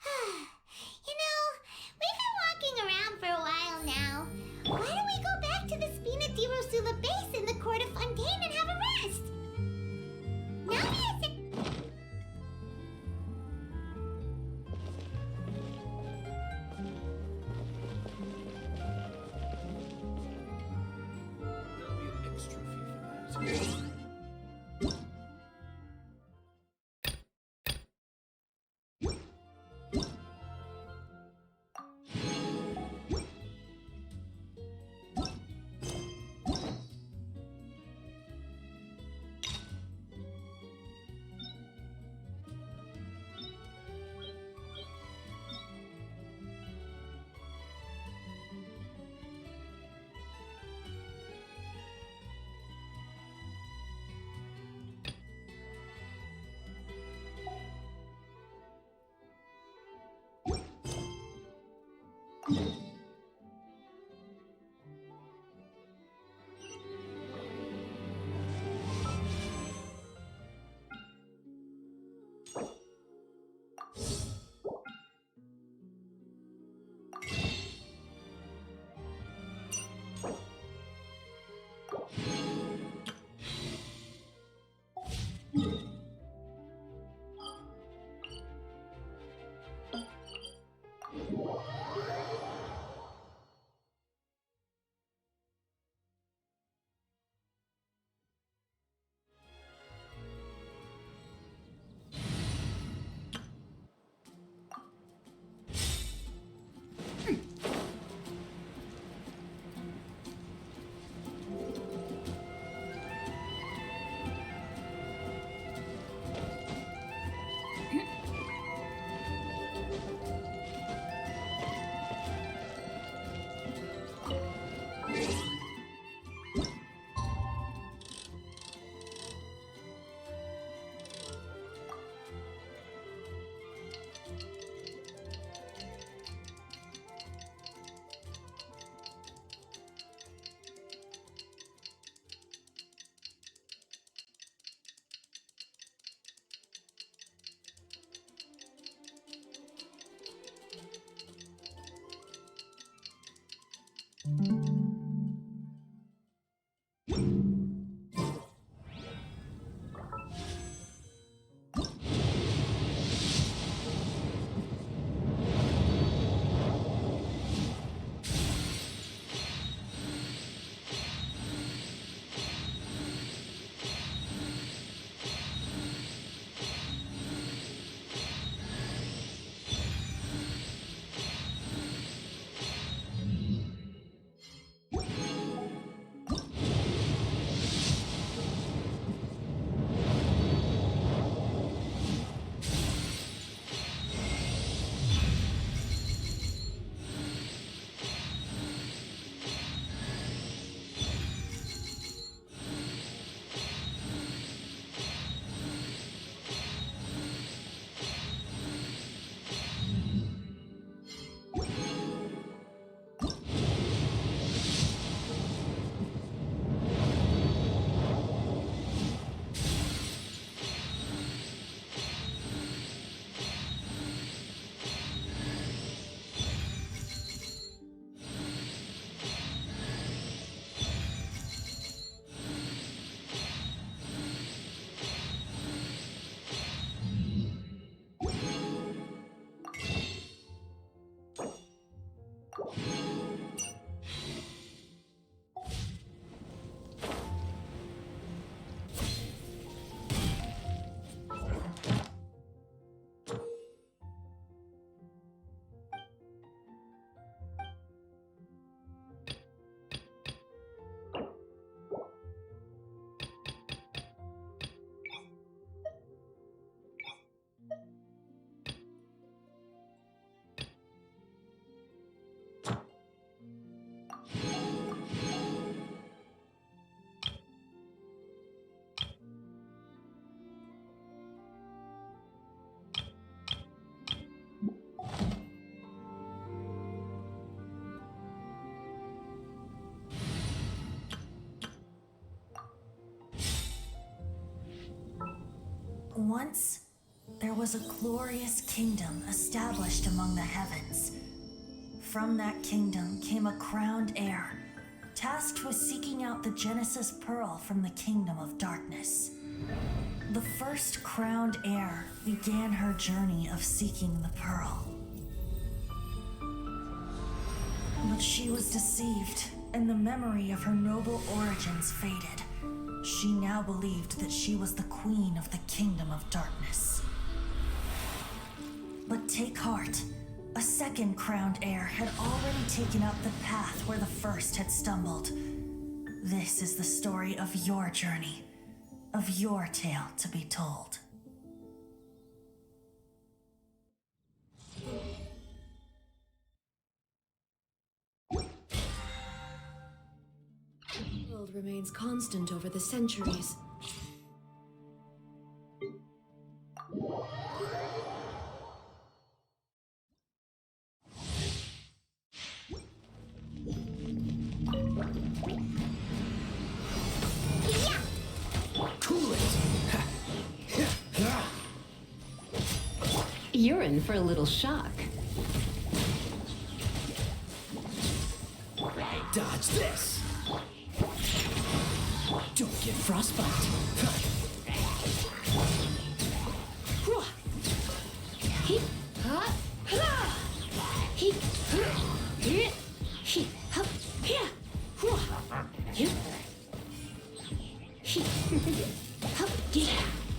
You know, we've been walking around for a while now. Why don't we go back to the Spina di Rosula base in the Court of Fontaine and have a rest? Now is it... There'll be an extra fee for that. Once, there was a glorious kingdom established among the heavens. From that kingdom came a crowned heir, tasked with seeking out the Genesis Pearl from the kingdom of darkness. The first crowned heir began her journey of seeking the pearl. But she was deceived, and the memory of her noble origins faded. She now believed that she was the queen of the kingdom of darkness. But take heart. A second crowned heir had already taken up the path where the first had stumbled. This is the story of your journey, of your tale to be told. The world remains constant over the centuries. Cool it! You're in for a little shock. Dodge this! Don't get frostbite!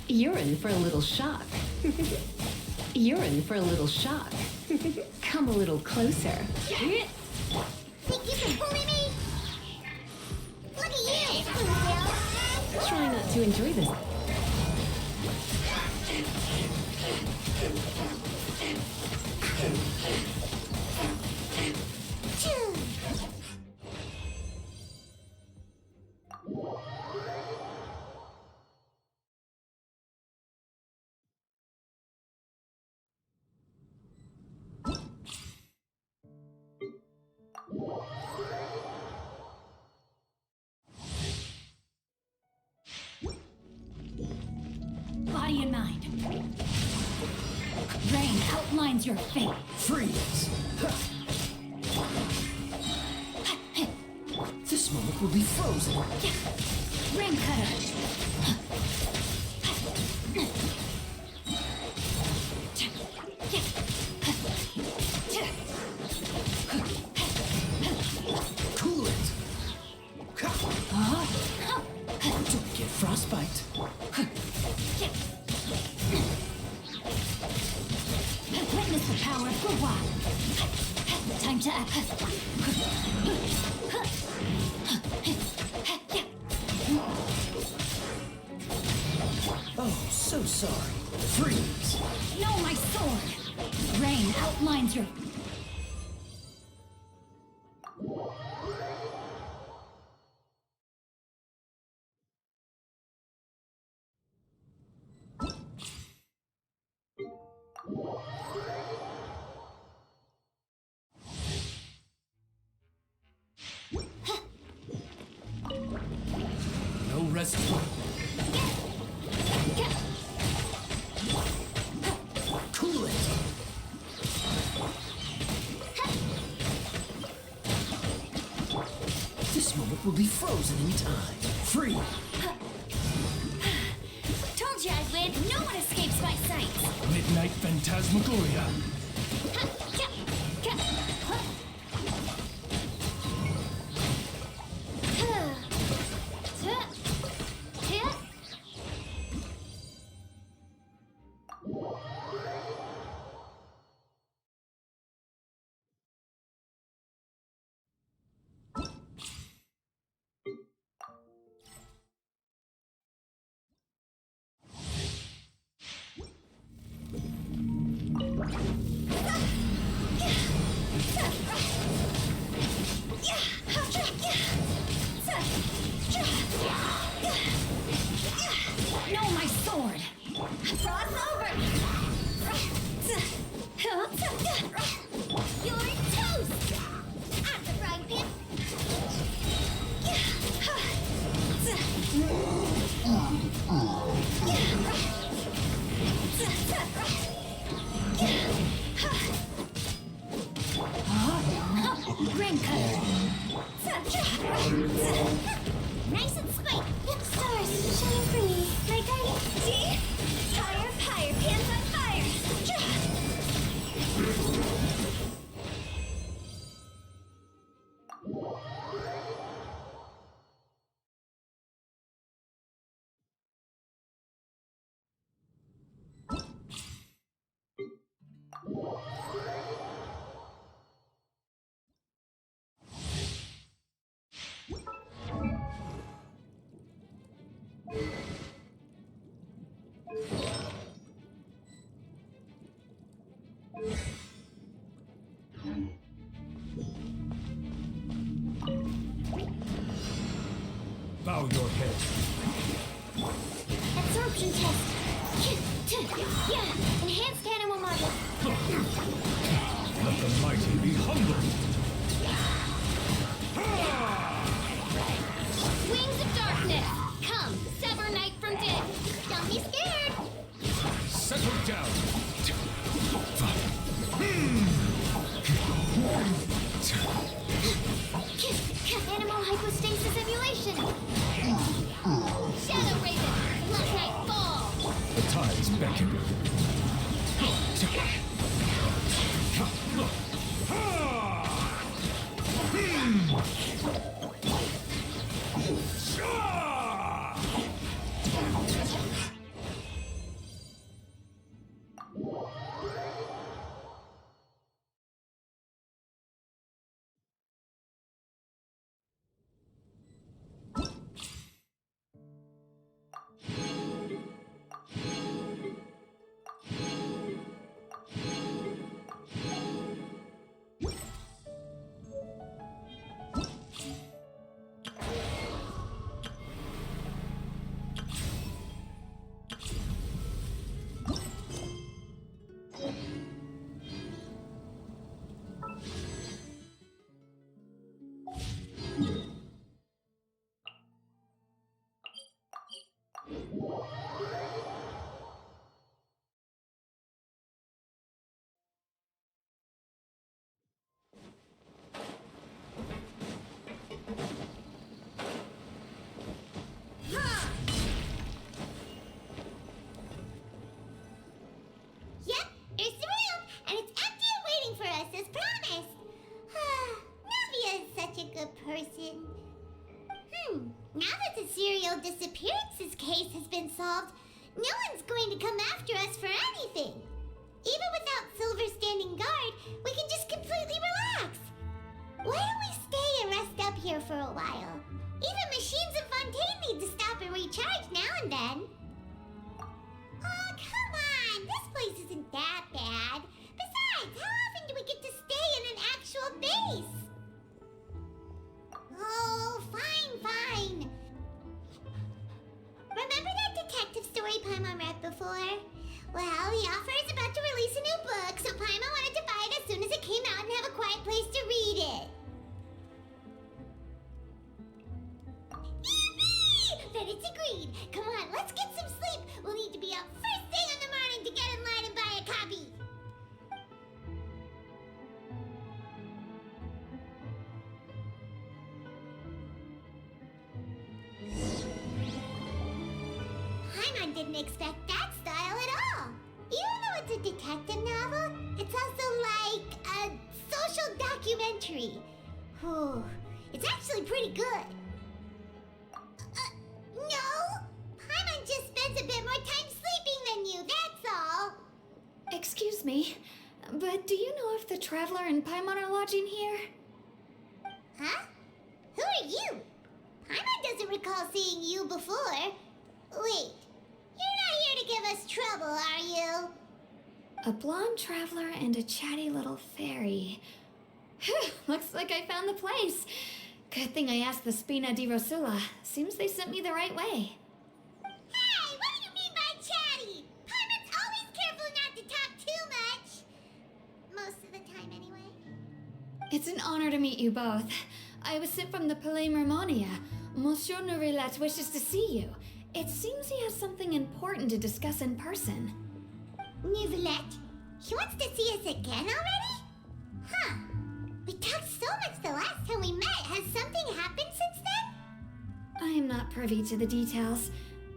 You're in for a little shock. You're in for a little shock. Come a little closer. Think you can bully me? Look at you, Bluegill. Try not to enjoy this. Body and mind. Rain outlines your fate. Freeze! This moment will be frozen. Ring cutter. Cool it! Don't get frostbite. Witness the power of Gua. Time to act. Oh, so sorry. Freeze! No, my sword. Rain outlines your... No rest. Cool it! This moment will be frozen in time. Free! Told you I'd win. No one escapes my sight. Midnight Phantasmagoria. Time cutter. Nice and spike. Stars shine free. My guardian. Higher, higher, pants on fire. Bow your head. Absorption test. Yeah, enhanced animal model. Let the mighty be humbled. Wings of darkness. Come, sever night from day. Don't be scared. Settle down. Animal hypostasis emulation. Shadow Raven, let night fall. The tides beckon. Yep, here's the room, and it's empty and waiting for us as promised. Navia is such a good person. Now that the serial disappearances case has been solved, no one's going to come after us for anything. Even without Silver standing guard, we can just completely relax. Why don't we stay and rest up here for a while? Even machines in Fontaine need to stop and recharge now and then. Oh, come on! This place isn't that bad. Besides, how often do we get to stay in an actual base? Oh, fine. Remember that detective story Paimon read before? Well, the author is about to release a new book, so Paimon wanted to buy it as soon as it came out and have a quiet place to read it. Yippee! Then it's agreed. Come on, let's get some sleep. We'll need to be up first thing in the morning to get in line and buy a copy. Paimon didn't expect that style at all. Even though it's a detective novel, it's also like a social documentary. Whew, it's actually pretty good. No! Paimon just spends a bit more time sleeping than you, that's all. Excuse me, but do you know if the Traveler and Paimon are lodging here? Huh? Who are you? Paimon doesn't recall seeing you before. Wait, you're not here to give us trouble, are you? A blonde traveler and a chatty little fairy. Phew, looks like I found the place. Good thing I asked the Spina di Rosula. Seems they sent me the right way. Hey, what do you mean by chatty? Paimon's always careful not to talk too much. Most of the time, anyway. It's an honor to meet you both. I was sent from the Palais Mermonia. Monsieur Nourillet wishes to see you. It seems he has something important to discuss in person. Nouvelette? He wants to see us again already? Huh. We talked so much the last time we met. Has something happened since then? I am not privy to the details.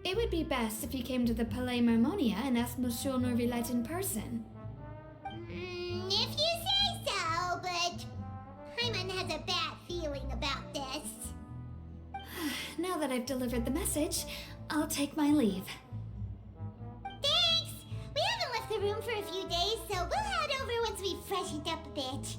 It would be best if you came to the Palais Marmonia and asked Monsieur Norvillette in person. If you say so, but Hyman has a bad feeling about this. Now that I've delivered the message, I'll take my leave. Thanks! We haven't left the room for a few days, so we'll head over once we've freshened up a bit.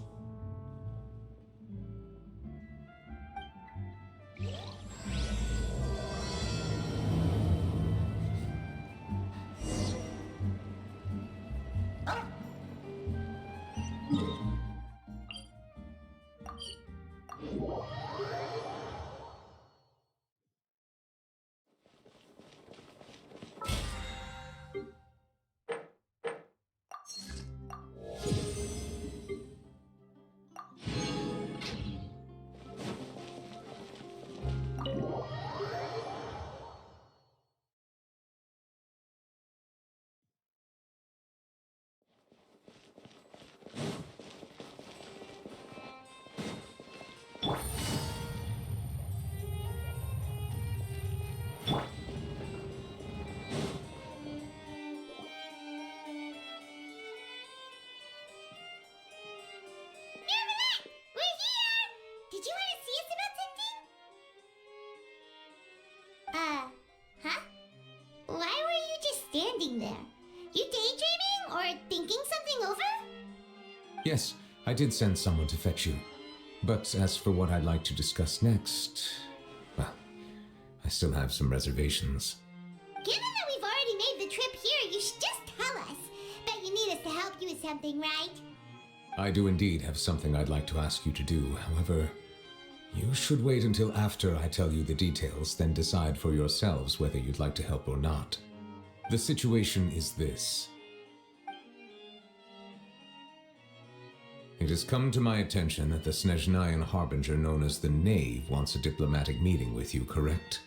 Huh? Why were you just standing there? You daydreaming or thinking something over? Yes, I did send someone to fetch you. But as for what I'd like to discuss next, well, I still have some reservations. Given that we've already made the trip here, you should just tell us. Bet you need us to help you with something, right? I do indeed have something I'd like to ask you to do. However, you should wait until after I tell you the details, then decide for yourselves whether you'd like to help or not. The situation is this. It has come to my attention that the Snezhnayan harbinger known as the Knave wants a diplomatic meeting with you, correct?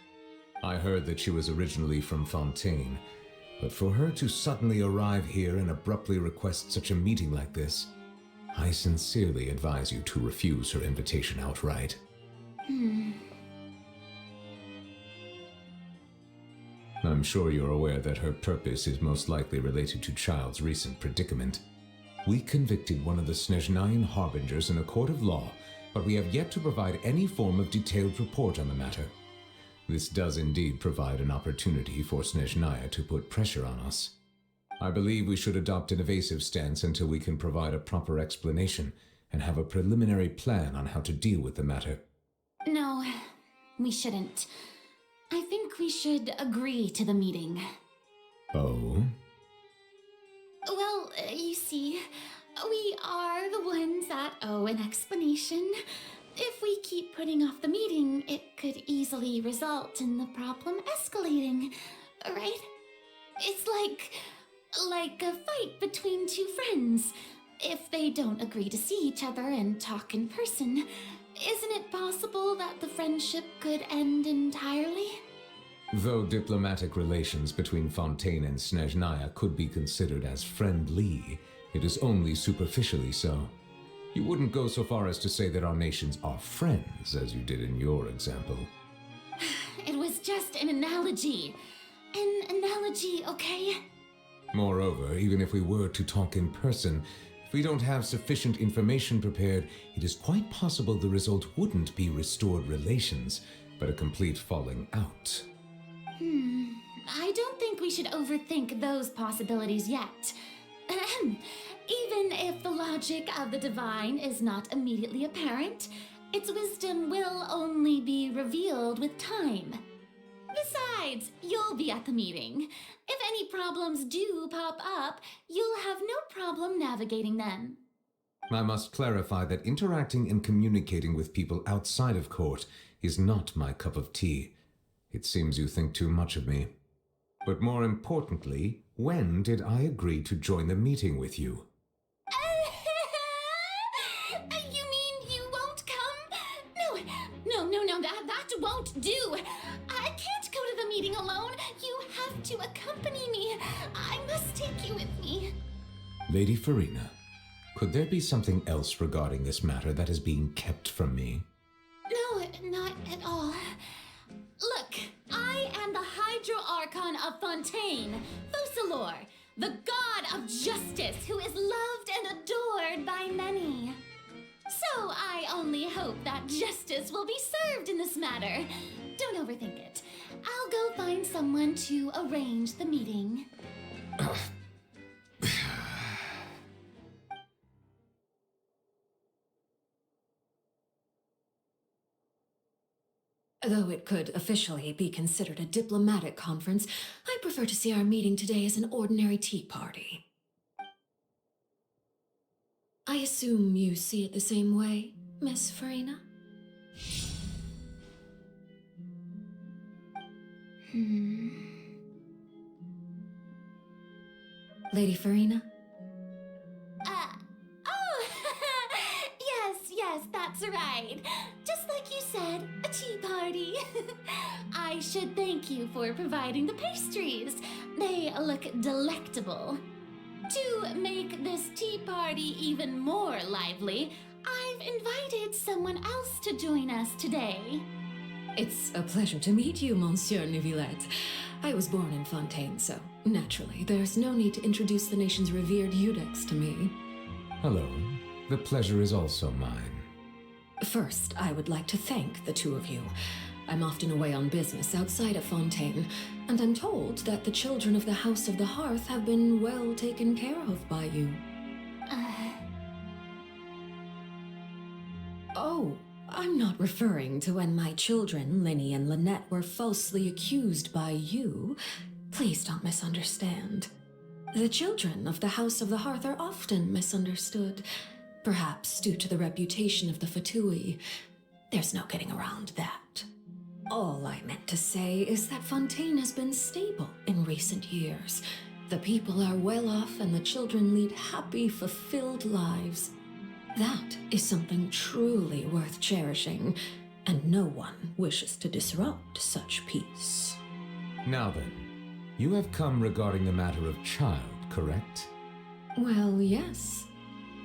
I heard that she was originally from Fontaine, but for her to suddenly arrive here and abruptly request such a meeting like this, I sincerely advise you to refuse her invitation outright. I'm sure you're aware that her purpose is most likely related to Childe's recent predicament. We convicted one of the Snezhnayan harbingers in a court of law, but we have yet to provide any form of detailed report on the matter. This does indeed provide an opportunity for Snezhnaya to put pressure on us. I believe we should adopt an evasive stance until we can provide a proper explanation and have a preliminary plan on how to deal with the matter. No, we shouldn't. I think we should agree to the meeting. Oh? Well, you see, we are the ones that owe an explanation. If we keep putting off the meeting, it could easily result in the problem escalating, right? It's like a fight between two friends. If they don't agree to see each other and talk in person, isn't it possible that the friendship could end entirely? Though diplomatic relations between Fontaine and Snezhnaya could be considered as friendly, it is only superficially so. You wouldn't go so far as to say that our nations are friends, as you did in your example. It was just an analogy. An analogy, okay? Moreover, even if we were to talk in person, if we don't have sufficient information prepared, it is quite possible the result wouldn't be restored relations, but a complete falling out. I don't think we should overthink those possibilities yet. Even if the logic of the divine is not immediately apparent, its wisdom will only be revealed with time. Besides, you'll be at the meeting. If any problems do pop up, you'll have no problem navigating them. I must clarify that interacting and communicating with people outside of court is not my cup of tea. It seems you think too much of me. But more importantly, when did I agree to join the meeting with you? You mean you won't come? No, that won't do. I can't go to the meeting alone. You have to accompany me. I must take you with me. Lady Furina, Could there be something else regarding this matter that is being kept from me? No, not at all. Look, I am the Hydro-Archon of Fontaine, Focalor, the god of justice who is loved and adored by many. So I only hope that justice will be served in this matter. Don't overthink it. I'll go find someone to arrange the meeting. Though it could officially be considered a diplomatic conference, I prefer to see our meeting today as an ordinary tea party. I assume you see it the same way, Miss Furina? Lady Furina? Oh, yes, that's right. Just like you said, a tea party. I should thank you for providing the pastries. They look delectable. To make this tea party even more lively, I've invited someone else to join us today. It's a pleasure to meet you, Monsieur Neuvillette. I was born in Fontaine, so naturally, there's no need to introduce the nation's revered Eudex to me. Hello. The pleasure is also mine. First, I would like to thank the two of you. I'm often away on business outside of Fontaine, and I'm told that the children of the House of the Hearth have been well taken care of by you. Oh, I'm not referring to when my children, Linny and Lynette, were falsely accused by you. Please don't misunderstand. The children of the House of the Hearth are often misunderstood, perhaps due to the reputation of the Fatui. There's no getting around that. All I meant to say is that Fontaine has been stable in recent years. The people are well off and the children lead happy, fulfilled lives. That is something truly worth cherishing, and no one wishes to disrupt such peace. Now then, you have come regarding the matter of Childe, correct? Well, yes.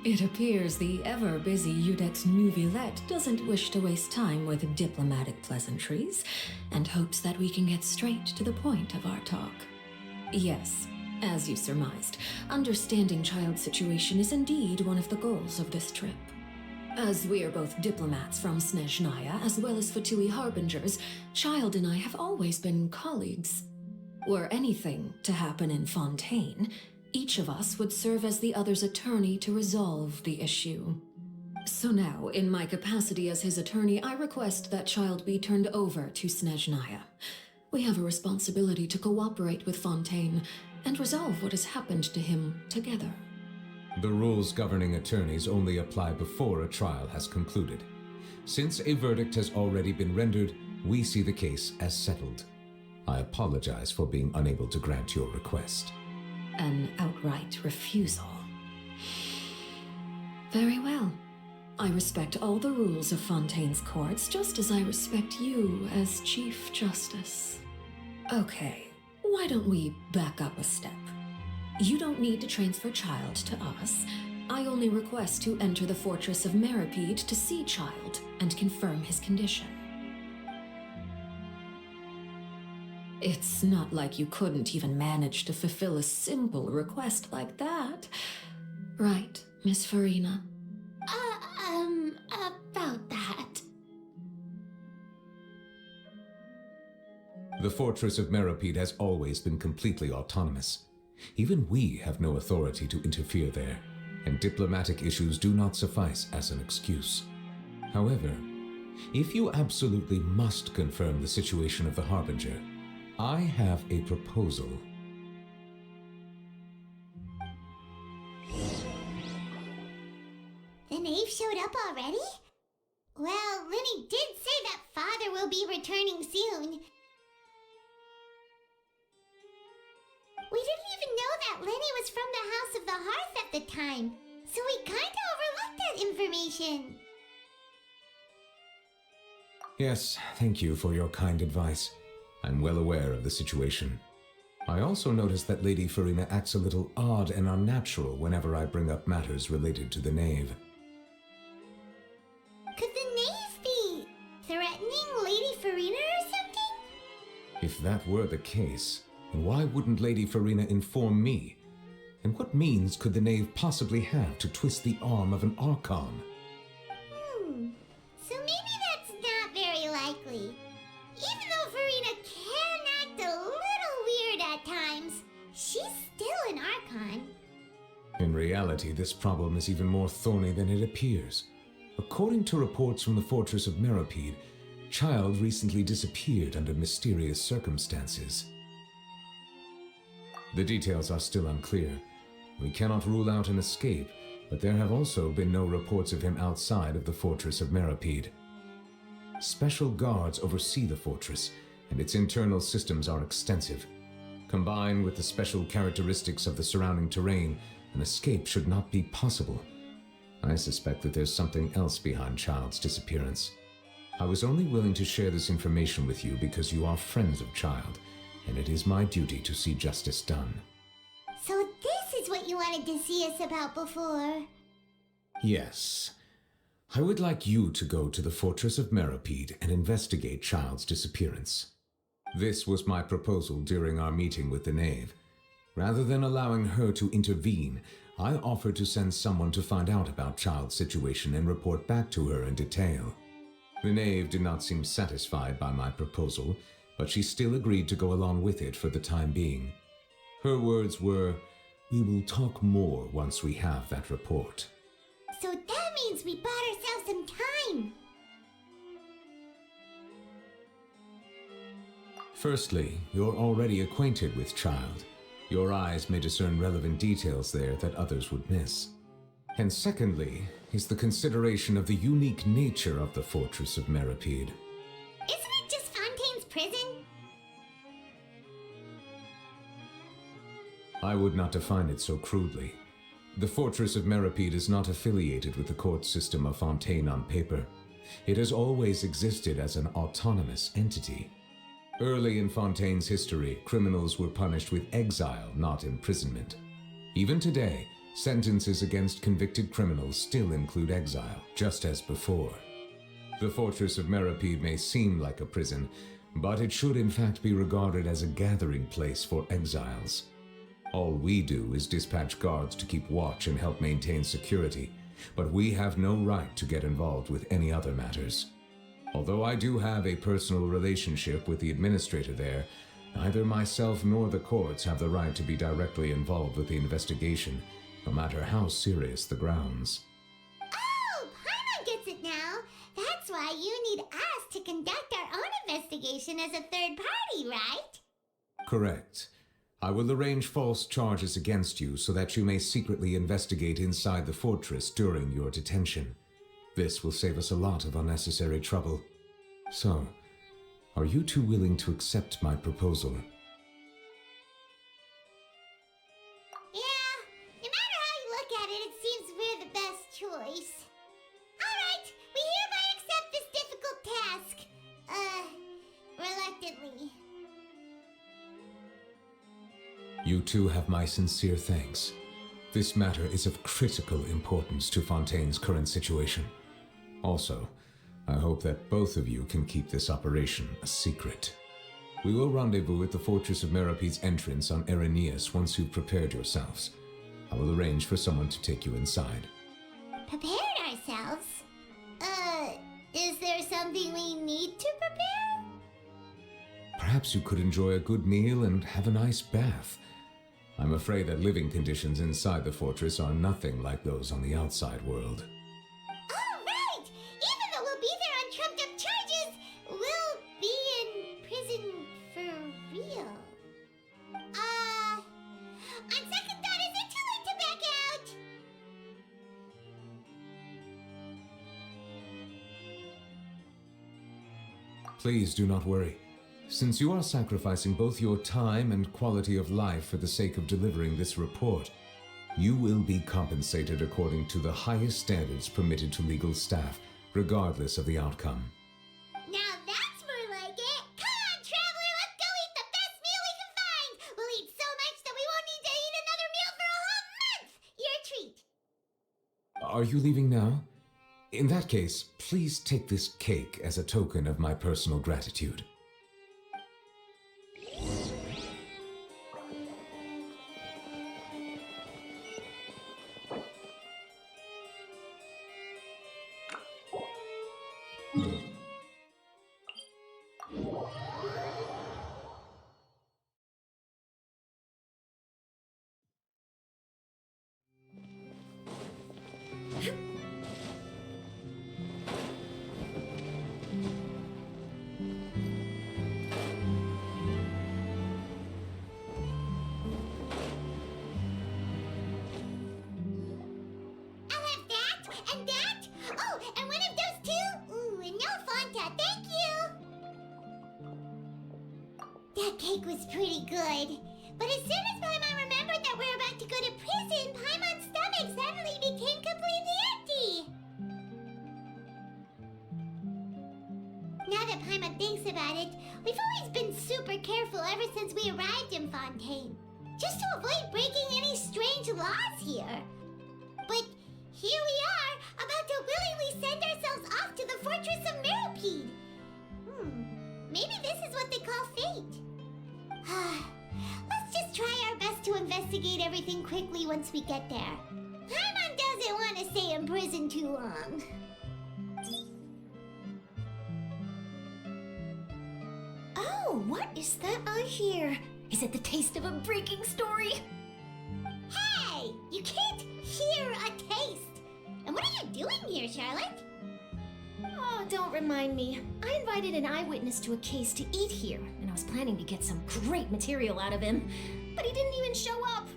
It appears the ever-busy Eudex Neuvillette doesn't wish to waste time with diplomatic pleasantries, and hopes that we can get straight to the point of our talk. Yes, as you surmised, understanding Childe's situation is indeed one of the goals of this trip. As we are both diplomats from Snezhnaya as well as Fatui harbingers, Childe and I have always been colleagues. Were anything to happen in Fontaine, each of us would serve as the other's attorney to resolve the issue. So now, in my capacity as his attorney, I request that Childe be turned over to Snezhnaya. We have a responsibility to cooperate with Fontaine and resolve what has happened to him together. The rules governing attorneys only apply before a trial has concluded. Since a verdict has already been rendered, we see the case as settled. I apologize for being unable to grant your request. An outright refusal. Very well. I respect all the rules of Fontaine's courts, just as I respect you as Chief Justice. Okay, why don't we back up a step? You don't need to transfer Childe to us. I only request to enter the Fortress of Meropide to see Childe and confirm his condition. It's not like you couldn't even manage to fulfill a simple request like that. Right, Miss Furina? About that. The Fortress of Meropide has always been completely autonomous. Even we have no authority to interfere there, and diplomatic issues do not suffice as an excuse. However, if you absolutely must confirm the situation of the Harbinger, I have a proposal. The Knave showed up already? Well, Linny did say that Father will be returning soon. We didn't even know that Linny was from the House of the Hearth at the time, so we kinda overlooked that information. Yes, thank you for your kind advice. I'm well aware of the situation. I also noticed that Lady Furina acts a little odd and unnatural whenever I bring up matters related to the Knave. Could the Knave be threatening Lady Furina or something? If that were the case, then why wouldn't Lady Furina inform me? And what means could the Knave possibly have to twist the arm of an Archon? So maybe that's not very likely. Even though Furina can act a little weird at times, she's still an Archon. In reality, this problem is even more thorny than it appears. According to reports from the Fortress of Meropide, Childe recently disappeared under mysterious circumstances. The details are still unclear. We cannot rule out an escape, but there have also been no reports of him outside of the Fortress of Meropide. Special guards oversee the fortress, and its internal systems are extensive. Combined with the special characteristics of the surrounding terrain, an escape should not be possible. I suspect that there's something else behind Childe's disappearance. I was only willing to share this information with you because you are friends of Childe, and it is my duty to see justice done. So this is what you wanted to see us about before. Yes. I would like you to go to the Fortress of Meropide and investigate Childe's disappearance. This was my proposal during our meeting with the Knave. Rather than allowing her to intervene, I offered to send someone to find out about Childe's situation and report back to her in detail. The Knave did not seem satisfied by my proposal, but she still agreed to go along with it for the time being. Her words were, "We will talk more once we have that report." So that means we bought ourselves some time. Firstly, you're already acquainted with Childe. Your eyes may discern relevant details there that others would miss. And secondly, is the consideration of the unique nature of the Fortress of Meropide. Isn't it just Fontaine's prison? I would not define it so crudely. The Fortress of Meropide is not affiliated with the court system of Fontaine on paper. It has always existed as an autonomous entity. Early in Fontaine's history, criminals were punished with exile, not imprisonment. Even today, sentences against convicted criminals still include exile, just as before. The Fortress of Meropide may seem like a prison, but it should in fact be regarded as a gathering place for exiles. All we do is dispatch guards to keep watch and help maintain security, but we have no right to get involved with any other matters. Although I do have a personal relationship with the administrator there, neither myself nor the courts have the right to be directly involved with the investigation, no matter how serious the grounds. Oh, Paimon gets it now. That's why you need us to conduct our own investigation as a third party, right? Correct. I will arrange false charges against you so that you may secretly investigate inside the fortress during your detention. This will save us a lot of unnecessary trouble. So, are you two willing to accept my proposal? Yeah, no matter how you look at it, it seems we're the best choice. Alright, we hereby accept this difficult task. Reluctantly. You two have my sincere thanks. This matter is of critical importance to Fontaine's current situation. Also, I hope that both of you can keep this operation a secret. We will rendezvous at the Fortress of Meropide's entrance on Irenaeus once you've prepared yourselves. I will arrange for someone to take you inside. Prepared ourselves? Is there something we need to prepare? Perhaps you could enjoy a good meal and have a nice bath. I'm afraid that living conditions inside the fortress are nothing like those on the outside world. Oh, right! Even though we'll be there on trumped-up charges, we'll be in prison for real. On second thought, is it too late to back out? Please do not worry. Since you are sacrificing both your time and quality of life for the sake of delivering this report, you will be compensated according to the highest standards permitted to legal staff, regardless of the outcome. Now that's more like it! Come on, traveler, let's go eat the best meal we can find! We'll eat Are you leaving now? In that case, please take this cake as a token of my personal gratitude. I'll have that and that. Oh, and one of those two. Ooh, and no Fanta, thank you. That cake was pretty good. But as soon as Paimon remembered that we're about to go to prison, Paimon's stomach suddenly became completely empty. Now that Paimon thinks about it, we've always been super careful ever since we arrived in Fontaine. Just to avoid breaking any strange laws here. But here we are, about to willingly send ourselves off to the Fortress of Meropide. Maybe this is what they call fate. Let's just try our best to investigate everything quickly once we get there. Paimon doesn't want to stay in prison too long. Oh, what is that I hear? Is it the taste of a breaking story? Hey, you can't hear a taste. And what are you doing here, Charlotte? Oh, don't remind me. I invited an eyewitness to a case to eat here, and I was planning to get some great material out of him, but he didn't even show up.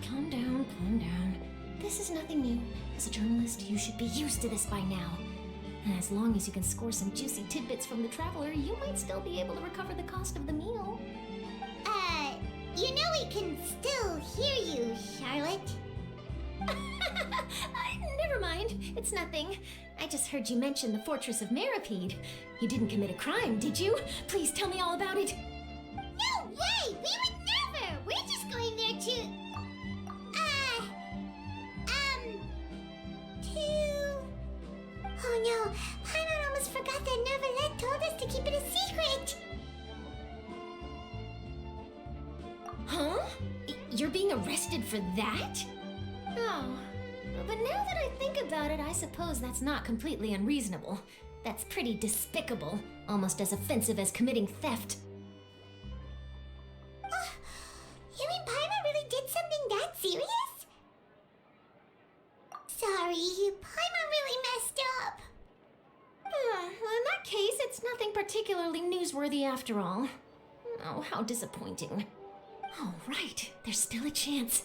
Calm down, calm down. This is nothing new. As a journalist, you should be used to this by now. And as long as you can score some juicy tidbits from the traveler, you might still be able to recover the cost of the meal. You know we can still hear you, Charlotte. Never mind. It's nothing. I just heard you mention the Fortress of Meropide. You didn't commit a crime, did you? Please tell me all about it. No way! We would never! We're just going there to... Oh no, Paimon almost forgot that Neverlet told us to keep it a secret! Huh? You're being arrested for that? Oh, but now that I think about it, I suppose that's not completely unreasonable. That's pretty despicable, almost as offensive as committing theft. You mean Paimon really did something that serious? Sorry, Paimon really messed up. Well, in that case, it's nothing particularly newsworthy after all. Oh, how disappointing. Oh, right, there's still a chance.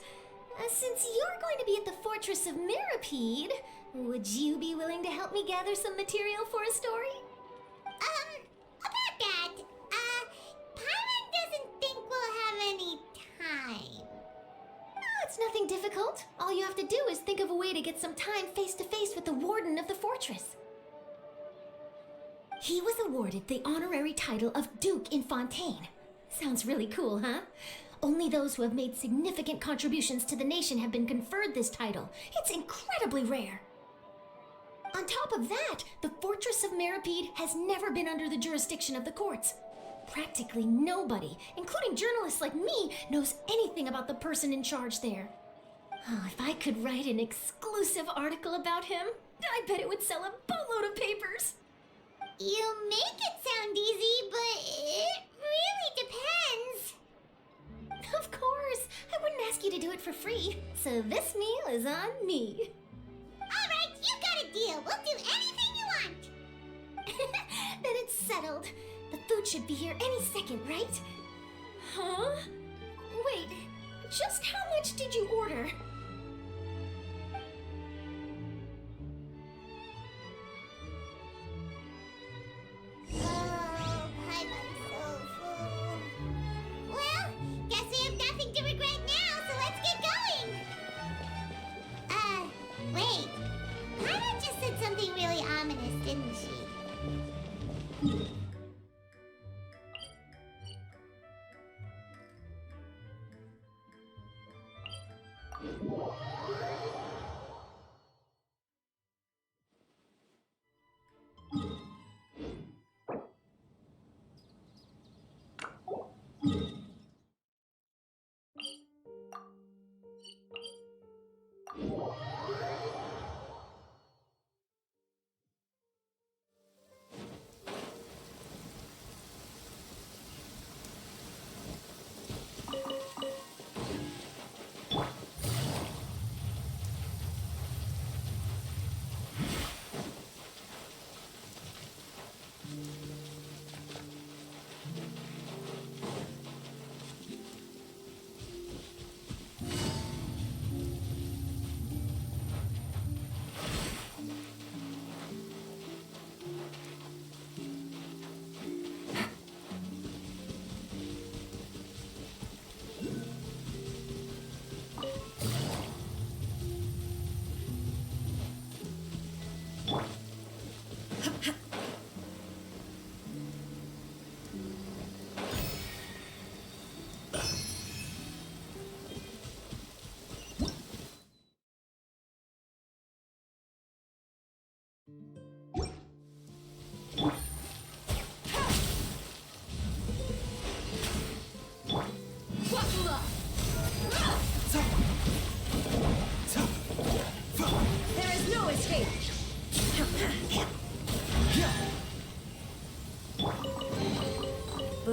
Since you're going to be at the Fortress of Meropide, would you be willing to help me gather some material for a story? About that, Paimon doesn't think we'll have any time. Oh, it's nothing difficult. All you have to do is think of a way to get some time face-to-face with the warden of the fortress. He was awarded the honorary title of Duke in Fontaine. Sounds really cool, huh? Only those who have made significant contributions to the nation have been conferred this title. It's incredibly rare. On top of that, the Fortress of Meropide has never been under the jurisdiction of the courts. Practically nobody, including journalists like me, knows anything about the person in charge there. Oh, if I could write an exclusive article about him, I bet it would sell a boatload of papers. You make it sound easy, but it really depends. Of course, I wouldn't ask you to do it for free, so this meal is on me. All right, you got a deal. We'll do anything you want. Then it's settled. The food should be here any second, right? Huh? Wait, just how much did you order? Oh, Paimon's so full. Well, guess we have nothing to regret now, so let's get going. Wait. Paimon just said something really ominous, didn't she?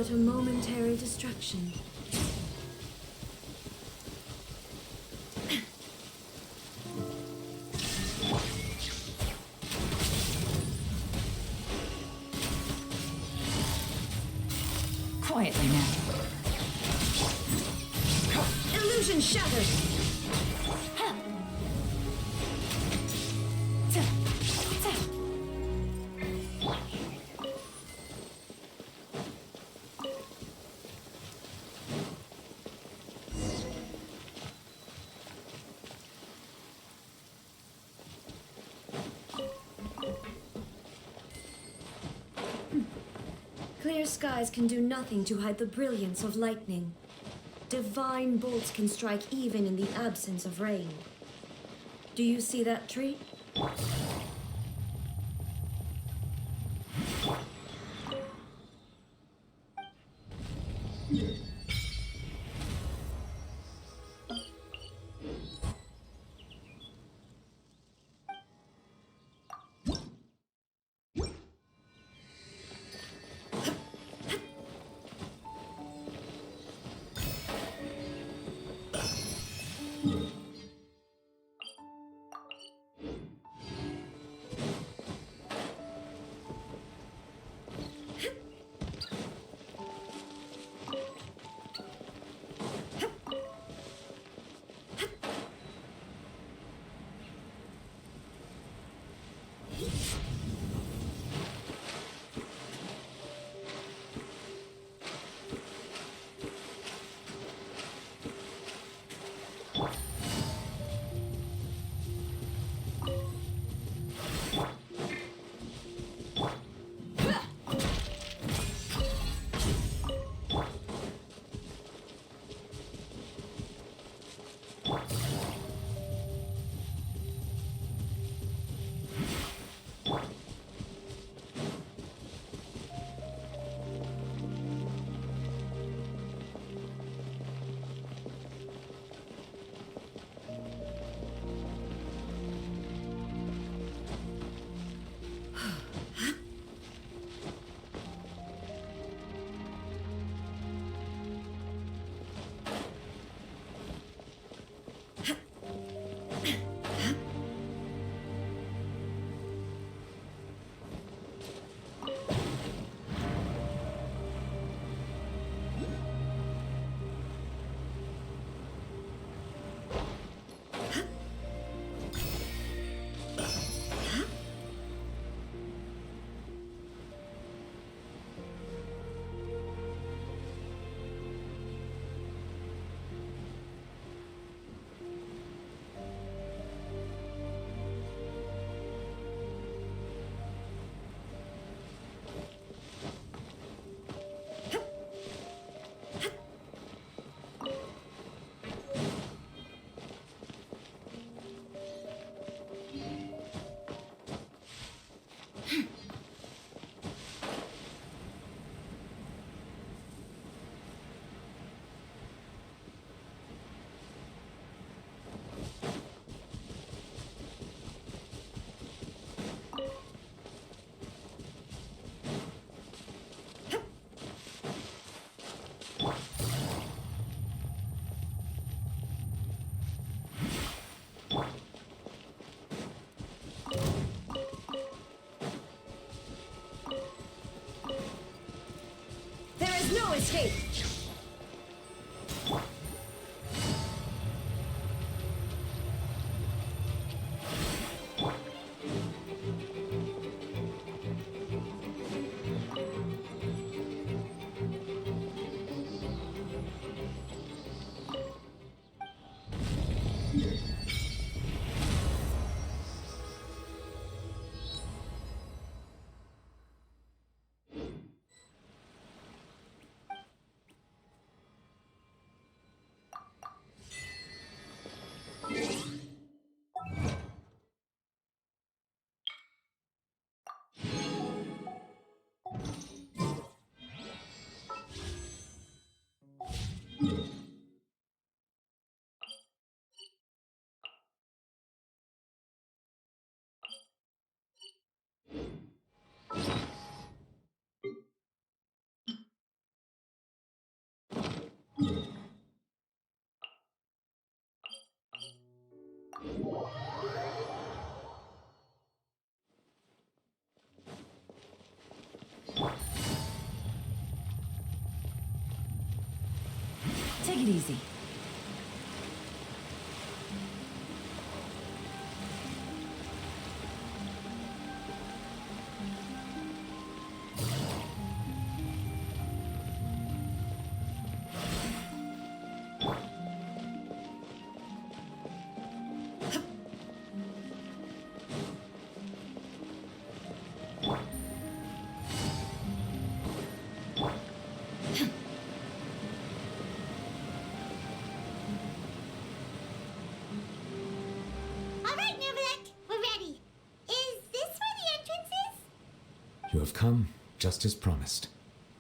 but a momentary distraction. Quietly now. Illusion shattered! Clear skies can do nothing to hide the brilliance of lightning. Divine bolts can strike even in the absence of rain. Do you see that tree? No escape! easy. All right, Nervalette, we're ready. Is this where the entrance is? You have come, just as promised.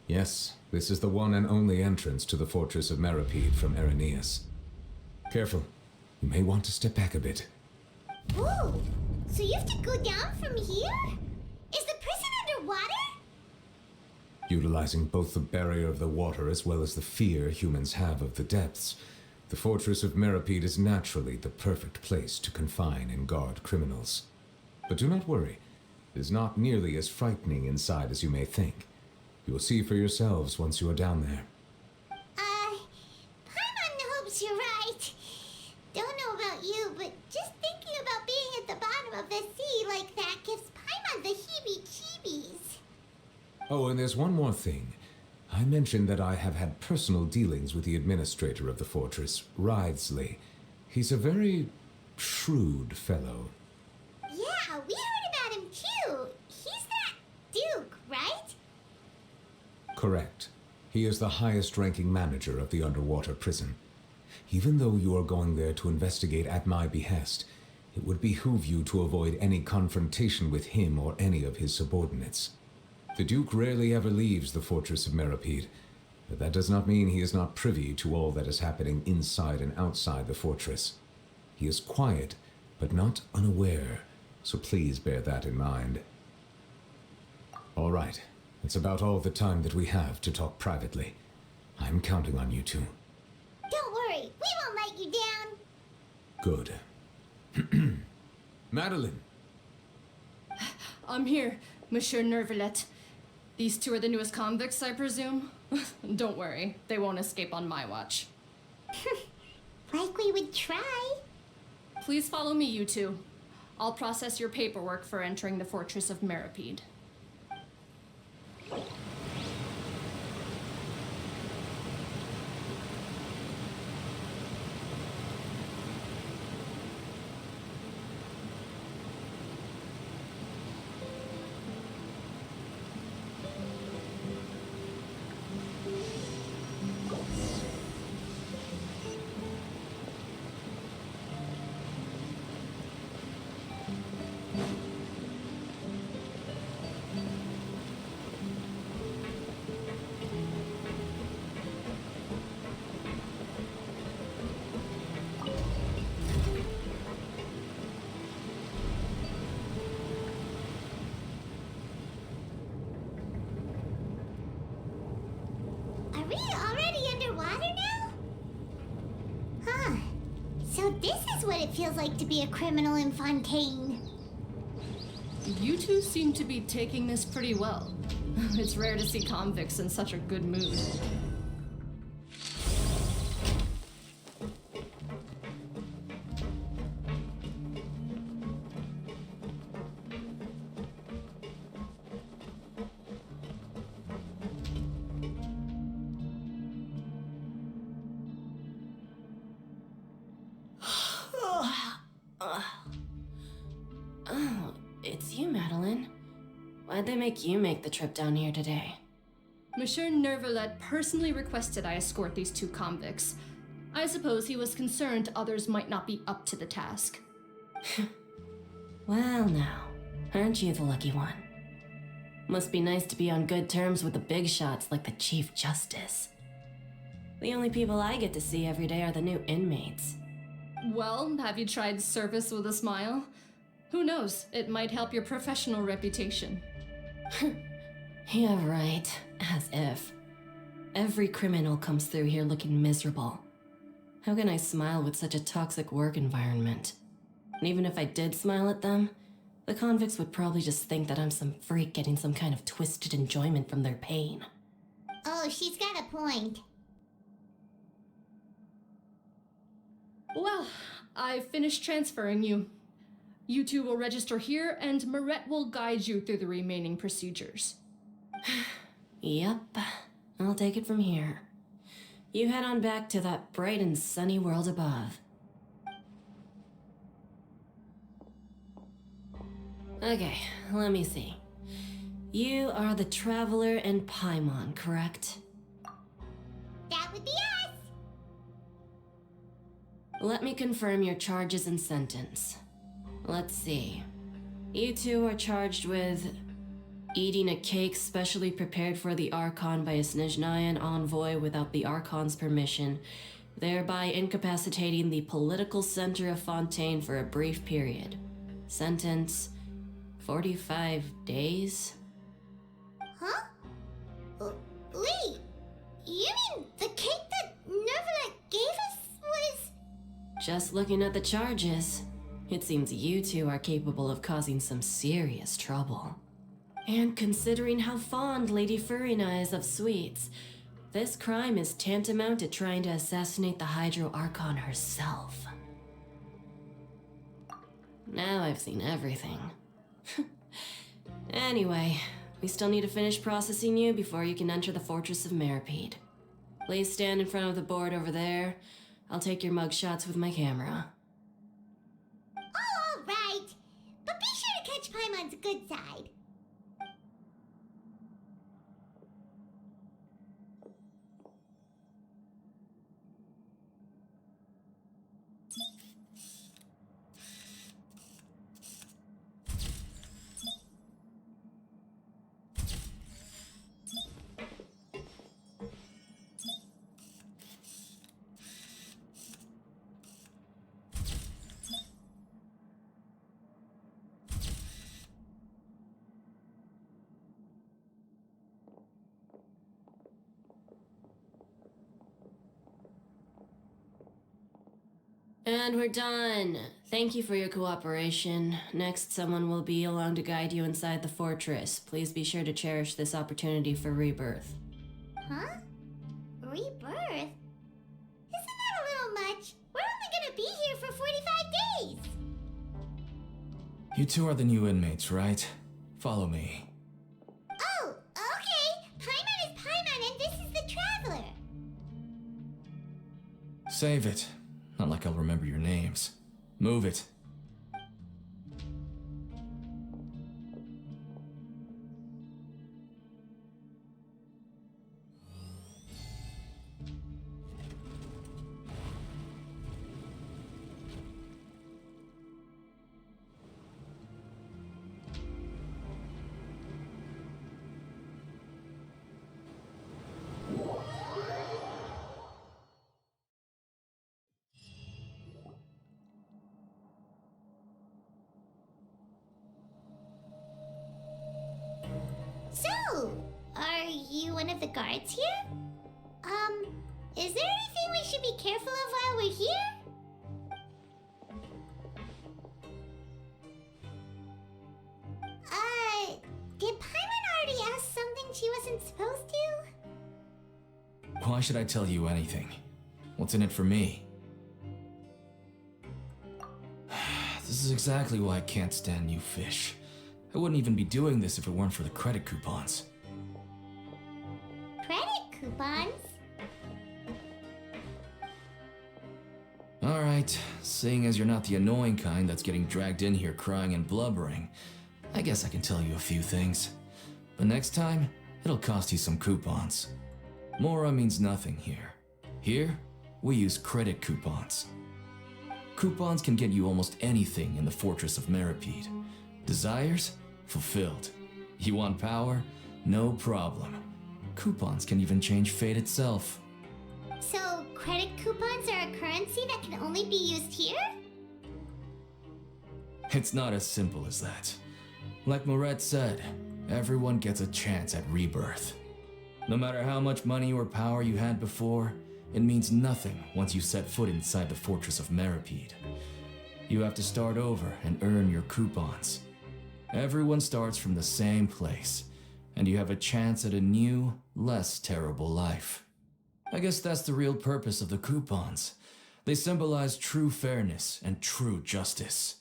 Yes, this is the one and only entrance to the Fortress of Meropide from Irenaeus. Careful. You may want to step back a bit. Ooh, so you have to go down from here? Is the prison underwater? Utilizing both the barrier of the water as well as the fear humans have of the depths, the Fortress of Meropide is naturally the perfect place to confine and guard criminals. But do not worry. It is not nearly as frightening inside as you may think. You will see for yourselves once you are down there. Paimon hopes you're right. Don't know about you, but just thinking about being at the bottom of the sea like that gives Paimon the heebie-jeebies. Oh, and there's one more thing. I mentioned that I have had personal dealings with the administrator of the fortress, Wriothesley. He's a very shrewd fellow. Yeah, we heard about him too. He's that Duke, right? Correct. He is the highest-ranking manager of the underwater prison. Even though you are going there to investigate at my behest, it would behoove you to avoid any confrontation with him or any of his subordinates. The Duke rarely ever leaves the Fortress of Meropide, but that does not mean he is not privy to all that is happening inside and outside the fortress. He is quiet, but not unaware, so please bear that in mind. All right, it's about all the time that we have to talk privately. I'm counting on you two. Don't worry, we won't let you down. Good. Madeline! I'm here, Monsieur Nervalette. These two are the newest convicts, I presume? Don't worry, they won't escape on my watch. Like we would try. Please follow me, you two. I'll process your paperwork for entering the Fortress of Meropide. Are we already underwater now? Huh. So this is what it feels like to be a criminal in Fontaine. You two seem to be taking this pretty well. It's rare to see convicts in such a good mood. Oh, it's you, Madeline. Why'd they make you make the trip down here today? Monsieur Nervalette personally requested I escort these two convicts. I suppose he was concerned others might not be up to the task. Well, now, aren't you the lucky one? Must be nice to be on good terms with the big shots like the Chief Justice. The only people I get to see every day are the new inmates. Well, have you tried service with a smile? Who knows, it might help your professional reputation. Yeah, right. As if. Every criminal comes through here looking miserable. How can I smile with such a toxic work environment? And even if I did smile at them, the convicts would probably just think that I'm some freak getting some kind of twisted enjoyment from their pain. Oh, she's got a point. Well, I finished transferring you. You two will register here, and Marette will guide you through the remaining procedures. Yep, I'll take it from here. You head on back to that bright and sunny world above. Okay, let me see. You are the Traveler and Paimon, correct? That would be us! Let me confirm your charges and sentence. Let's see. You two are charged with eating a cake specially prepared for the Archon by a Snezhnayan envoy without the Archon's permission, thereby incapacitating the political center of Fontaine for a brief period. Sentence: 45 days? Huh? Wait, you mean the cake that Nervalet gave us was... Just looking at the charges, it seems you two are capable of causing some serious trouble. And considering how fond Lady Furina is of sweets, this crime is tantamount to trying to assassinate the Hydro Archon herself. Now I've seen everything. Anyway, we still need to finish processing you before you can enter the Fortress of Meropide. Please stand in front of the board over there. I'll take your mugshots with my camera. Oh, all right. But be sure to catch Paimon's good side. And we're done. Thank you for your cooperation. Next, someone will be along to guide you inside the fortress. Please be sure to cherish this opportunity for rebirth. Huh? Rebirth? Isn't that a little much? We're only gonna be here for 45 days! You two are the new inmates, right? Follow me. Oh, okay! Paimon is Paimon and this is the Traveler! Save it. Not like I'll remember your names. Move it. So, are you one of the guards here? Is there anything we should be careful of while we're here? Did Paimon already ask something she wasn't supposed to? Why should I tell you anything? What's in it for me? This is exactly why I can't stand you fish. I wouldn't even be doing this if it weren't for the credit coupons. Credit coupons? Alright, seeing as you're not the annoying kind that's getting dragged in here crying and blubbering, I guess I can tell you a few things. But next time, it'll cost you some coupons. Mora means nothing here. Here, we use credit coupons. Coupons can get you almost anything in the Fortress of Meropide. Desires? Fulfilled. You want power? No problem. Coupons can even change fate itself. So, credit coupons are a currency that can only be used here? It's not as simple as that. Like Moret said, everyone gets a chance at rebirth. No matter how much money or power you had before, it means nothing once you set foot inside the Fortress of Meropide. You have to start over and earn your coupons. Everyone starts from the same place, and you have a chance at a new, less terrible life. I guess that's the real purpose of the coupons. They symbolize true fairness and true justice.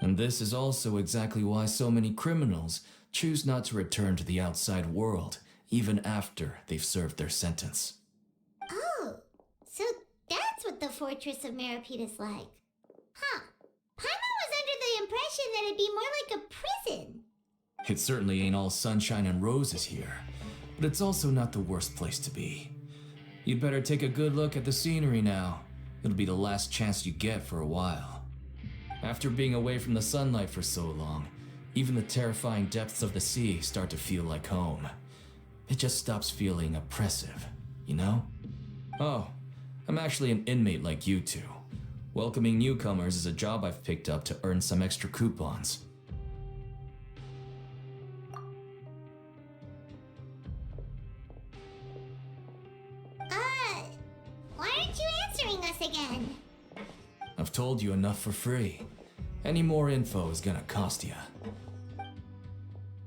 And this is also exactly why so many criminals choose not to return to the outside world, even after they've served their sentence. Oh, so that's what the Fortress of Meropide is like. Huh. Paimon was under the impression that it'd be more like a prison. It certainly ain't all sunshine and roses here, but it's also not the worst place to be. You'd better take a good look at the scenery now. It'll be the last chance you get for a while. After being away from the sunlight for so long, even the terrifying depths of the sea start to feel like home. It just stops feeling oppressive, you know? Oh, I'm actually an inmate like you two. Welcoming newcomers is a job I've picked up to earn some extra coupons. Why aren't you answering us again? I've told you enough for free. Any more info is gonna cost you.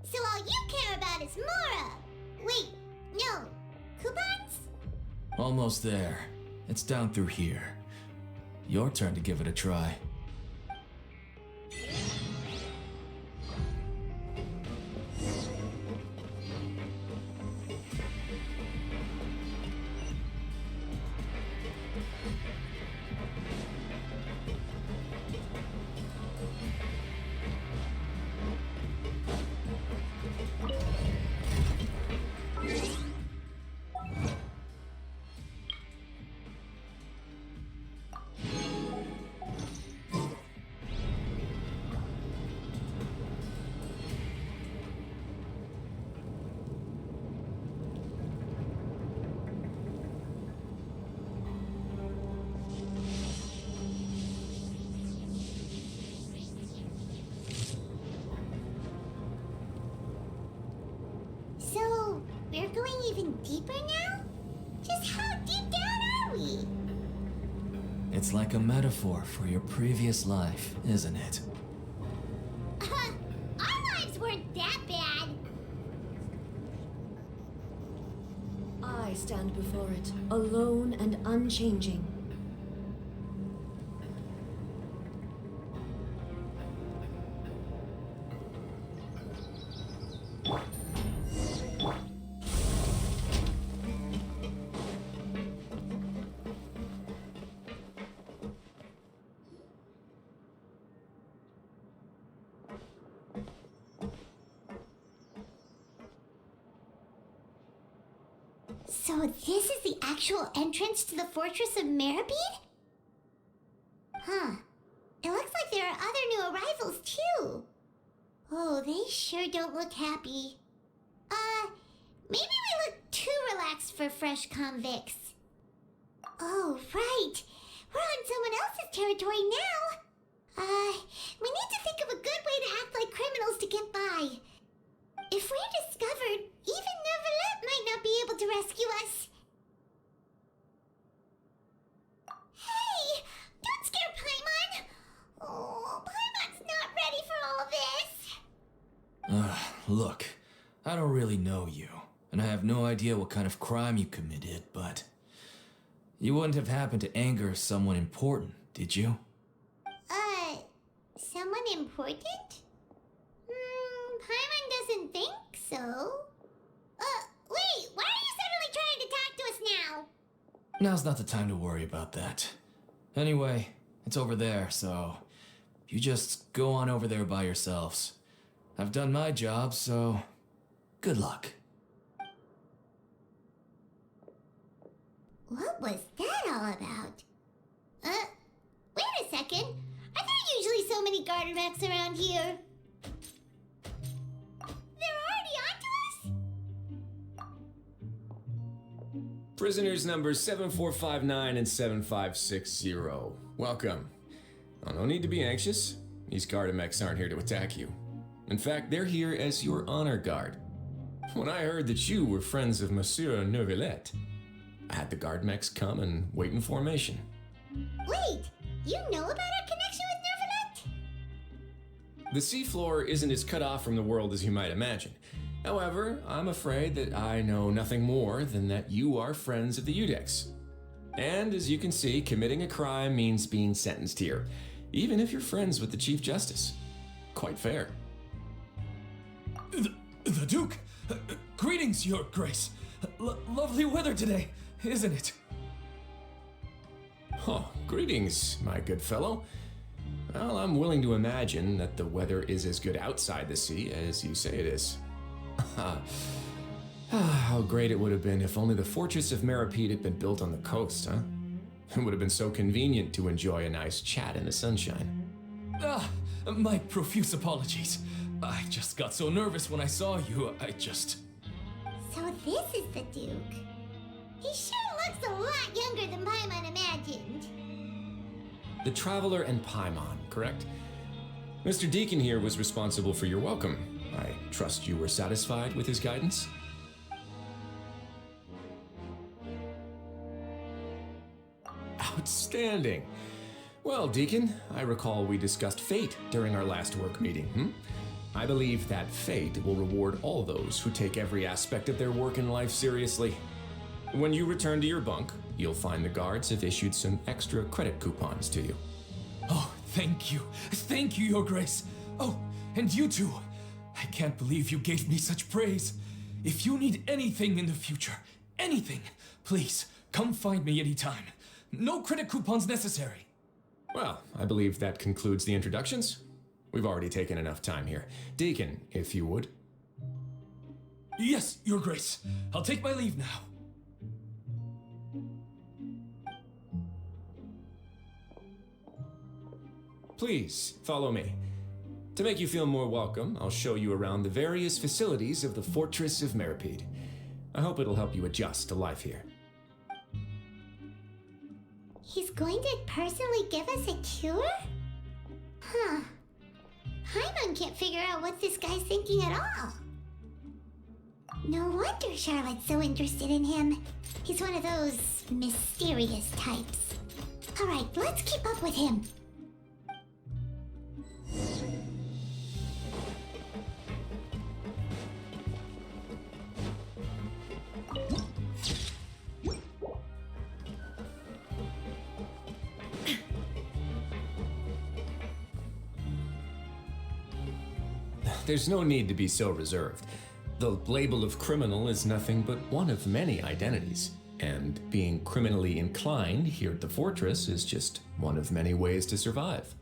So all you care about is Mora! Wait, no. Coupons? Almost there. It's down through here. Your turn to give it a try. So, we're going even deeper now? Just how deep down are we? It's like a metaphor for your previous life, isn't it? Our lives weren't that bad. I stand before it, alone and unchanging. So this is the actual entrance to the Fortress of Meropide? Huh. It looks like there are other new arrivals too. Oh, they sure don't look happy. Maybe we look too relaxed for fresh convicts. Oh, right. We're on someone else's territory now. We need to think of a good way to act like criminals to get by. If we're discovered, even Neuvillette might not be able to rescue us. Hey! Don't scare Paimon! Oh, Paimon's not ready for all this. Look, I don't really know you, and I have no idea what kind of crime you committed, but you wouldn't have happened to anger someone important, did you? Someone important? Paimon doesn't think so. Wait, why are you suddenly trying to talk to us now? Now's not the time to worry about that. Anyway, it's over there, so you just go on over there by yourselves. I've done my job, so good luck. What was that all about? Wait a second. Are there usually so many garden mechs around here? They're already onto us? Prisoners numbers 7459 and 7560. Welcome. Oh, no need to be anxious. These Gardamex aren't here to attack you. In fact, they're here as your honor guard. When I heard that you were friends of Monsieur Neuvillette, I had the Gardamex come and wait in formation. Wait, you know about our connection with Neuvillette? The seafloor isn't as cut off from the world as you might imagine. However, I'm afraid that I know nothing more than that you are friends of the Udex. And as you can see, committing a crime means being sentenced here, even if you're friends with the Chief Justice. Quite fair. The Duke! Greetings, Your Grace. Lovely weather today, isn't it? Oh, greetings, my good fellow. Well, I'm willing to imagine that the weather is as good outside the sea as you say it is. How great it would have been if only the Fortress of Meropide had been built on the coast, huh? It would have been so convenient to enjoy a nice chat in the sunshine. My profuse apologies. I just got so nervous when I saw you, So this is the Duke. He sure looks a lot younger than Paimon imagined. The Traveler and Paimon, correct? Mr. Deacon here was responsible for your welcome. I trust you were satisfied with his guidance? Outstanding. Well, Deacon, I recall we discussed fate during our last work meeting, I believe that fate will reward all those who take every aspect of their work in life seriously. When you return to your bunk, you'll find the guards have issued some extra credit coupons to you. Oh, thank you. Thank you, Your Grace. Oh, and you too. I can't believe you gave me such praise. If you need anything in the future, anything, please come find me anytime. No credit coupons necessary. Well, I believe that concludes the introductions. We've already taken enough time here. Deacon, if you would. Yes, Your Grace. I'll take my leave now. Please, follow me. To make you feel more welcome, I'll show you around the various facilities of the Fortress of Meropide. I hope it'll help you adjust to life here. He's going to personally give us a cure? Huh. Paimon can't figure out what this guy's thinking at all. No wonder Charlotte's so interested in him. He's one of those mysterious types. Alright, let's keep up with him. There's no need to be so reserved. The label of criminal is nothing but one of many identities, and being criminally inclined here at the fortress is just one of many ways to survive.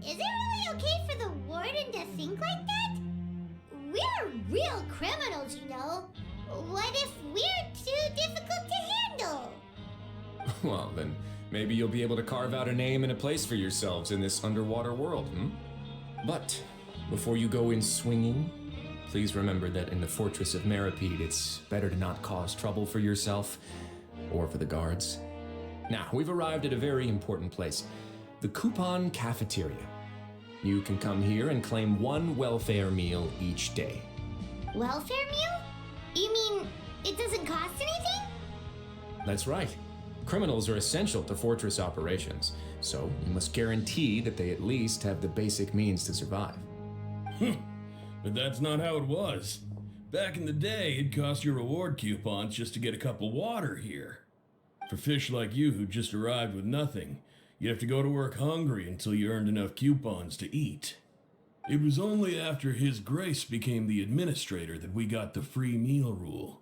Is it really okay for the warden to think like that? We're real criminals, you know. What if we're too difficult to handle? Well, then maybe you'll be able to carve out a name and a place for yourselves in this underwater world, But before you go in swinging, please remember that in the Fortress of Meropide, it's better to not cause trouble for yourself or for the guards. Now, we've arrived at a very important place, the Coupon Cafeteria. You can come here and claim one welfare meal each day. Welfare meal? You mean it doesn't cost anything? That's right. Criminals are essential to fortress operations, so you must guarantee that they at least have the basic means to survive. But that's not how it was. Back in the day, it cost you reward coupons just to get a cup of water here. For fish like you who just arrived with nothing, you'd have to go to work hungry until you earned enough coupons to eat. It was only after His Grace became the administrator that we got the free meal rule.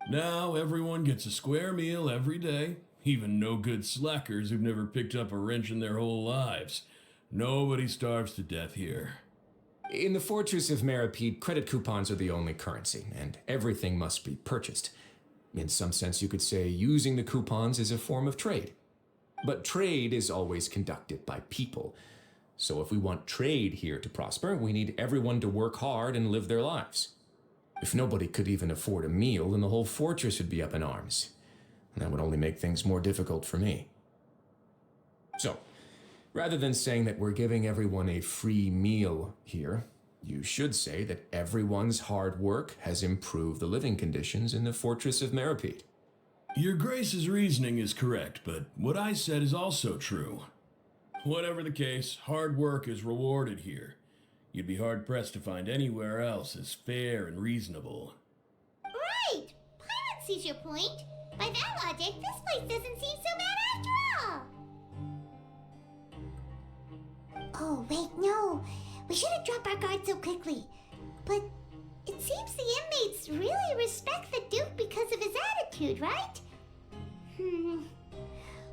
Now everyone gets a square meal every day, even no-good slackers who've never picked up a wrench in their whole lives. Nobody starves to death here. In the Fortress of Meropide, credit coupons are the only currency, and everything must be purchased. In some sense, you could say using the coupons is a form of trade. But trade is always conducted by people. So if we want trade here to prosper, we need everyone to work hard and live their lives. If nobody could even afford a meal, then the whole fortress would be up in arms. And that would only make things more difficult for me. So, rather than saying that we're giving everyone a free meal here, you should say that everyone's hard work has improved the living conditions in the Fortress of Meropide. Your Grace's reasoning is correct, but what I said is also true. Whatever the case, hard work is rewarded here. You'd be hard-pressed to find anywhere else as fair and reasonable. Right! Paimon sees your point. By that logic, this place doesn't seem so bad after all. Oh, wait, no. We shouldn't drop our guard so quickly. But it seems the inmates really respect the Duke because of his attitude, right?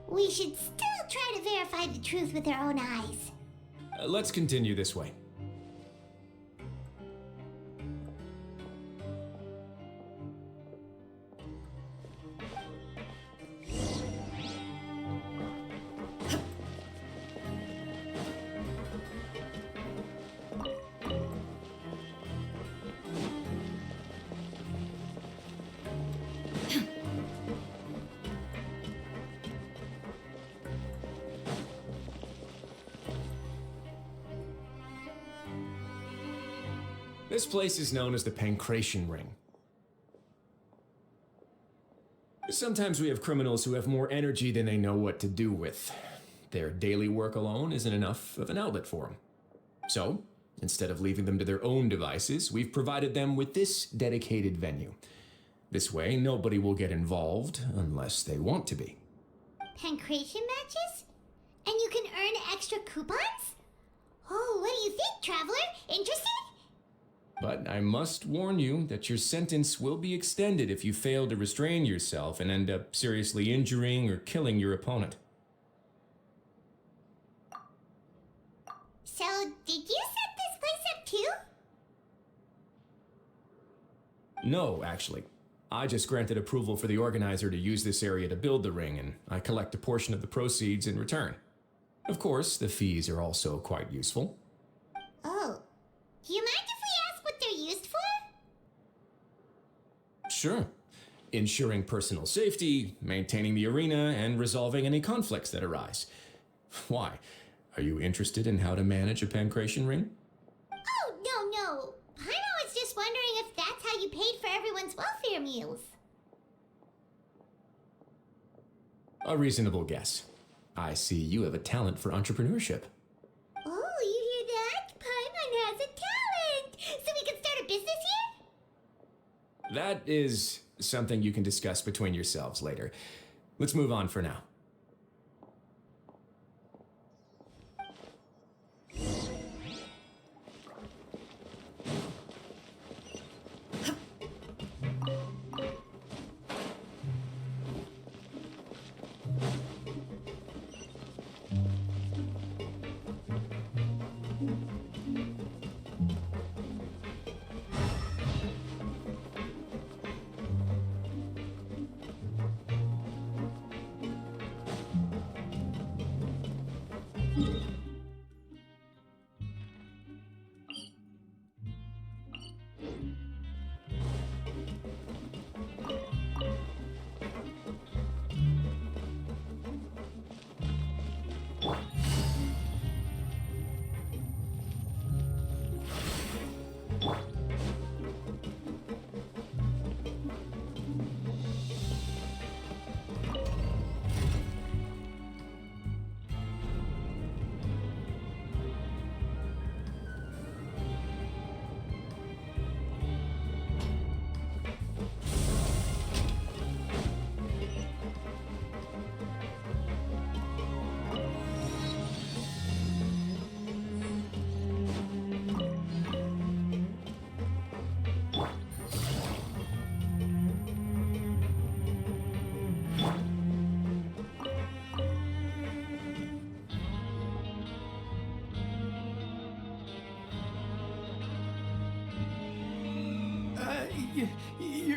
We should still try to verify the truth with our own eyes. Let's continue this way. This place is known as the Pancration Ring. Sometimes we have criminals who have more energy than they know what to do with. Their daily work alone isn't enough of an outlet for them. So, instead of leaving them to their own devices, we've provided them with this dedicated venue. This way, nobody will get involved unless they want to be. Pancration matches? And you can earn extra coupons? Oh, what do you think, traveler? Interested? But I must warn you that your sentence will be extended if you fail to restrain yourself and end up seriously injuring or killing your opponent. So, did you set this place up too? No, actually. I just granted approval for the organizer to use this area to build the ring, and I collect a portion of the proceeds in return. Of course, the fees are also quite useful. Oh. Do you mind if we ask what they're used for? Sure. Ensuring personal safety, maintaining the arena, and resolving any conflicts that arise. Why? Are you interested in how to manage a pancration ring? Oh, no. Paimon was just wondering if that's how you paid for everyone's welfare meals. A reasonable guess. I see you have a talent for entrepreneurship. Oh, you hear that? Paimon has a talent! So we can start a business here? That is something you can discuss between yourselves later. Let's move on for now.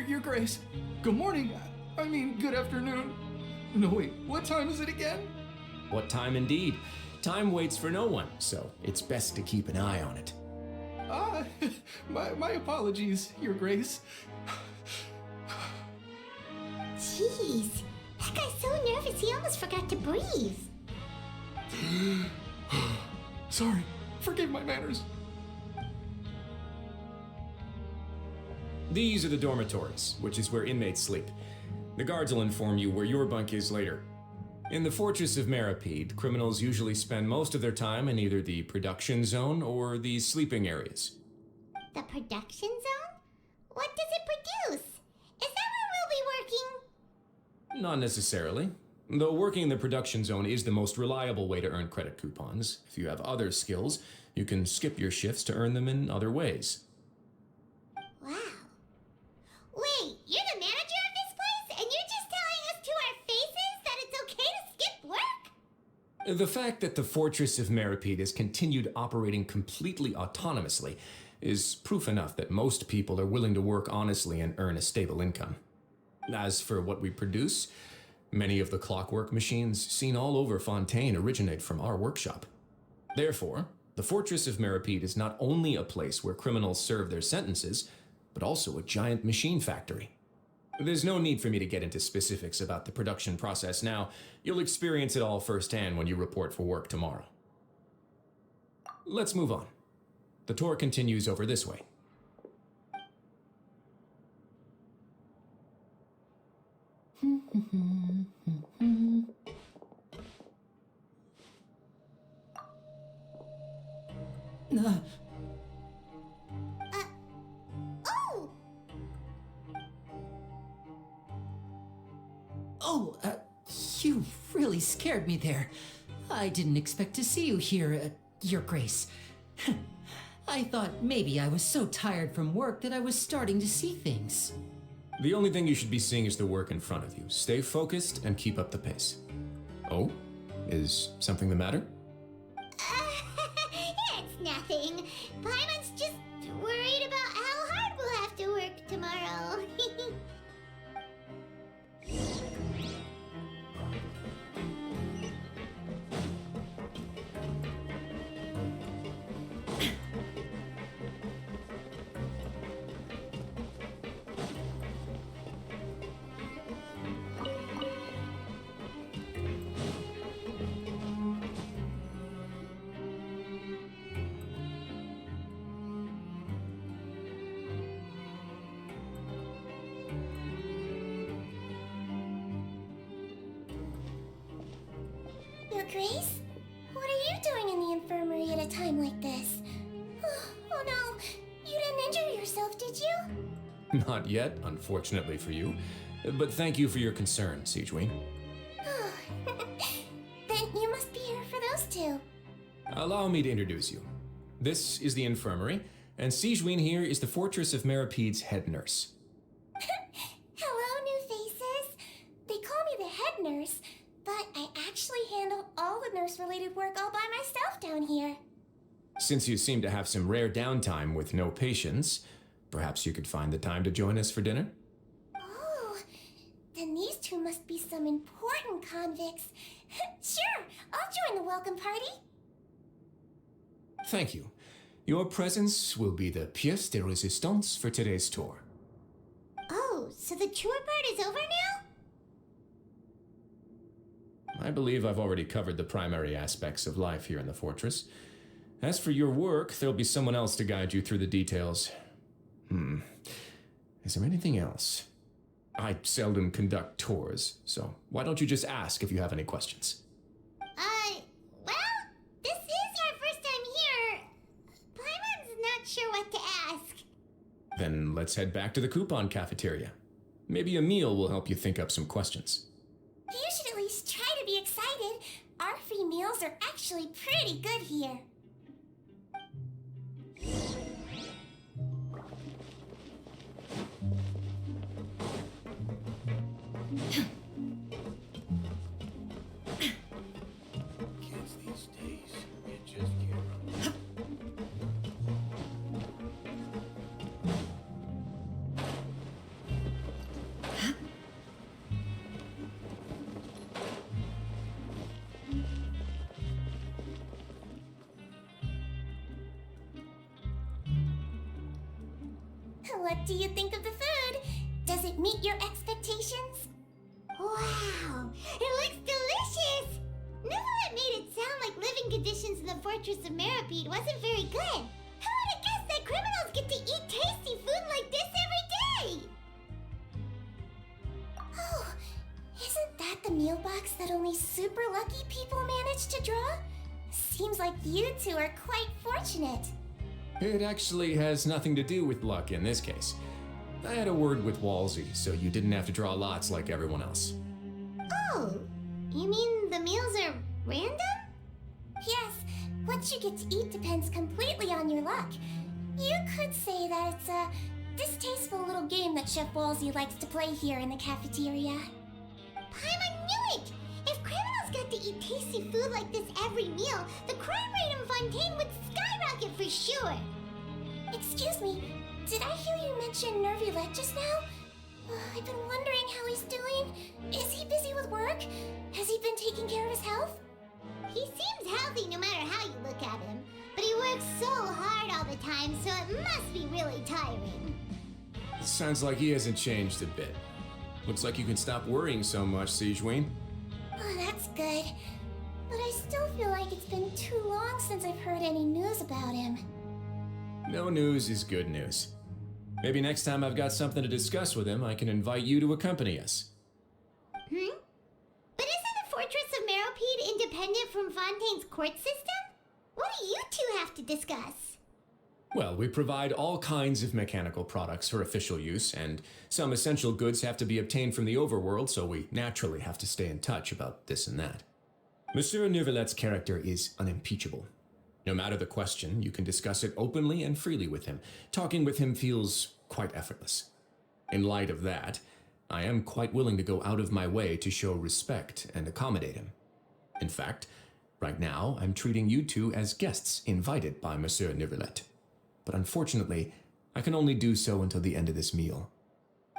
Your Grace. Good morning. I mean, good afternoon. No, wait, what time is it again? What time indeed? Time waits for no one, so it's best to keep an eye on it. My apologies, Your Grace. Jeez, that guy's so nervous he almost forgot to breathe. Sorry, forgive my manners. These are the dormitories, which is where inmates sleep. The guards will inform you where your bunk is later. In the Fortress of Meropide, criminals usually spend most of their time in either the production zone or the sleeping areas. The production zone? What does it produce? Is that where we'll be working? Not necessarily. Though working in the production zone is the most reliable way to earn credit coupons, if you have other skills, you can skip your shifts to earn them in other ways. Wow. Wait, you're the manager of this place, and you're just telling us to our faces that it's okay to skip work? The fact that the Fortress of Meropide has continued operating completely autonomously is proof enough that most people are willing to work honestly and earn a stable income. As for what we produce, many of the clockwork machines seen all over Fontaine originate from our workshop. Therefore, the Fortress of Meropide is not only a place where criminals serve their sentences, but also a giant machine factory. There's no need for me to get into specifics about the production process now. You'll experience it all firsthand when you report for work tomorrow. Let's move on. The tour continues over this way. Oh! Oh, you really scared me there. I didn't expect to see you here, Your Grace. I thought maybe I was so tired from work that I was starting to see things. The only thing you should be seeing is the work in front of you. Stay focused and keep up the pace. Oh? Is something the matter? It's nothing. Paimon's just worried about how hard we'll have to work tomorrow. Your Grace? What are you doing in the infirmary at a time like this? Oh no, you didn't injure yourself, did you? Not yet, unfortunately for you. But thank you for your concern, Sigewin. Then you must be here for those two. Allow me to introduce you. This is the infirmary, and Sigewin here is the Fortress of Meropide's head nurse. Hello, new faces. They call me the head nurse, but I actually handle all the nurse-related work all by myself down here. Since you seem to have some rare downtime with no patients, perhaps you could find the time to join us for dinner? Oh, then these two must be some important convicts. Sure, I'll join the welcome party. Thank you. Your presence will be the pièce de résistance for today's tour. Oh, so the tour part is over now? I believe I've already covered the primary aspects of life here in the fortress. As for your work, there'll be someone else to guide you through the details. Is there anything else? I seldom conduct tours, so why don't you just ask if you have any questions? Well, this is our first time here. Paimon's not sure what to ask. Then let's head back to the coupon cafeteria. Maybe a meal will help you think up some questions. You should at least try to be excited. Our free meals are actually pretty good here. Kids these days, you just can't run. What do you think of the food? Does it meet your expectations? Wow, it looks delicious! Neverlet made it sound like living conditions in the Fortress of Meropide wasn't very good. Who would have guessed that criminals get to eat tasty food like this every day? Oh, isn't that the meal box that only super lucky people manage to draw? Seems like you two are quite fortunate. It actually has nothing to do with luck in this case. I had a word with Walsey, so you didn't have to draw lots like everyone else. Oh, you mean the meals are random? Yes, what you get to eat depends completely on your luck. You could say that it's a distasteful little game that Chef Walsey likes to play here in the cafeteria. Paimon knew it! If criminals got to eat tasty food like this every meal, the crime rate in Fontaine would skyrocket for sure! Excuse me, did I hear you mention Nervulette just now? I've been wondering how he's doing. Is he busy with work? Has he been taking care of his health? He seems healthy no matter how you look at him, but he works so hard all the time, so it must be really tiring. Sounds like he hasn't changed a bit. Looks like you can stop worrying so much, Sigewinne. Oh, that's good. But I still feel like it's been too long since I've heard any news about him. No news is good news. Maybe next time I've got something to discuss with him, I can invite you to accompany us. But isn't the Fortress of Meropide independent from Fontaine's court system? What do you two have to discuss? Well, we provide all kinds of mechanical products for official use, and some essential goods have to be obtained from the overworld, so we naturally have to stay in touch about this and that. Monsieur Neuvillette's character is unimpeachable. No matter the question, you can discuss it openly and freely with him. Talking with him feels quite effortless. In light of that, I am quite willing to go out of my way to show respect and accommodate him. In fact, right now, I'm treating you two as guests invited by Monsieur Neuvillette. But unfortunately, I can only do so until the end of this meal.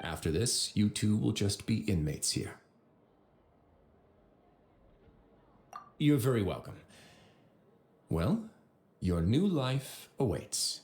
After this, you two will just be inmates here. You're very welcome. Well, your new life awaits.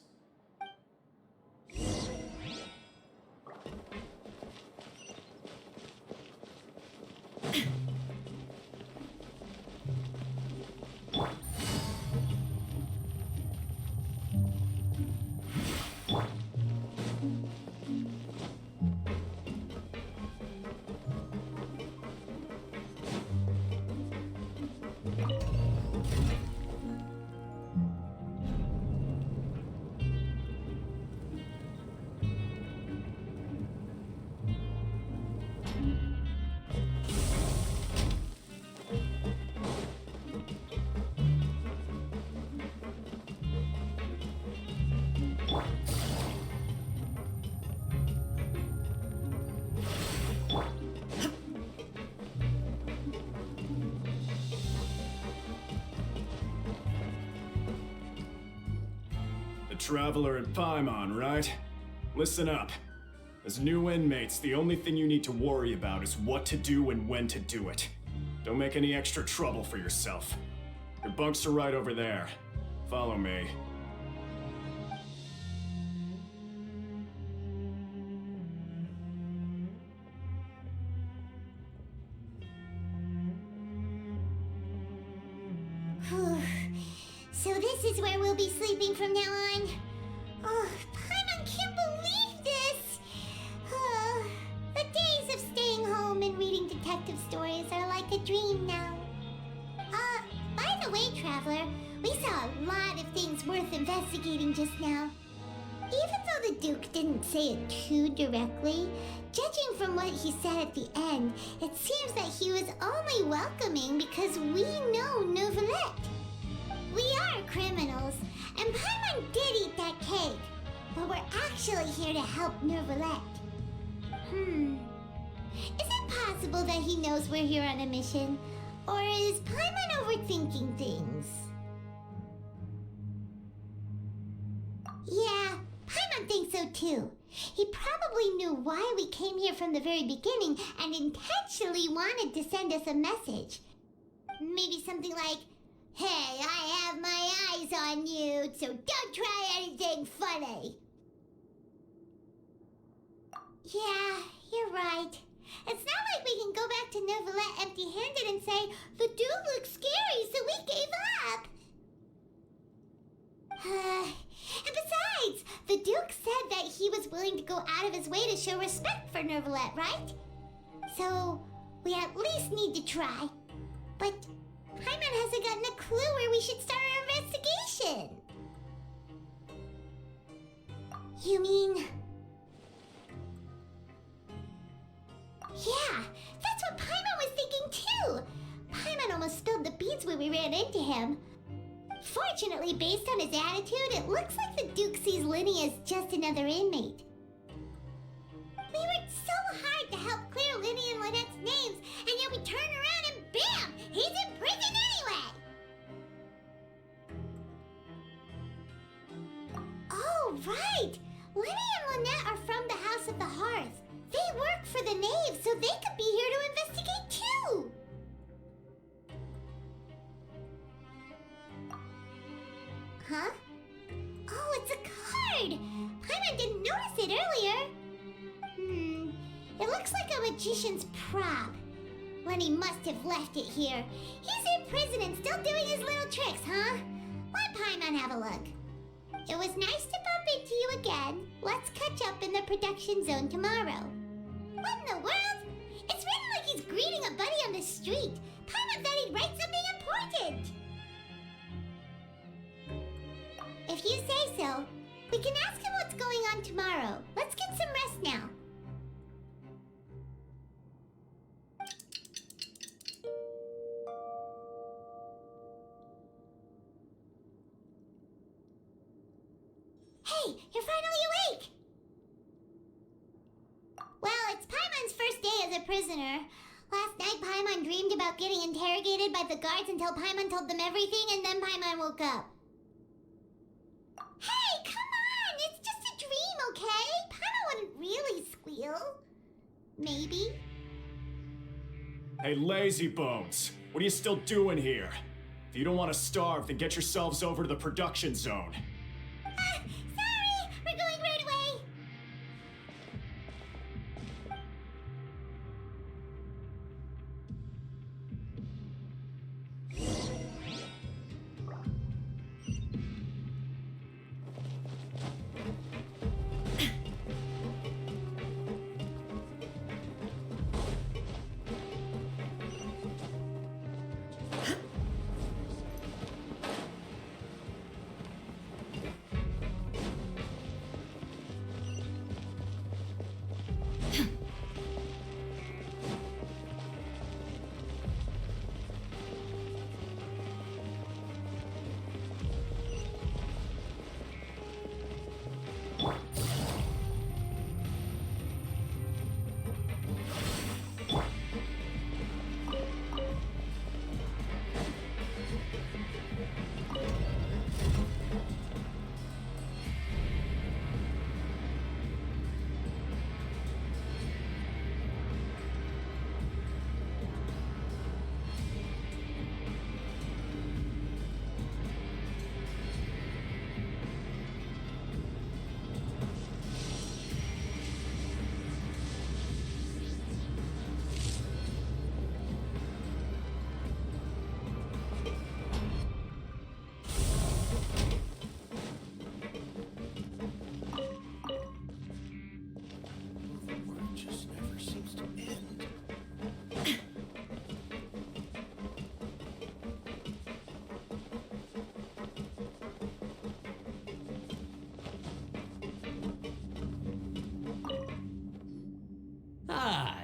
Traveler at Paimon, right? Listen up. As new inmates, the only thing you need to worry about is what to do and when to do it. Don't make any extra trouble for yourself. Your bunks are right over there. Follow me. So this is where we'll be sleeping from now on? Oh, Paimon can't believe this! The days of staying home and reading detective stories are like a dream now. By the way, Traveler, we saw a lot of things worth investigating just now. Even though the Duke didn't say it too directly, judging from what he said at the end, it seems that he was only welcoming because we know Neuvillette. We are criminals, and Paimon did eat that cake, but we're actually here to help Neuvillette. Is it possible that he knows we're here on a mission? Or is Paimon overthinking things? Yeah, Paimon thinks so too. He probably knew why we came here from the very beginning and intentionally wanted to send us a message. Maybe something like, "Hey, I have my eyes on you, so don't try anything funny." Yeah, you're right. It's not like we can go back to Neuvillette empty-handed and say, "The dude looks scary, so we gave up." And besides, the Duke said that he was willing to go out of his way to show respect for Neuvillette, right? So, we at least need to try. But Paimon hasn't gotten a clue where we should start our investigation. You mean... Yeah, that's what Paimon was thinking weeds when we ran into him. Fortunately, based on his attitude, it looks like the Duke sees Linny as just another inmate. We worked so hard to help clear Linny and Lynette's names, and yet we turn around and bam! He's in prison anyway! Oh, right! Linny and Lynette are from the House of the Hearth. They work for the Knave, so they could be here to investigate too! Huh? Oh, it's a card! Paimon didn't notice it earlier. It looks like a magician's prop. Lenny must have left it here. He's in prison and still doing his little tricks, huh? Let Paimon have a look. It was nice to bump into you again. Let's catch up in the production zone tomorrow. What in the world? It's written like he's greeting a buddy on the street. Paimon thought he'd write something important. If you say so, we can ask him what's going on tomorrow. Let's get some rest now. Hey, you're finally awake! Well, it's Paimon's first day as a prisoner. Last night, Paimon dreamed about getting interrogated by the guards until Paimon told them everything, and then Paimon woke up. Hey, come on! It's just a dream, okay? Paimon wouldn't really squeal. Maybe. Hey, lazy bones! What are you still doing here? If you don't want to starve, then get yourselves over to the production zone. Sorry! We're going right away!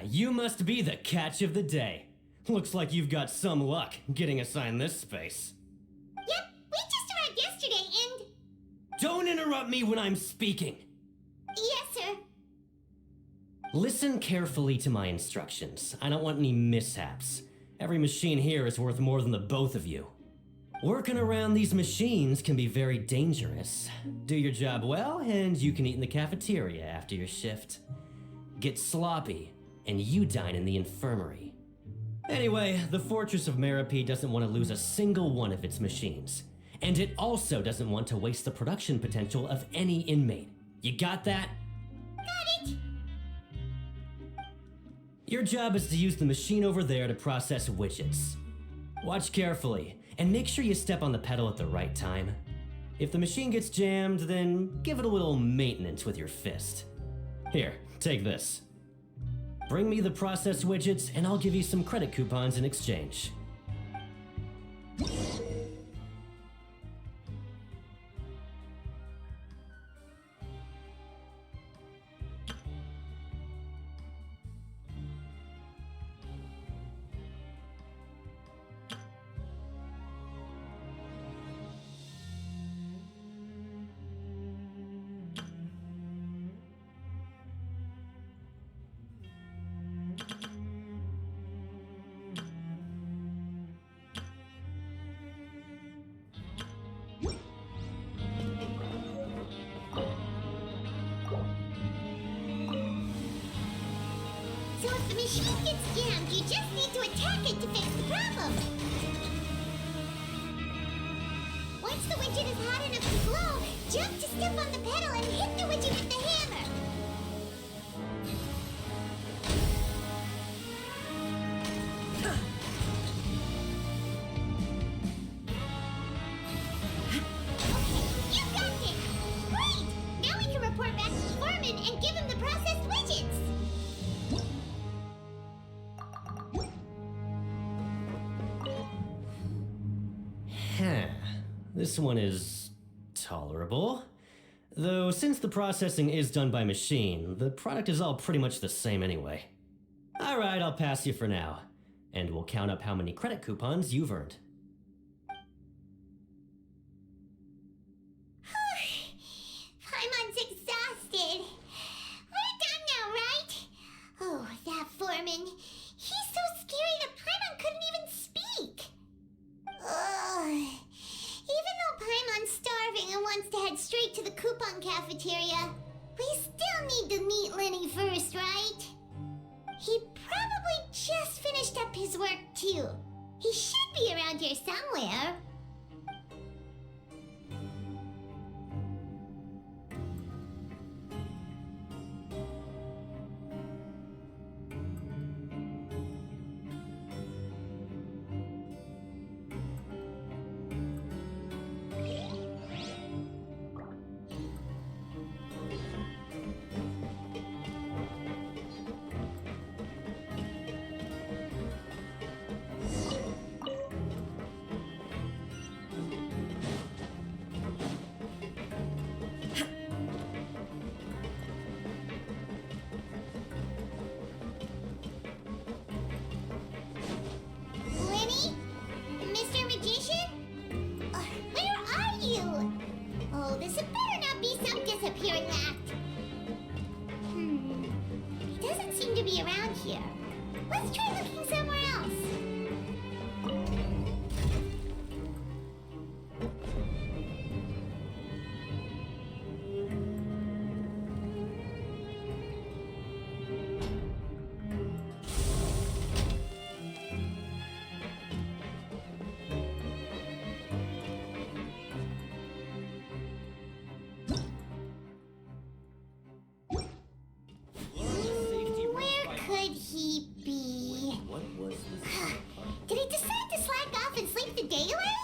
You must be the catch of the day. Looks like you've got some luck getting assigned this space. Yep, we just arrived yesterday and... Don't interrupt me when I'm speaking. Yes, sir. Listen carefully to my instructions. I don't want any mishaps. Every machine here is worth more than the both of you. Working around these machines can be very dangerous. Do your job well, and you can eat in the cafeteria after your shift. Get sloppy, and you dine in the infirmary. Anyway, the Fortress of Meropide doesn't want to lose a single one of its machines. And it also doesn't want to waste the production potential of any inmate. You got that? Got it! Your job is to use the machine over there to process widgets. Watch carefully, and make sure you step on the pedal at the right time. If the machine gets jammed, then give it a little maintenance with your fist. Here, take this. Bring me the processed widgets, and I'll give you some credit coupons in exchange. if the machine gets jammed, you just need to attack it to fix the problem. Once the widget is hot enough to glow, jump to step on the pedal and hit the widget with the hammer. You got it! Great! Now we can report back to the foreman and give him the processed widgets! Huh. This one is tolerable. Though, since the processing is done by machine, the product is all pretty much the same anyway. Alright, I'll pass you for now. And we'll count up how many credit coupons you've earned. Paimon's exhausted. We're done now, right? Oh, that foreman. He's so scary that Paimon couldn't even speak. Ugh. Even though Paimon's starving and wants to head straight to the coupon cafeteria, we still need to meet Lenny first, right? He probably just finished up his work, too. He should be around here somewhere. Lenny? Mr. Magician? Where are you? Oh, this had better not be some disappearing act. He doesn't seem to be around here. Let's try looking somewhere else. Where could he be? What was this? Did he decide to slack off and sleep the day away?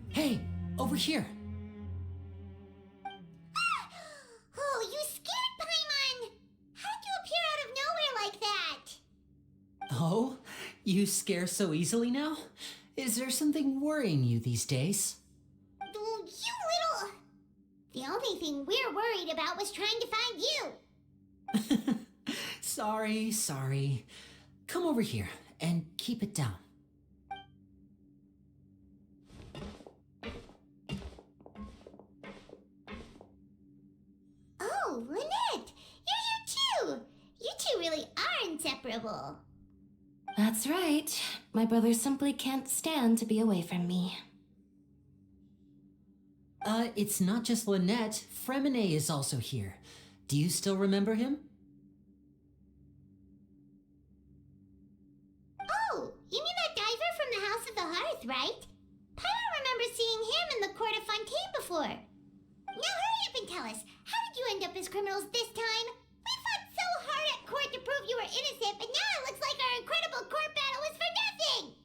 Hey, over here. Oh, you scared Paimon! How did you appear out of nowhere like that? Oh, you scare so easily now? Is there something worrying you these days? Oh, you little... The only thing we're worried about was trying to find you. Sorry. Come over here and keep it down. Oh, Lynette! You're here too! You two really are inseparable. That's right. My brother simply can't stand to be away from me. It's not just Lynette. Fremine is also here. Do you still remember him? Oh, you mean that diver from the House of the Hearth, right? Paimon remembers seeing him in the Court of Fontaine before. Now hurry up and tell us, how did you end up as criminals this time? We fought so hard at court to prove you were innocent, but now it looks like our incredible court battle was for nothing!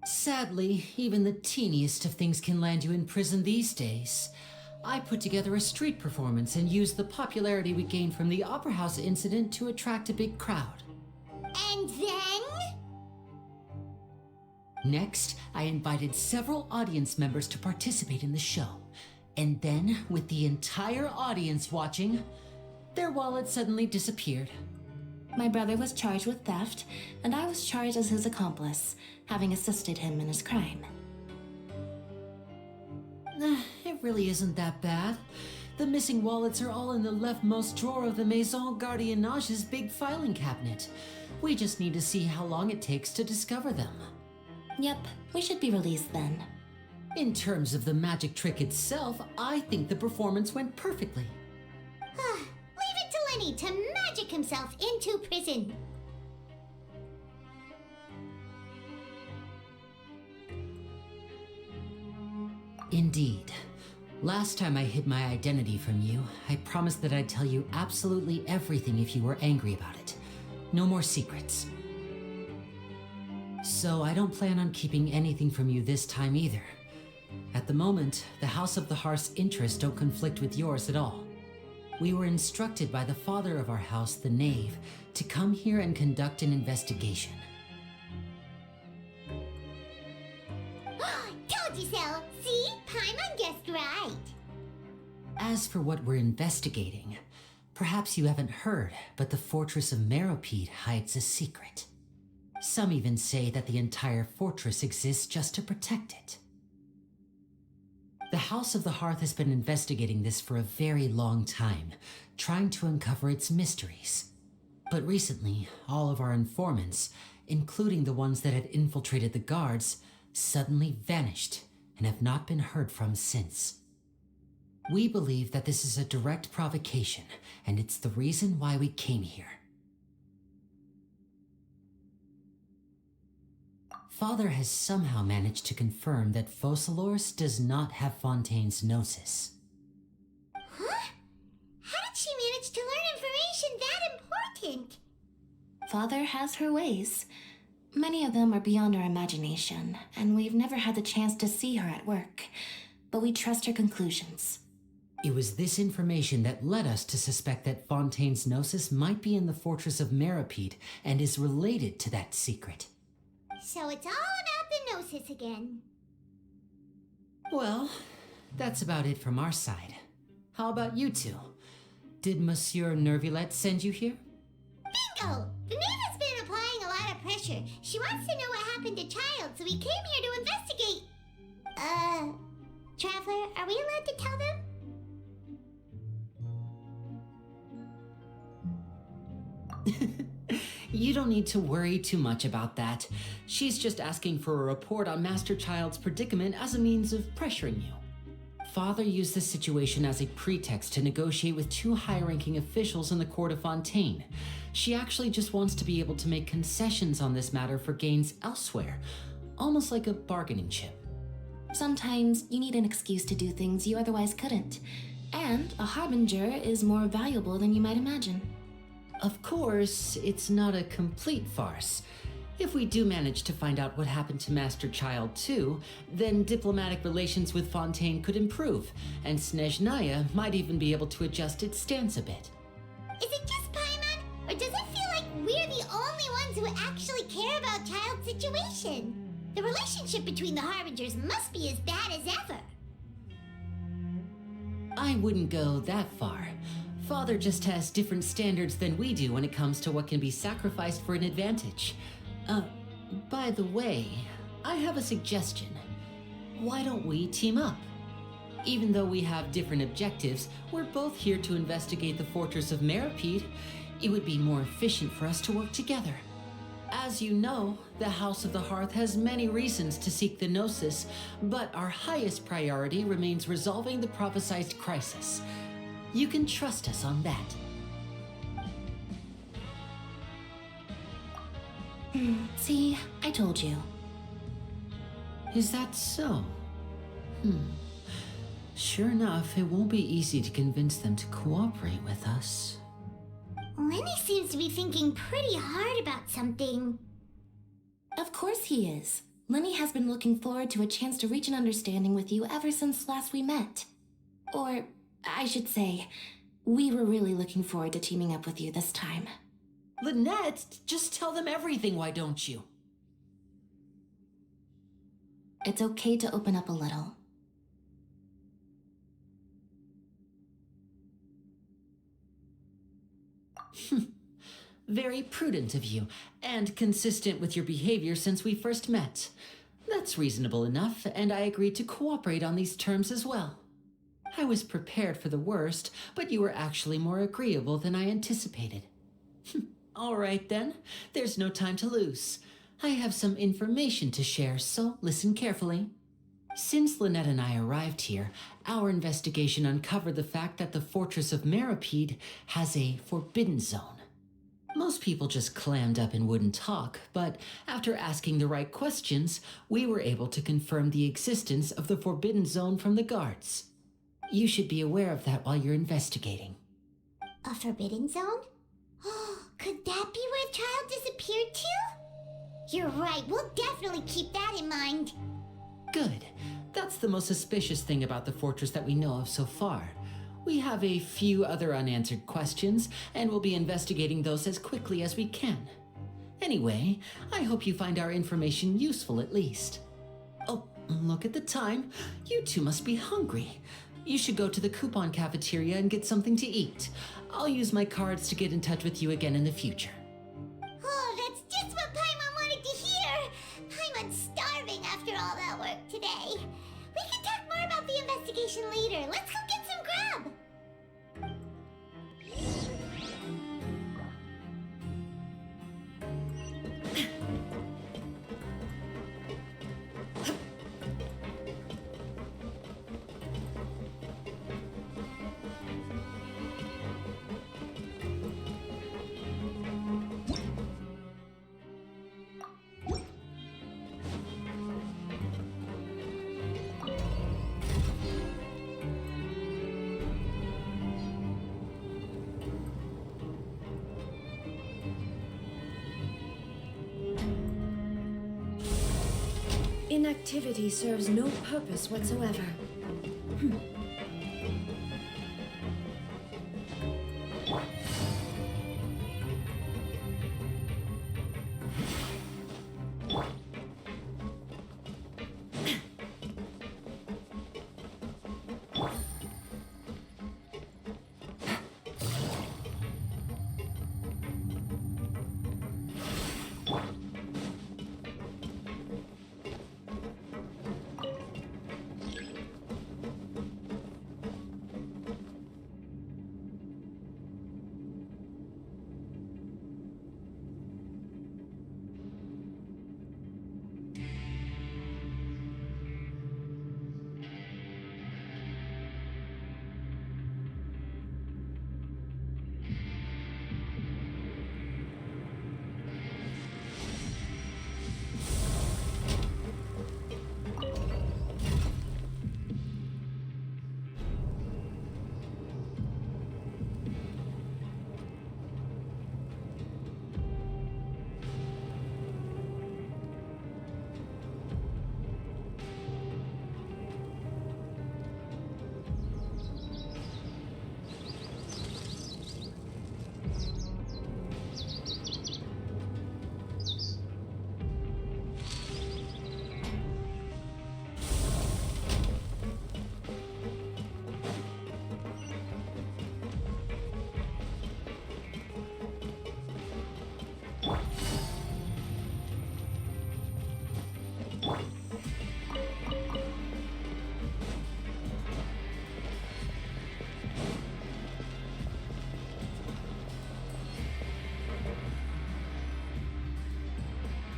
Sadly, even the teeniest of things can land you in prison these days. I put together a street performance and used the popularity we gained from the Opera House incident to attract a big crowd. And then? Next, I invited several audience members to participate in the show. And then, with the entire audience watching, their wallet suddenly disappeared. My brother was charged with theft, and I was charged as his accomplice, having assisted him in his crime. It really isn't that bad. The missing wallets are all in the leftmost drawer of the Maison Gardiennage's big filing cabinet. We just need to see how long it takes to discover them. Yep, we should be released then. In terms of the magic trick itself, I think the performance went perfectly. Leave it to Lenny to magic himself into prison. Indeed. Last time I hid my identity from you, I promised that I'd tell you absolutely everything if you were angry about it. No more secrets. So I don't plan on keeping anything from you this time either. At the moment, the House of the Hearth's interests don't conflict with yours at all. We were instructed by the father of our house, the Knave, to come here and conduct an investigation. Told you so! See? Paimon guessed right. As for what we're investigating, perhaps you haven't heard, but the Fortress of Meropide hides a secret. Some even say that the entire fortress exists just to protect it. The House of the Hearth has been investigating this for a very long time, trying to uncover its mysteries. But recently, all of our informants, including the ones that had infiltrated the guards, suddenly vanished and have not been heard from since. We believe that this is a direct provocation, and it's the reason why we came here. Father has somehow managed to confirm that Focalors does not have Fontaine's Gnosis. Huh? How did she manage to learn information that important? Father has her ways. Many of them are beyond our imagination, and we've never had the chance to see her at work. But we trust her conclusions. It was this information that led us to suspect that Fontaine's Gnosis might be in the Fortress of Meropide and is related to that secret. So it's all about the Gnosis again. Well, that's about it from our side. How about you two? Did Monsieur Nervulette send you here? Bingo! The Knave has been applying a lot of pressure. She wants to know what happened to Childe, so we came here to investigate. Traveler, are we allowed to tell them? You don't need to worry too much about that. She's just asking for a report on Master Childe's predicament as a means of pressuring you. Father used the situation as a pretext to negotiate with two high-ranking officials in the court of Fontaine. She actually just wants to be able to make concessions on this matter for gains elsewhere, almost like a bargaining chip. Sometimes you need an excuse to do things you otherwise couldn't. And a harbinger is more valuable than you might imagine. Of course, it's not a complete farce. If we do manage to find out what happened to Master Childe too, then diplomatic relations with Fontaine could improve, and Snezhnaya might even be able to adjust its stance a bit. Is it just Paimon, or does it feel like we're the only ones who actually care about Childe's situation? The relationship between the Harbingers must be as bad as ever. I wouldn't go that far. Father just has different standards than we do when it comes to what can be sacrificed for an advantage. By the way, I have a suggestion. Why don't we team up? Even though we have different objectives, we're both here to investigate the Fortress of Meropide. It would be more efficient for us to work together. As you know, the House of the Hearth has many reasons to seek the Gnosis, but our highest priority remains resolving the prophesized crisis. You can trust us on that. See, I told you. Is that so? Sure enough, it won't be easy to convince them to cooperate with us. Lenny seems to be thinking pretty hard about something. Of course he is. Lenny has been looking forward to a chance to reach an understanding with you ever since last we met. Or, I should say, we were really looking forward to teaming up with you this time. Lynette, just tell them everything, why don't you? It's okay to open up a little. Very prudent of you, and consistent with your behavior since we first met. That's reasonable enough, and I agreed to cooperate on these terms as well. I was prepared for the worst, but you were actually more agreeable than I anticipated. All right then, there's no time to lose. I have some information to share, so listen carefully. Since Lynette and I arrived here, our investigation uncovered the fact that the Fortress of Meropide has a forbidden zone. Most people just clammed up and wouldn't talk, but after asking the right questions, we were able to confirm the existence of the forbidden zone from the guards. You should be aware of that while you're investigating. A forbidden zone? Oh, could that be where Childe disappeared to? You're right, we'll definitely keep that in mind. Good. That's the most suspicious thing about the fortress that we know of so far. We have a few other unanswered questions, and we'll be investigating those as quickly as we can. Anyway, I hope you find our information useful at least. Oh, look at the time. You two must be hungry. You should go to the coupon cafeteria and get something to eat. I'll use my cards to get in touch with you again in the future. Oh, that's just what Paimon wanted to hear! Paimon's starving after all that work today. We can talk more about the investigation later. Let's go get some grub! Inactivity serves no purpose whatsoever.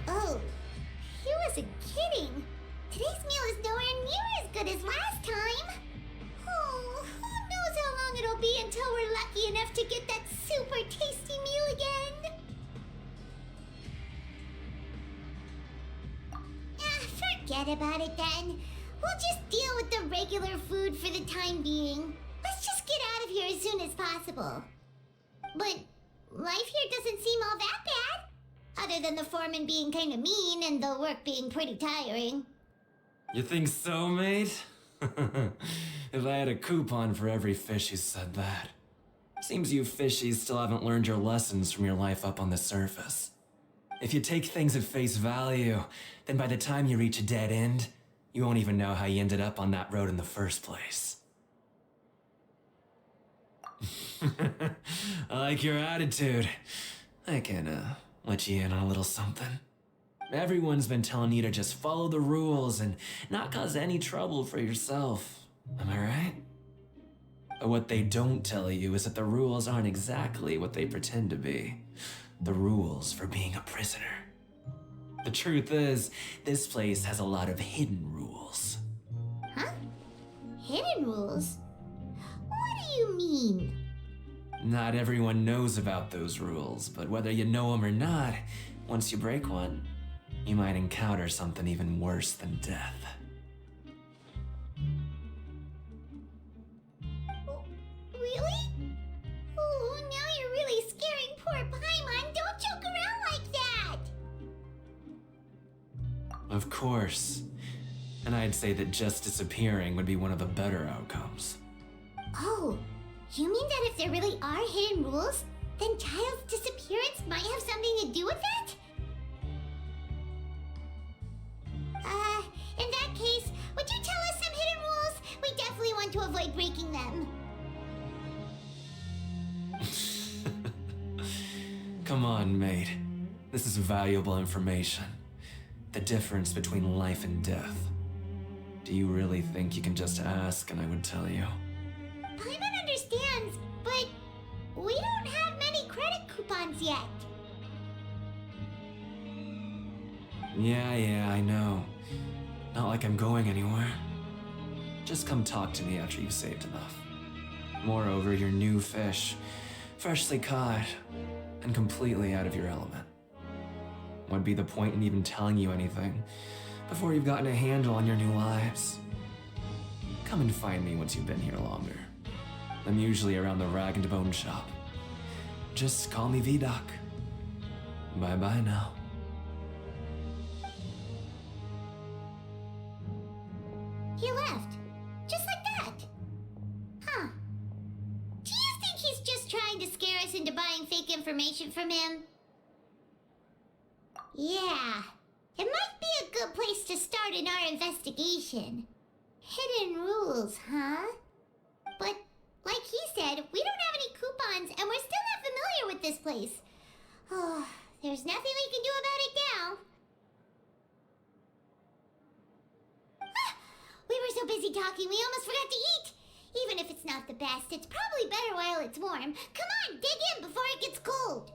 Oh, he wasn't kidding. Today's meal is nowhere near as good as last time. Oh, who knows how long it'll be until we're lucky enough to get that super tasty meal again. Forget about it then. We'll just deal with the regular food for the time being. Let's just get out of here as soon as possible. But life here doesn't seem all that bad. Other than the foreman being kind of mean and the work being pretty tiring. You think so, mate? If I had a coupon for every fish who said that. Seems you fishies still haven't learned your lessons from your life up on the surface. If you take things at face value, then by the time you reach a dead end, you won't even know how you ended up on that road in the first place. I like your attitude. I can, let you in on a little something. Everyone's been telling you to just follow the rules and not cause any trouble for yourself. Am I right? But what they don't tell you is that the rules aren't exactly what they pretend to be. The rules for being a prisoner. The truth is, this place has a lot of hidden rules. hidden rules? What do you mean? Not everyone knows about those rules, but whether you know them or not, once you break one, you might encounter something even worse than death. Really? Oh, now you're really scaring poor Paimon. Don't joke around like that! Of course. And I'd say that just disappearing would be one of the better outcomes. Oh, you mean that if there really are hidden rules, then Childe's disappearance might have something to do with that? In that case, would you tell us some hidden rules? We definitely want to avoid breaking them. Come on, mate. This is valuable information. The difference between life and death. Do you really think you can just ask and I would tell you? Paimon understands, but we don't have many credit coupons yet. Yeah, I know. Not like I'm going anywhere. Just come talk to me after you've saved enough. Moreover, you're new fish, freshly caught, and completely out of your element. What'd be the point in even telling you anything before you've gotten a handle on your new lives? Come and find me once you've been here longer. I'm usually around the Rag and Bone shop. Just call me VDoc. Bye-bye now. He left. Just like that. Huh. Do you think he's just trying to scare us into buying fake information from him? Yeah. It might be a good place to start in our investigation. Hidden rules, huh? But, like he said, we don't have any coupons and we're still not familiar with this place. Oh, there's nothing we can do about it now. We were so busy talking, we almost forgot to eat. Even if it's not the best, it's probably better while it's warm. Come on, dig in before it gets cold.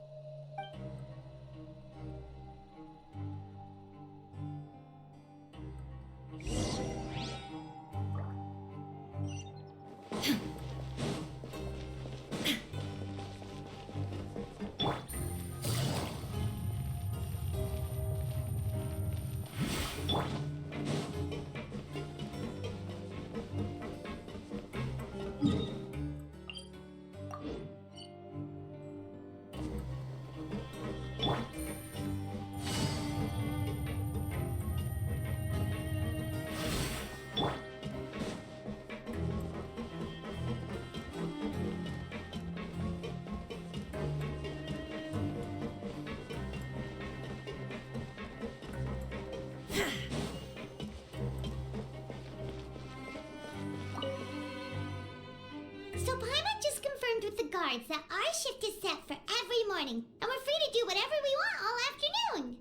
So Paimon just confirmed with the guards that our shift is set for every morning, and we're free to do whatever we want all afternoon.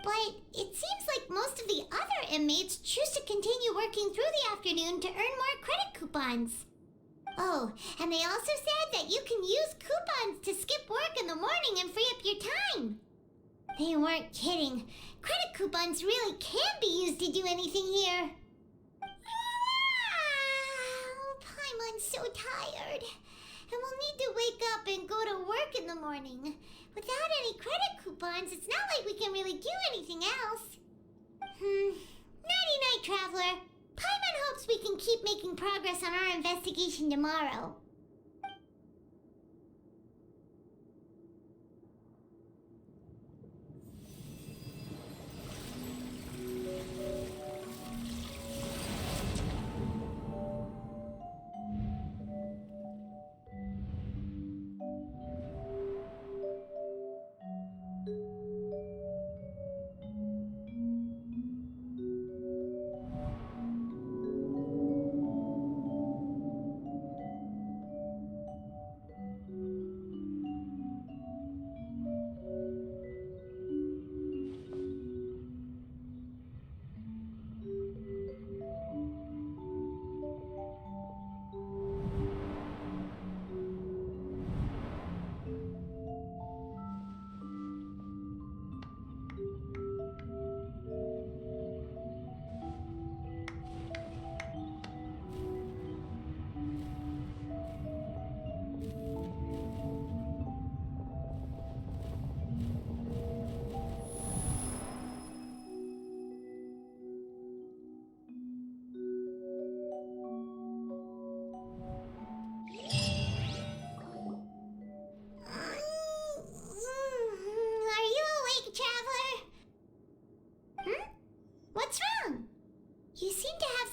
But it seems like most of the other inmates choose to continue working through the afternoon to earn more credit coupons. Oh, and they also said that you can use coupons to skip work in the morning and free up your time. They weren't kidding. Credit coupons really can be used to do anything here. Paimon's so tired. And we'll need to wake up and go to work in the morning. Without any credit coupons, it's not like we can really do anything else. Nighty-night, Traveler. Paimon hopes we can keep making progress on our investigation tomorrow.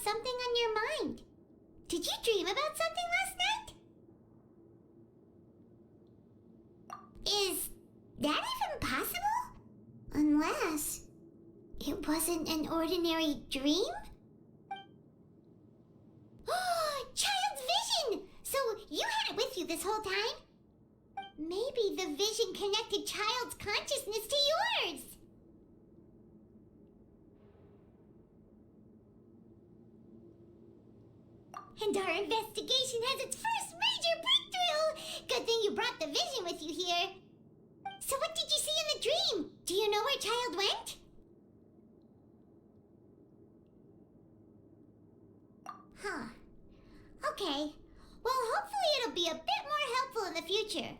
something on your mind. Did you dream about something last night? Is that even possible? Unless it wasn't an ordinary dream? Child's vision! So you had it with you this whole time? Maybe the vision connected Child's consciousness to yours. And our investigation has its first major breakthrough! Good thing you brought the vision with you here. So what did you see in the dream? Do you know where Child went? Huh. Okay. Well, hopefully it'll be a bit more helpful in the future.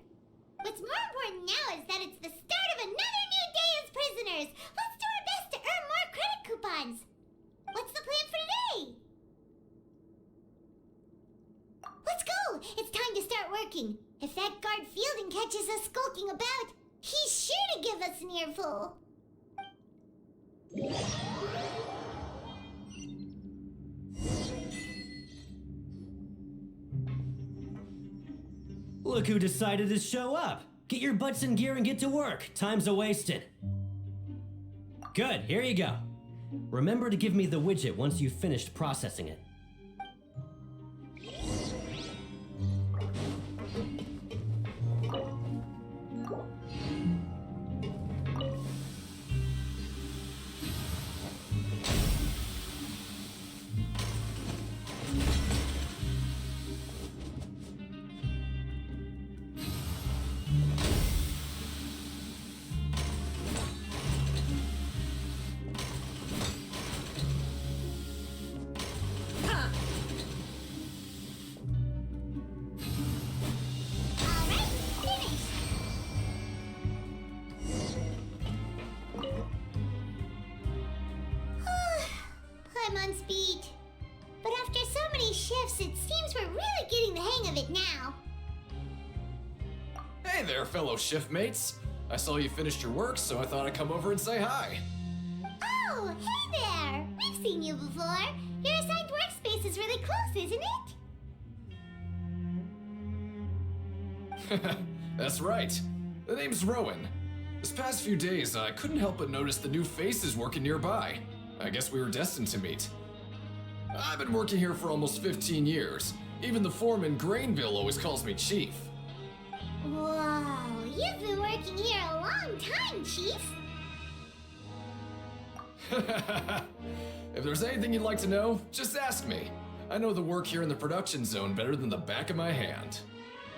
What's more important now is that it's the start of another new day as prisoners. Let's do our best to earn more credit coupons. What's the plan for today? Let's go! It's time to start working. If that guard Fielding catches us skulking about, he's sure to give us an earful. Look who decided to show up. Get your butts in gear and get to work. Time's a-wasted. Good, here you go. Remember to give me the widget once you've finished processing it. I'm on speed. But after so many shifts, it seems we're really getting the hang of it now. Hey there, fellow shiftmates. I saw you finished your work, so I thought I'd come over and say hi. Oh, hey there! We've seen you before. Your assigned workspace is really close, isn't it? That's right. The name's Rowan. This past few days, I couldn't help but notice the new faces working nearby. I guess we were destined to meet. I've been working here for almost 15 years. Even the foreman, Grainville, always calls me Chief. Whoa, you've been working here a long time, Chief. If there's anything you'd like to know, just ask me. I know the work here in the production zone better than the back of my hand.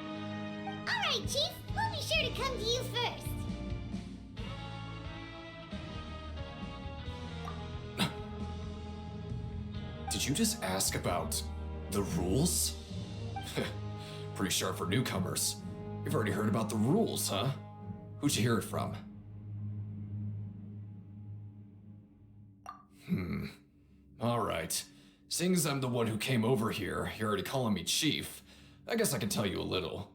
All right, Chief. We'll be sure to come to you first. Did you just ask about the rules? Pretty sharp for newcomers. You've already heard about the rules, huh? Who'd you hear it from? Alright. Seeing as I'm the one who came over here, you're already calling me Chief, I guess I can tell you a little.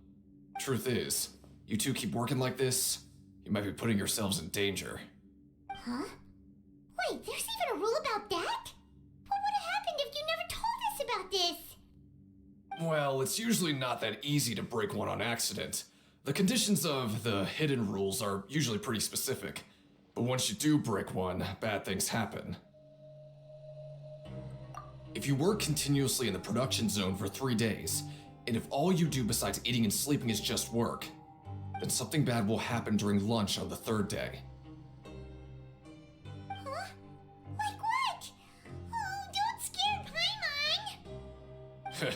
Truth is, you two keep working like this, you might be putting yourselves in danger. Huh? Wait, there's even a rule about that? What would have happened if you never told us about this? Well, it's usually not that easy to break one on accident. The conditions of the hidden rules are usually pretty specific. But once you do break one, bad things happen. If you work continuously in the production zone for 3 days, and if all you do besides eating and sleeping is just work, then something bad will happen during lunch on the 3rd day. Huh? Like what? Oh, don't scare Paimon!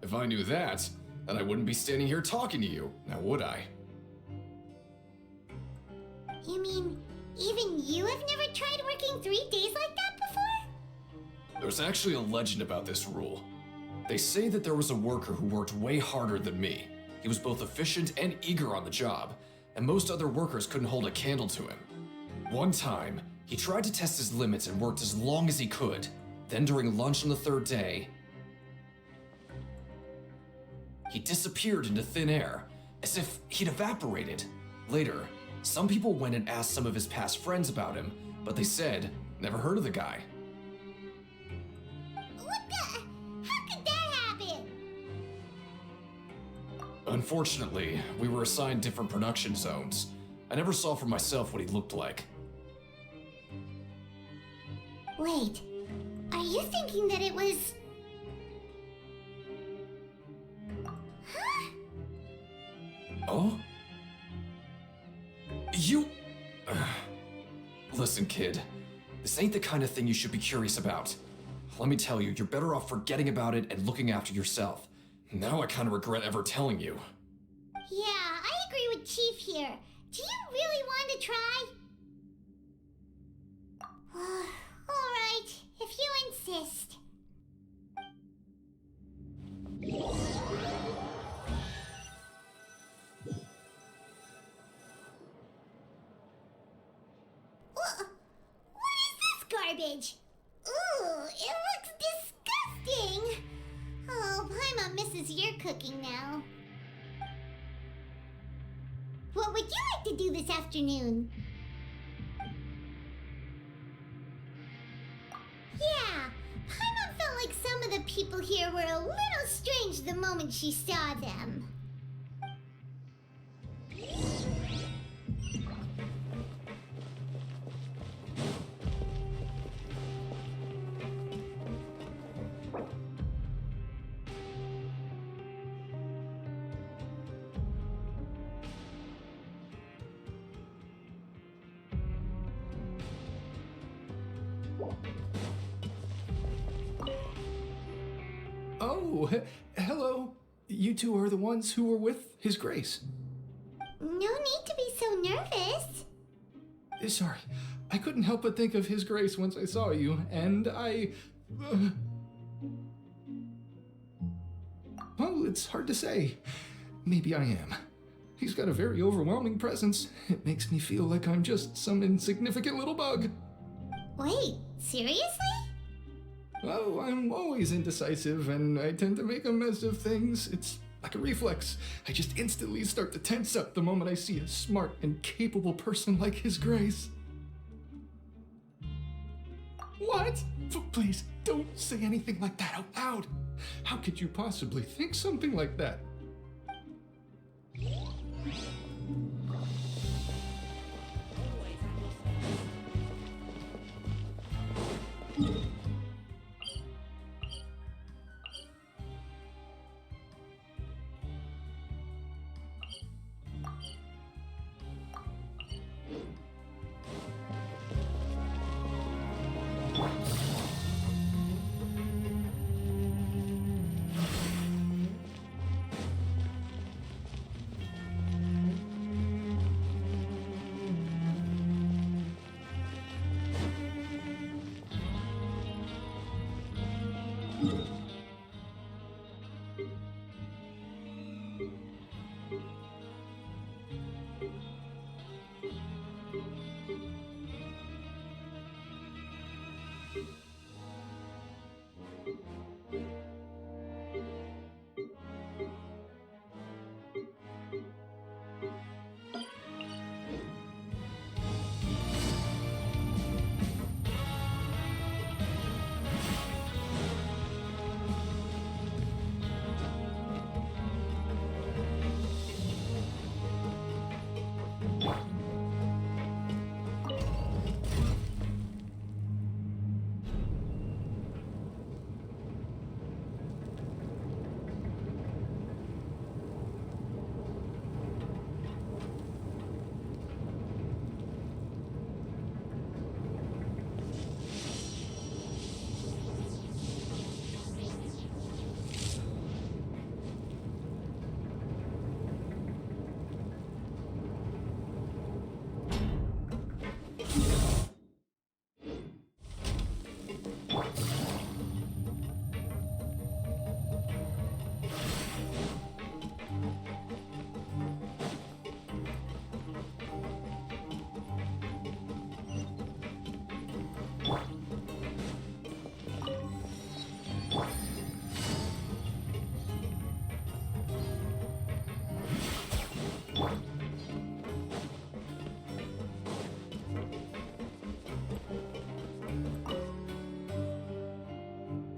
If I knew that, then I wouldn't be standing here talking to you, now would I? You mean, even you have never tried working 3 days like that before? There's actually a legend about this rule. They say that there was a worker who worked way harder than me. He was both efficient and eager on the job, and most other workers couldn't hold a candle to him. One time, he tried to test his limits and worked as long as he could. Then during lunch on the 3rd day, he disappeared into thin air, as if he'd evaporated. Later, some people went and asked some of his past friends about him, but they said, never heard of the guy. What Unfortunately, we were assigned different production zones. I never saw for myself what he looked like. Wait, are you thinking that it was... Huh? Oh? You... Listen, kid. This ain't the kind of thing you should be curious about. Let me tell you, you're better off forgetting about it and looking after yourself. Now I kind of regret ever telling you. Yeah, I agree with Chief here. Do you really want to try? Alright, if you insist. What is this garbage? Ooh, it looks disgusting! Oh, Paimon misses your cooking now. What would you like to do this afternoon? Yeah, Paimon felt like some of the people here were a little strange the moment she saw them. Oh, hello. You two are the ones who were with His Grace. No need to be so nervous. Sorry, I couldn't help but think of His Grace once I saw you, and I... Well, it's hard to say. Maybe I am. He's got a very overwhelming presence. It makes me feel like I'm just some insignificant little bug. Wait, seriously? Oh, I'm always indecisive, and I tend to make a mess of things. It's like a reflex. I just instantly start to tense up the moment I see a smart and capable person like His Grace. What? Please, don't say anything like that out loud. How could you possibly think something like that?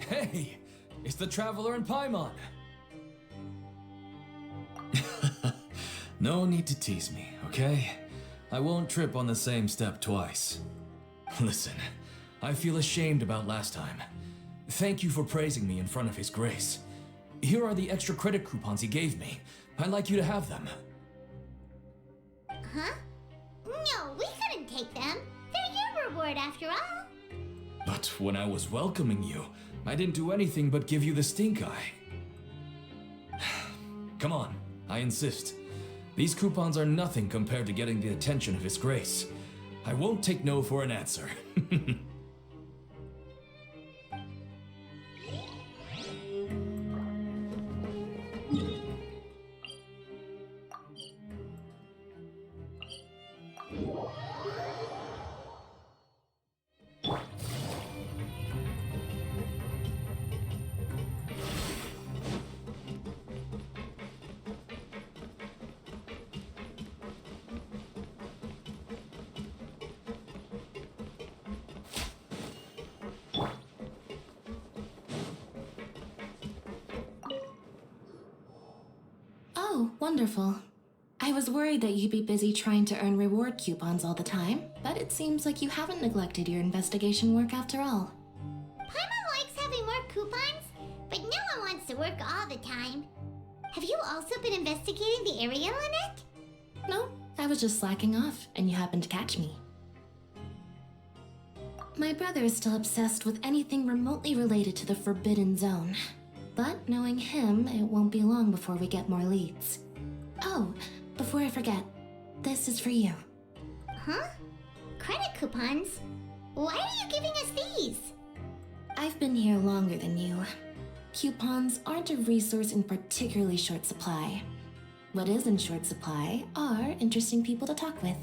Hey, it's the Traveler and Paimon. No need to tease me, okay? I won't trip on the same step twice. Listen, I feel ashamed about last time. Thank you for praising me in front of His Grace. Here are the extra credit coupons he gave me. I'd like you to have them. Huh? No, we couldn't take them. They're your reward after all. But when I was welcoming you, I didn't do anything but give you the stink eye. Come on, I insist. These coupons are nothing compared to getting the attention of His Grace. I won't take no for an answer. Oh, wonderful. I was worried that you'd be busy trying to earn reward coupons all the time, but it seems like you haven't neglected your investigation work after all. Paimon likes having more coupons, but no one wants to work all the time. Have you also been investigating the area, Lynette? No, I was just slacking off, and you happened to catch me. My brother is still obsessed with anything remotely related to the Forbidden Zone. But knowing him, it won't be long before we get more leads. Oh, before I forget, this is for you. Huh? Credit coupons? Why are you giving us these? I've been here longer than you. Coupons aren't a resource in particularly short supply. What is in short supply are interesting people to talk with.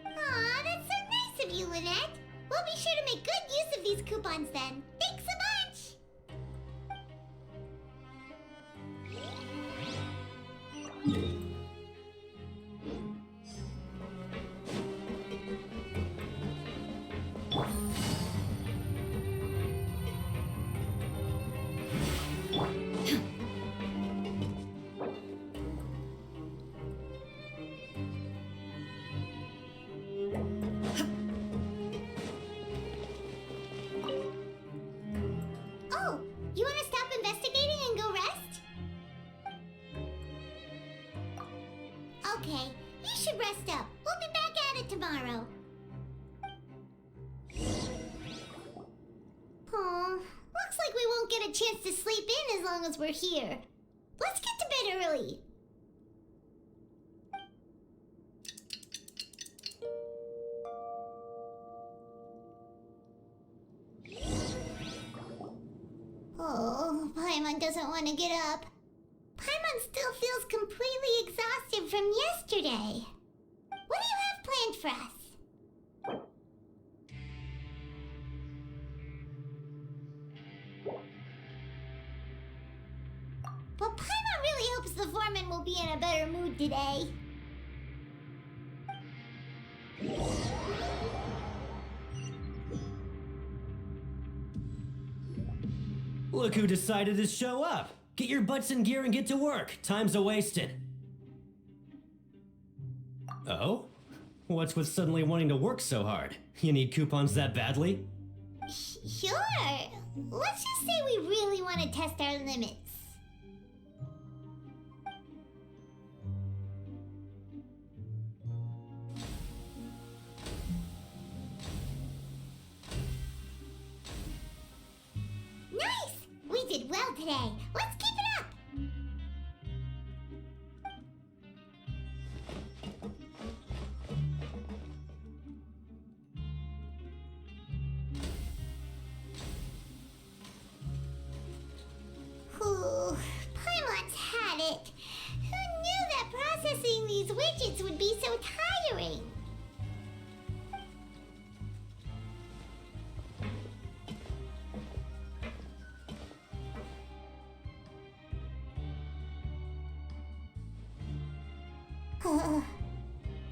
Aw, that's so nice of you, Lynette. We'll be sure to make good use of these coupons then. Thanks a bunch! Oh, you want to stop investigating and go rest? Okay, you should rest up. We'll be back at it tomorrow. Aw, looks like we won't get a chance to sleep in as long as we're here. Let's get to bed early. Oh, Paimon doesn't want to get up. Paimon still feels completely exhausted from yesterday. What do you have planned for us? But Paimon really hopes the foreman will be in a better mood today. Look who decided to show up! Get your butts in gear and get to work. Time's a-wasted. Oh? What's with suddenly wanting to work so hard? You need coupons that badly? Sure. Let's just say we really want to test our limits. Nice! We did well today. Let's keep it up! Whew, Paimon's had it. Who knew that processing these widgets would be so tiring?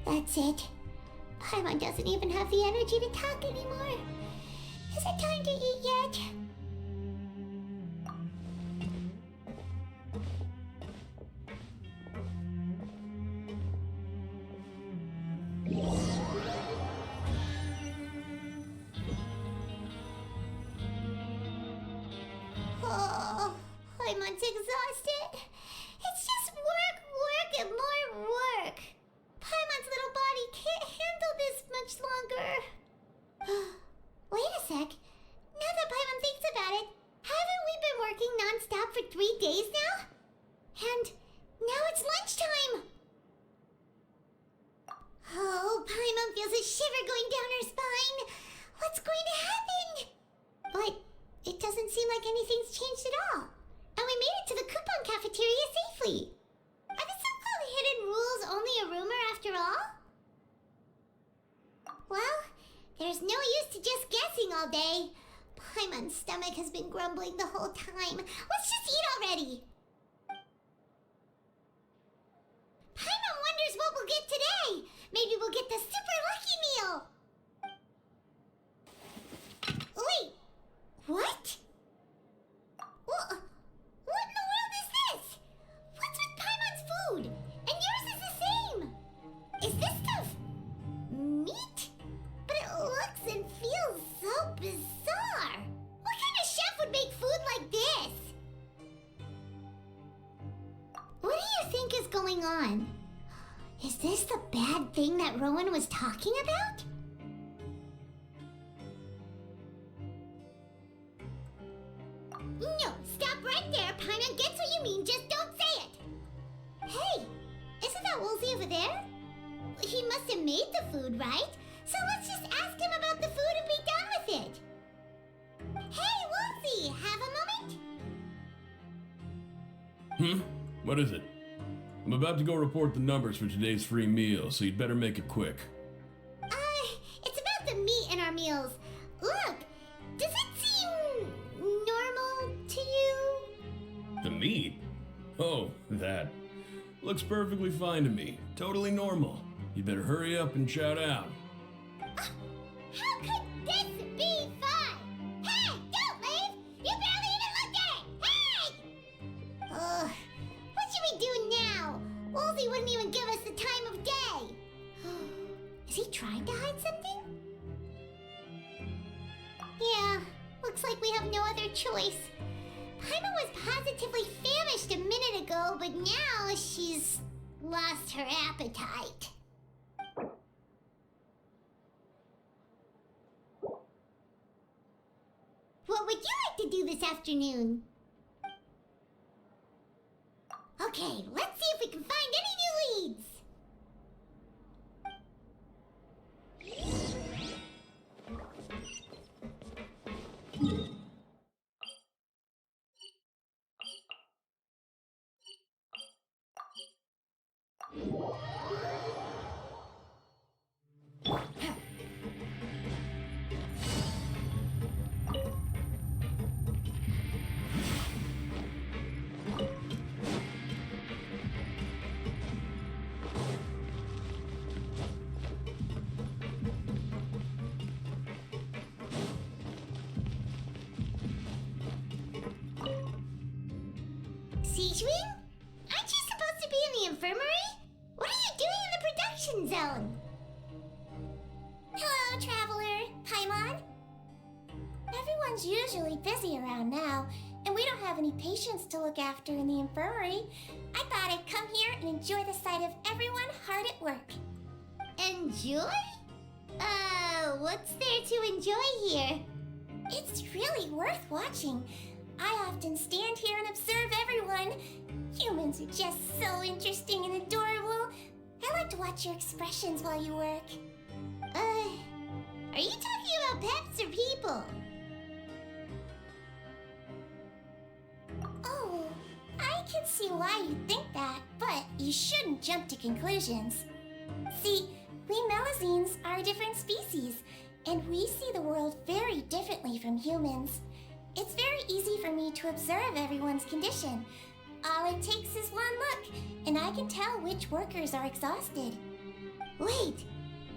That's it. Paimon doesn't even have the energy to talk anymore. Is it time to eat yet? Oh, Paimon's exhausted. It's just work, work, and more work. Paimon's little body can't handle this much longer. Wait a sec. Now that Paimon thinks about it, haven't we been working non-stop for 3 days now? And now it's lunchtime. Oh, Paimon feels a shiver going down her spine. What's going to happen? But it doesn't seem like anything's changed at all. And we made it to the coupon cafeteria safely. Are the so-called hidden rules only a rumor after all? Well, there's no use to just guessing all day. Paimon's stomach has been grumbling the whole time. Let's just eat already. Paimon wonders what we'll get today. Maybe we'll get the super lucky meal. Wait, what? What in the world is this? What's with Paimon's food? And yours is the same. Is this stuff meat? But it looks and feels so bizarre. What kind of chef would make food like this? What do you think is going on? Is this the bad thing that Rowan was talking about? No, stop right there. Paimon gets what you mean, just don't say it. Hey, isn't that Woolsey over there? He must have made the food, right? So let's just ask him about the food and be done with it. Hey, Woolsey, have a moment? What is it? I'm about to go report the numbers for today's free meal, so you'd better make it quick. It's about the meat in our meals. Look, does it seem normal to you? The meat? Oh, that. Looks perfectly fine to me. Totally normal. You better hurry up and shout out. How could this be fun? Hey, don't leave! You barely even looked at it! Hey! What should we do now? Woolsey wouldn't even give us the time of day. Is he trying to hide something? Yeah, looks like we have no other choice. Paimon was positively famished a minute ago, but now she's lost her appetite. What would you like to do this afternoon? Okay, let's see if we can find any new leads. Siegewing? Aren't you supposed to be in the infirmary? What are you doing in the production zone? Hello, traveler. Paimon? Everyone's usually busy around now, and we don't have any patients to look after in the infirmary. I thought I'd come here and enjoy the sight of everyone hard at work. Enjoy? What's there to enjoy here? It's really worth watching. I often stand here and observe everyone. Humans are just so interesting and adorable. I like to watch your expressions while you work. Are you talking about pets or people? Oh, I can see why you think that, but you shouldn't jump to conclusions. See, we Melazines are a different species, and we see the world very differently from humans. It's very easy for me to observe everyone's condition. All it takes is one look, and I can tell which workers are exhausted. Wait,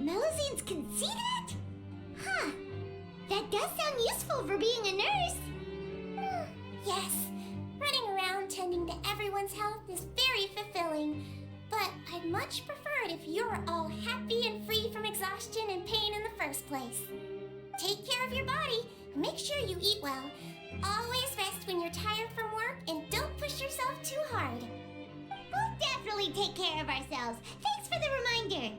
Melazines can see that? Huh, that does sound useful for being a nurse. Yes, running around tending to everyone's health is very fulfilling. But I'd much prefer it if you're all happy and free from exhaustion and pain in the first place. take care of your body, and make sure you eat well. Always rest when you're tired from work, and don't push yourself too hard. We'll definitely take care of ourselves. Thanks for the reminder.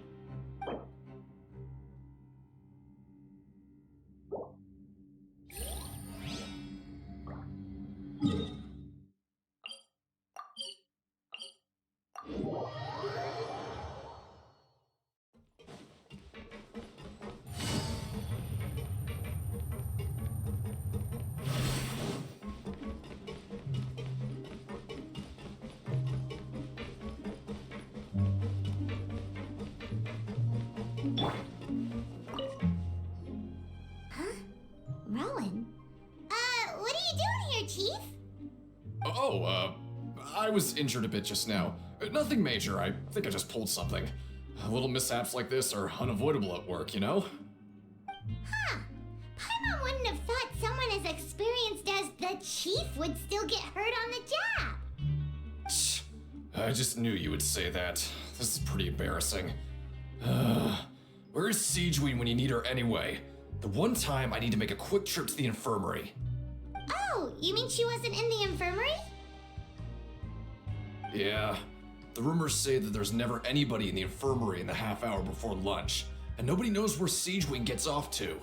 Rowan? What are you doing here, Chief? I was injured a bit just now. Nothing major, I think I just pulled something. Little mishaps like this are unavoidable at work, you know? Huh. Paimon wouldn't have thought someone as experienced as the Chief would still get hurt on the job. Shh. I just knew you would say that. This is pretty embarrassing. Where's Siegeween when you need her anyway? The one time I need to make a quick trip to the infirmary. Oh, you mean she wasn't in the infirmary? Yeah. The rumors say that there's never anybody in the infirmary in the half hour before lunch, and nobody knows where Siegeween gets off to.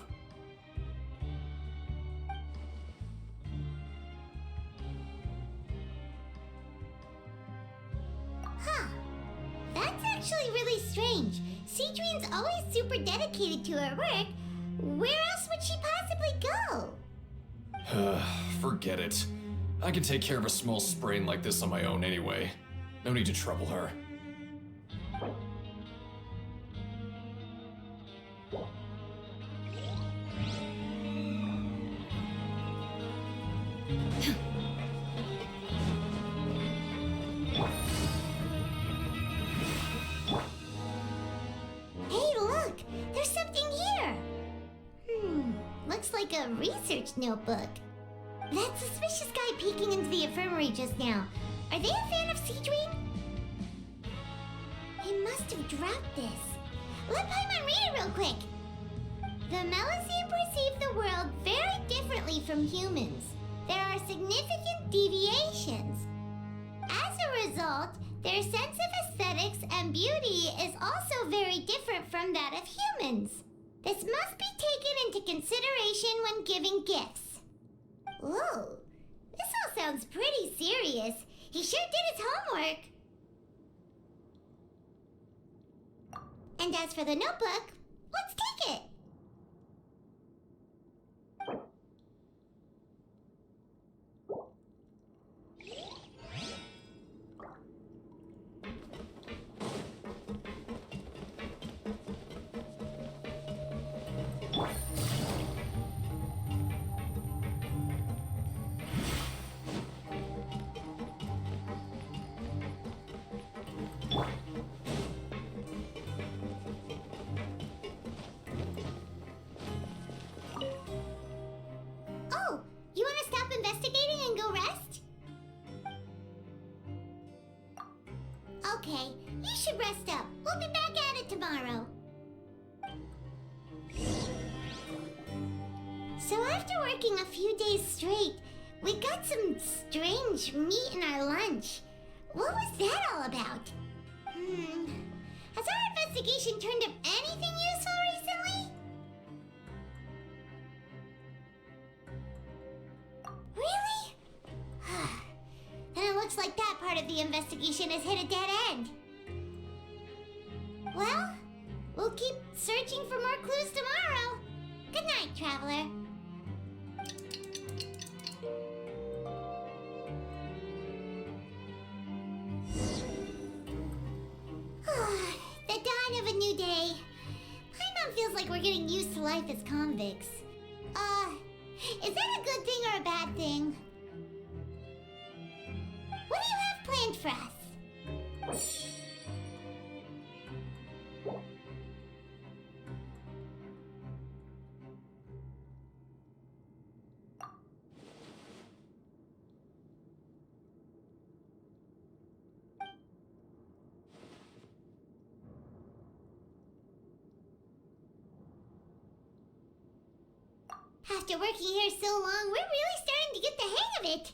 Huh. That's actually really strange. Siegeween's always super dedicated to her work. Where else would she possibly go? Forget it. I can take care of a small sprain like this on my own anyway. No need to trouble her. Hey, look! There's something here! Looks like a research notebook. That suspicious guy peeking into the infirmary just now. Are they a fan of Siegeween? He must have dropped this. Let Paimon read it real quick. The Melusine perceive the world very differently from humans. There are significant deviations. As a result, their sense of aesthetics and beauty is also very different from that of humans. This must be taken into consideration when giving gifts. Whoa, this all sounds pretty serious. He sure did his homework. And as for the notebook, let's take it. Oh, you want to stop investigating and go rest? Okay, you should rest up. We'll be back at it tomorrow. So after working a few days straight, we got some strange meat in our lunch. What was that all about? Has our investigation turned up anything useful recently? Really? Then it looks like that part of the investigation has hit a dead end. Well, we'll keep searching for more clues tomorrow. Good night, traveler. The dawn of a new day. Paimon feels like we're getting used to life as convicts. Is that a good thing or a bad thing? What do you have planned for us? After working here so long, we're really starting to get the hang of it.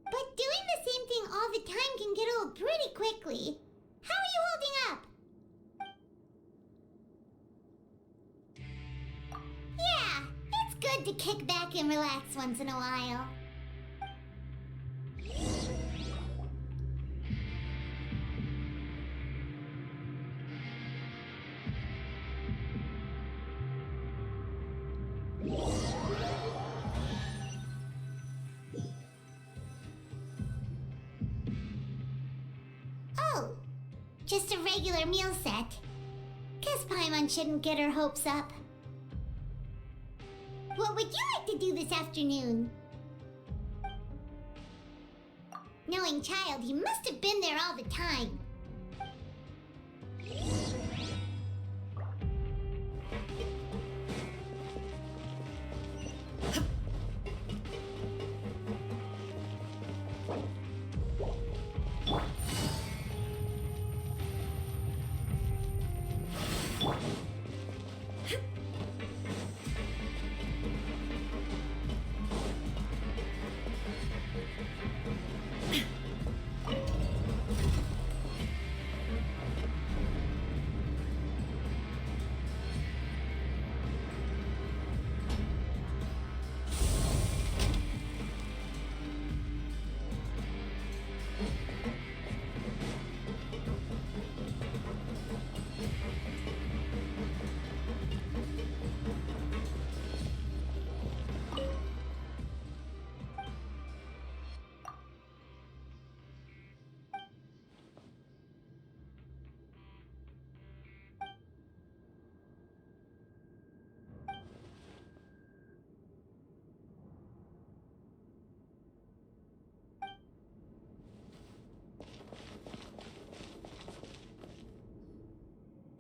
But doing the same thing all the time can get old pretty quickly. How are you holding up? Yeah, it's good to kick back and relax once in a while. Oh, just a regular meal set. Guess Paimon shouldn't get her hopes up. What would you like to do this afternoon? Knowing Childe, he must have been there all the time.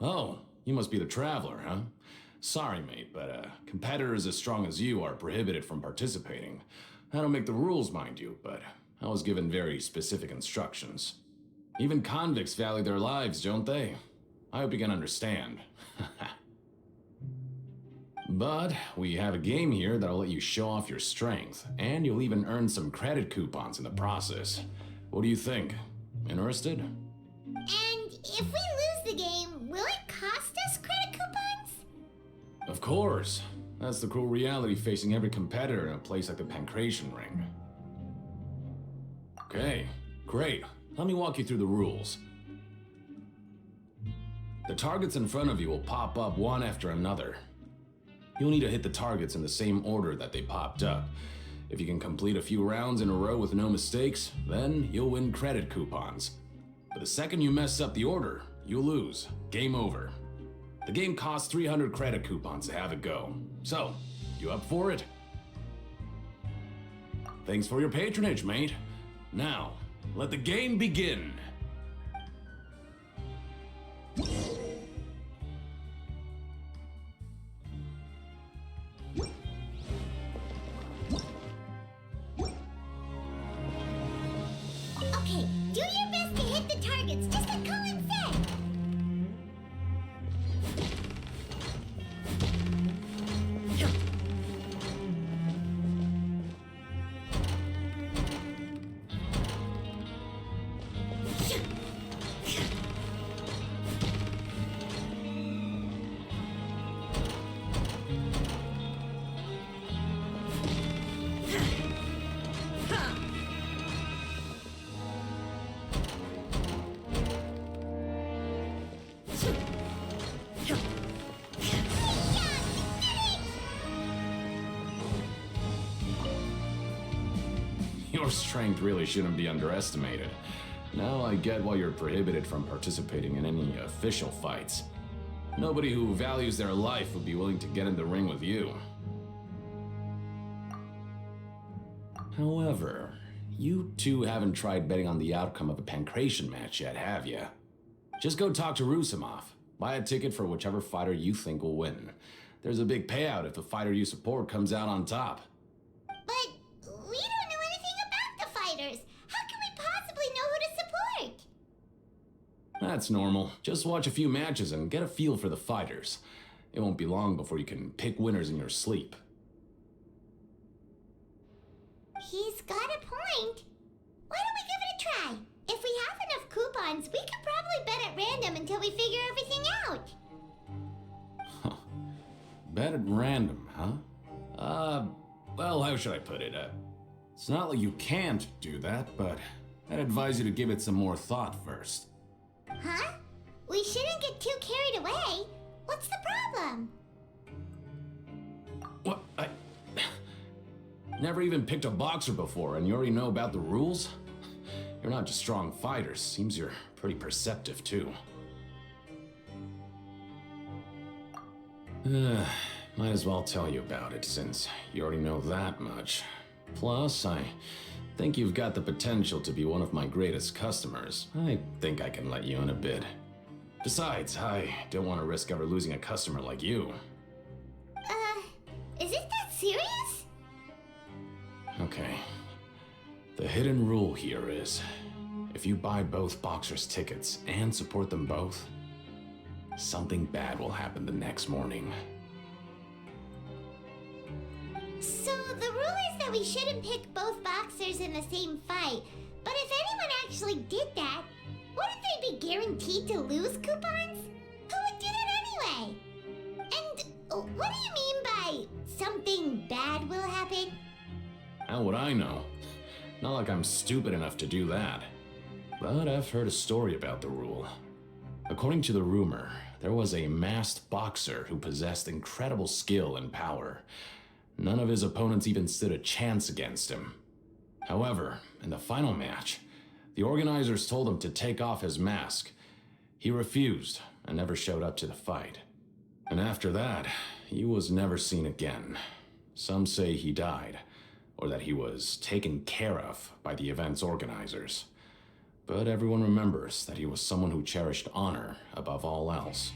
Oh, you must be the traveler, huh? Sorry, mate, but competitors as strong as you are prohibited from participating. I don't make the rules, mind you, but I was given very specific instructions. Even convicts value their lives, don't they? I hope you can understand. But we have a game here that'll let you show off your strength, and you'll even earn some credit coupons in the process. What do you think? Interested? And if we lose the game, will it cost us credit coupons? Of course. That's the cruel reality facing every competitor in a place like the Pancration Ring. Okay, great. Let me walk you through the rules. The targets in front of you will pop up one after another. You'll need to hit the targets in the same order that they popped up. If you can complete a few rounds in a row with no mistakes, then you'll win credit coupons. But the second you mess up the order, you'll lose. Game over. The game costs 300 credit coupons to have it go. So, you up for it? Thanks for your patronage, mate. Now, let the game begin. Okay, do your best to hit the targets, just like Colin said. Your strength really shouldn't be underestimated. Now I get why you're prohibited from participating in any official fights. Nobody who values their life would be willing to get in the ring with you. However, you two haven't tried betting on the outcome of a Pancration match yet, have you? Just go talk to Rusimov. Buy a ticket for whichever fighter you think will win. There's a big payout if the fighter you support comes out on top. But we don't know anything about the fighters. How can we possibly know who to support? That's normal. Just watch a few matches and get a feel for the fighters. It won't be long before you can pick winners in your sleep. He's got a point. Why don't we give it a try? If we have enough coupons, we could probably bet at random until we figure everything out. Bet at random, huh? Well, how should I put it? It's not like you can't do that, but I'd advise you to give it some more thought first. Huh? We shouldn't get too carried away. What's the problem? What? I never even picked a boxer before, and you already know about the rules? You're not just strong fighters. Seems you're pretty perceptive, too. Might as well tell you about it, since you already know that much. Plus, I think you've got the potential to be one of my greatest customers. I think I can let you in a bit. Besides, I don't want to risk ever losing a customer like you. Is it that serious? Okay. The hidden rule here is, if you buy both boxers' tickets and support them both, something bad will happen the next morning. So the rule is that we shouldn't pick both boxers in the same fight. But if anyone actually did that, wouldn't they be guaranteed to lose coupons? Who would do that anyway? And what do you mean by something bad will happen? How would I know? Not like I'm stupid enough to do that. But I've heard a story about the rule. According to the rumor, there was a masked boxer who possessed incredible skill and power. None of his opponents even stood a chance against him. However, in the final match, the organizers told him to take off his mask. He refused and never showed up to the fight. And after that, he was never seen again. Some say he died, or that he was taken care of by the event's organizers. But everyone remembers that he was someone who cherished honor above all else.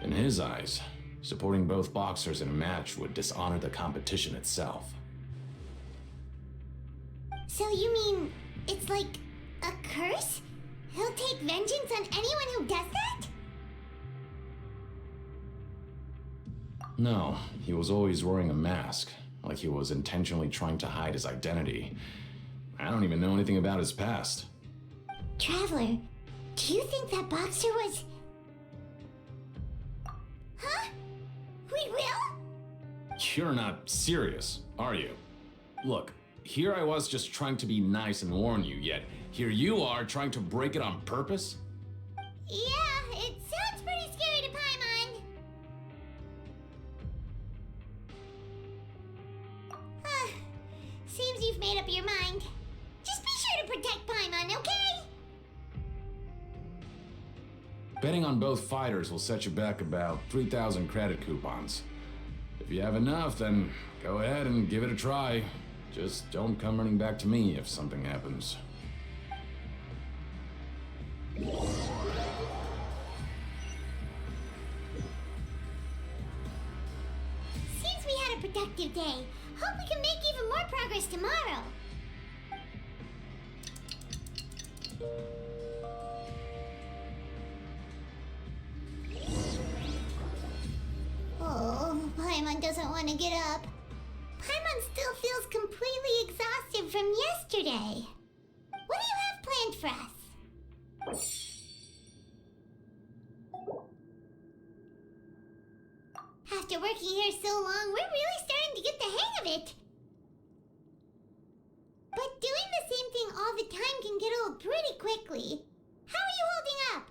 In his eyes, supporting both boxers in a match would dishonor the competition itself. So you mean it's like a curse? He'll take vengeance on anyone who does that? No, he was always wearing a mask, like he was intentionally trying to hide his identity. I don't even know anything about his past. Traveler, do you think that boxer was... Huh? We will? You're not serious, are you? Look, here I was just trying to be nice and warn you, yet here you are trying to break it on purpose? Yeah, it sounds pretty scary to Paimon. Seems you've made up your mind. Just be sure to protect Paimon, okay? Betting on both fighters will set you back about 3,000 credit coupons. If you have enough, then go ahead and give it a try. Just don't come running back to me if something happens. Seems we had a productive day. Hope we can make even more progress tomorrow. Oh, Paimon doesn't want to get up. Paimon still feels completely exhausted from yesterday. What do you have planned for us? After working here so long, we're really starting to get the hang of it. But doing the same thing all the time can get old pretty quickly. How are you holding up?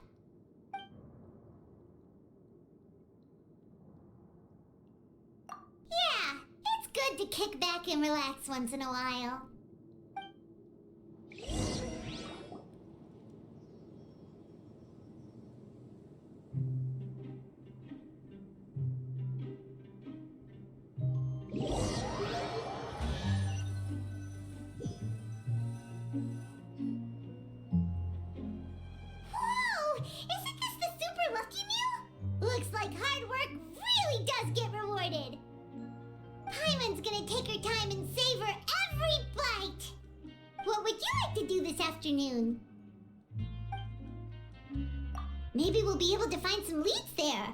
Yeah, it's good to kick back and relax once in a while. Whoa! Isn't this the super lucky meal? Looks like hard work really does get rewarded. Paimon's gonna take her time and savor every bite. What would you like to do this afternoon? Maybe we'll be able to find some leads there.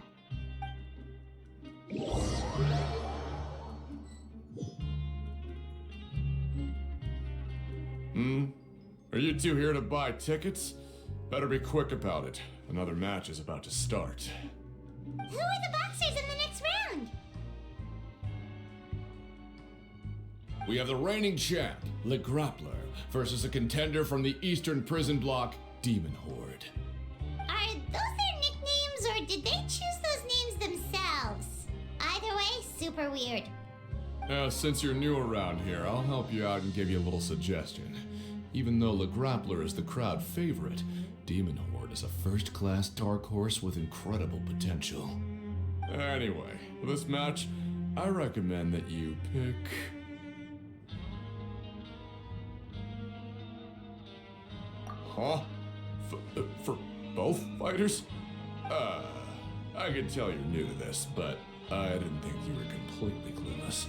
Are you two here to buy tickets? Better be quick about it. Another match is about to start. Who are the boxers in the next round? We have the reigning champ, Le Grappler, versus a contender from the Eastern Prison Block, Demon Horde. Are those their nicknames, or did they choose those names themselves? Either way, super weird. Since you're new around here, I'll help you out and give you a little suggestion. Even though Le Grappler is the crowd favorite, Demon Horde is a first-class dark horse with incredible potential. Anyway, for this match, I recommend that you pick... Huh? For both fighters? I can tell you're new to this, but I didn't think you were completely clueless.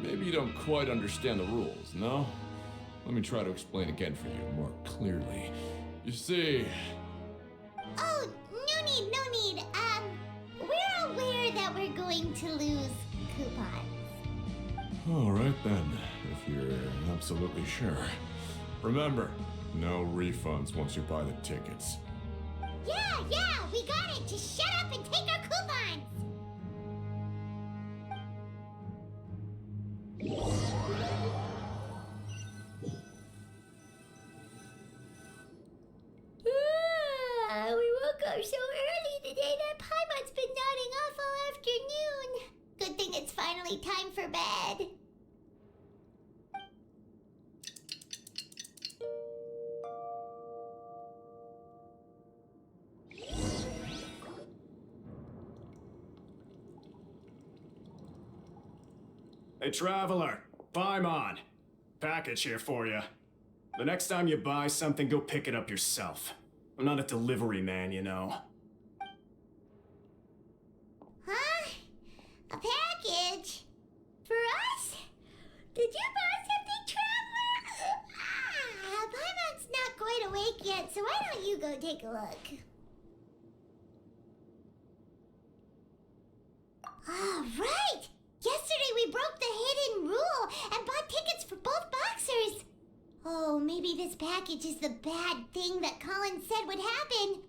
Maybe you don't quite understand the rules, no? Let me try to explain again for you more clearly. You see... Oh, no need. We're aware that we're going to lose coupons. Alright then, if you're absolutely sure. Remember, no refunds once you buy the tickets. Yeah, we got it! Just shut up and take our coupons! We woke up so early today that Paimon's been nodding off all afternoon. Good thing it's finally time for bed. Hey, traveler, Paimon. Package here for you. The next time you buy something, go pick it up yourself. I'm not a delivery man, you know. Huh? A package? For us? Did you buy something, traveler? Paimon's not quite awake yet, so why don't you go take a look? All right! Yesterday we broke the hidden rule and bought tickets for both boxers. Oh, maybe this package is the bad thing that Colin said would happen.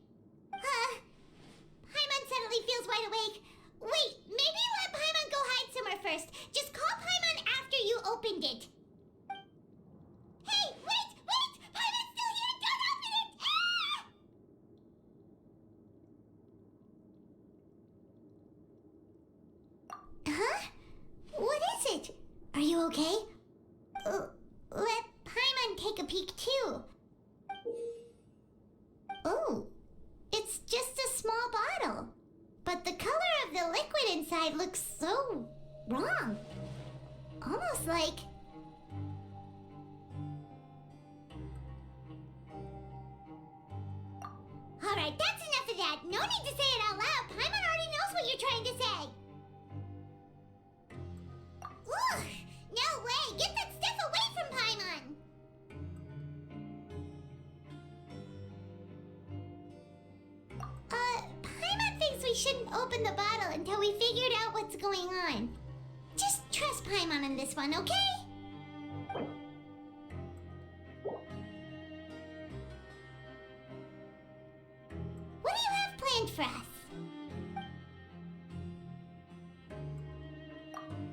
Paimon suddenly feels wide awake. Wait, maybe let Paimon go hide somewhere first. Just call Paimon after you opened it. Hey, wait! Paimon's still here! Don't open it! Huh? What is it? Are you okay? Let Paimon take a peek too. Oh, it's just a small bottle. But the color of the liquid inside looks so wrong. Almost like... Alright, that's enough of that. No need to say it out loud. Paimon already knows what you're trying to say. Ugh! No way! Get that stuff away from Paimon! Paimon thinks we shouldn't open the bottle until we figured out what's going on. Just trust Paimon on this one, okay? What do you have planned for us?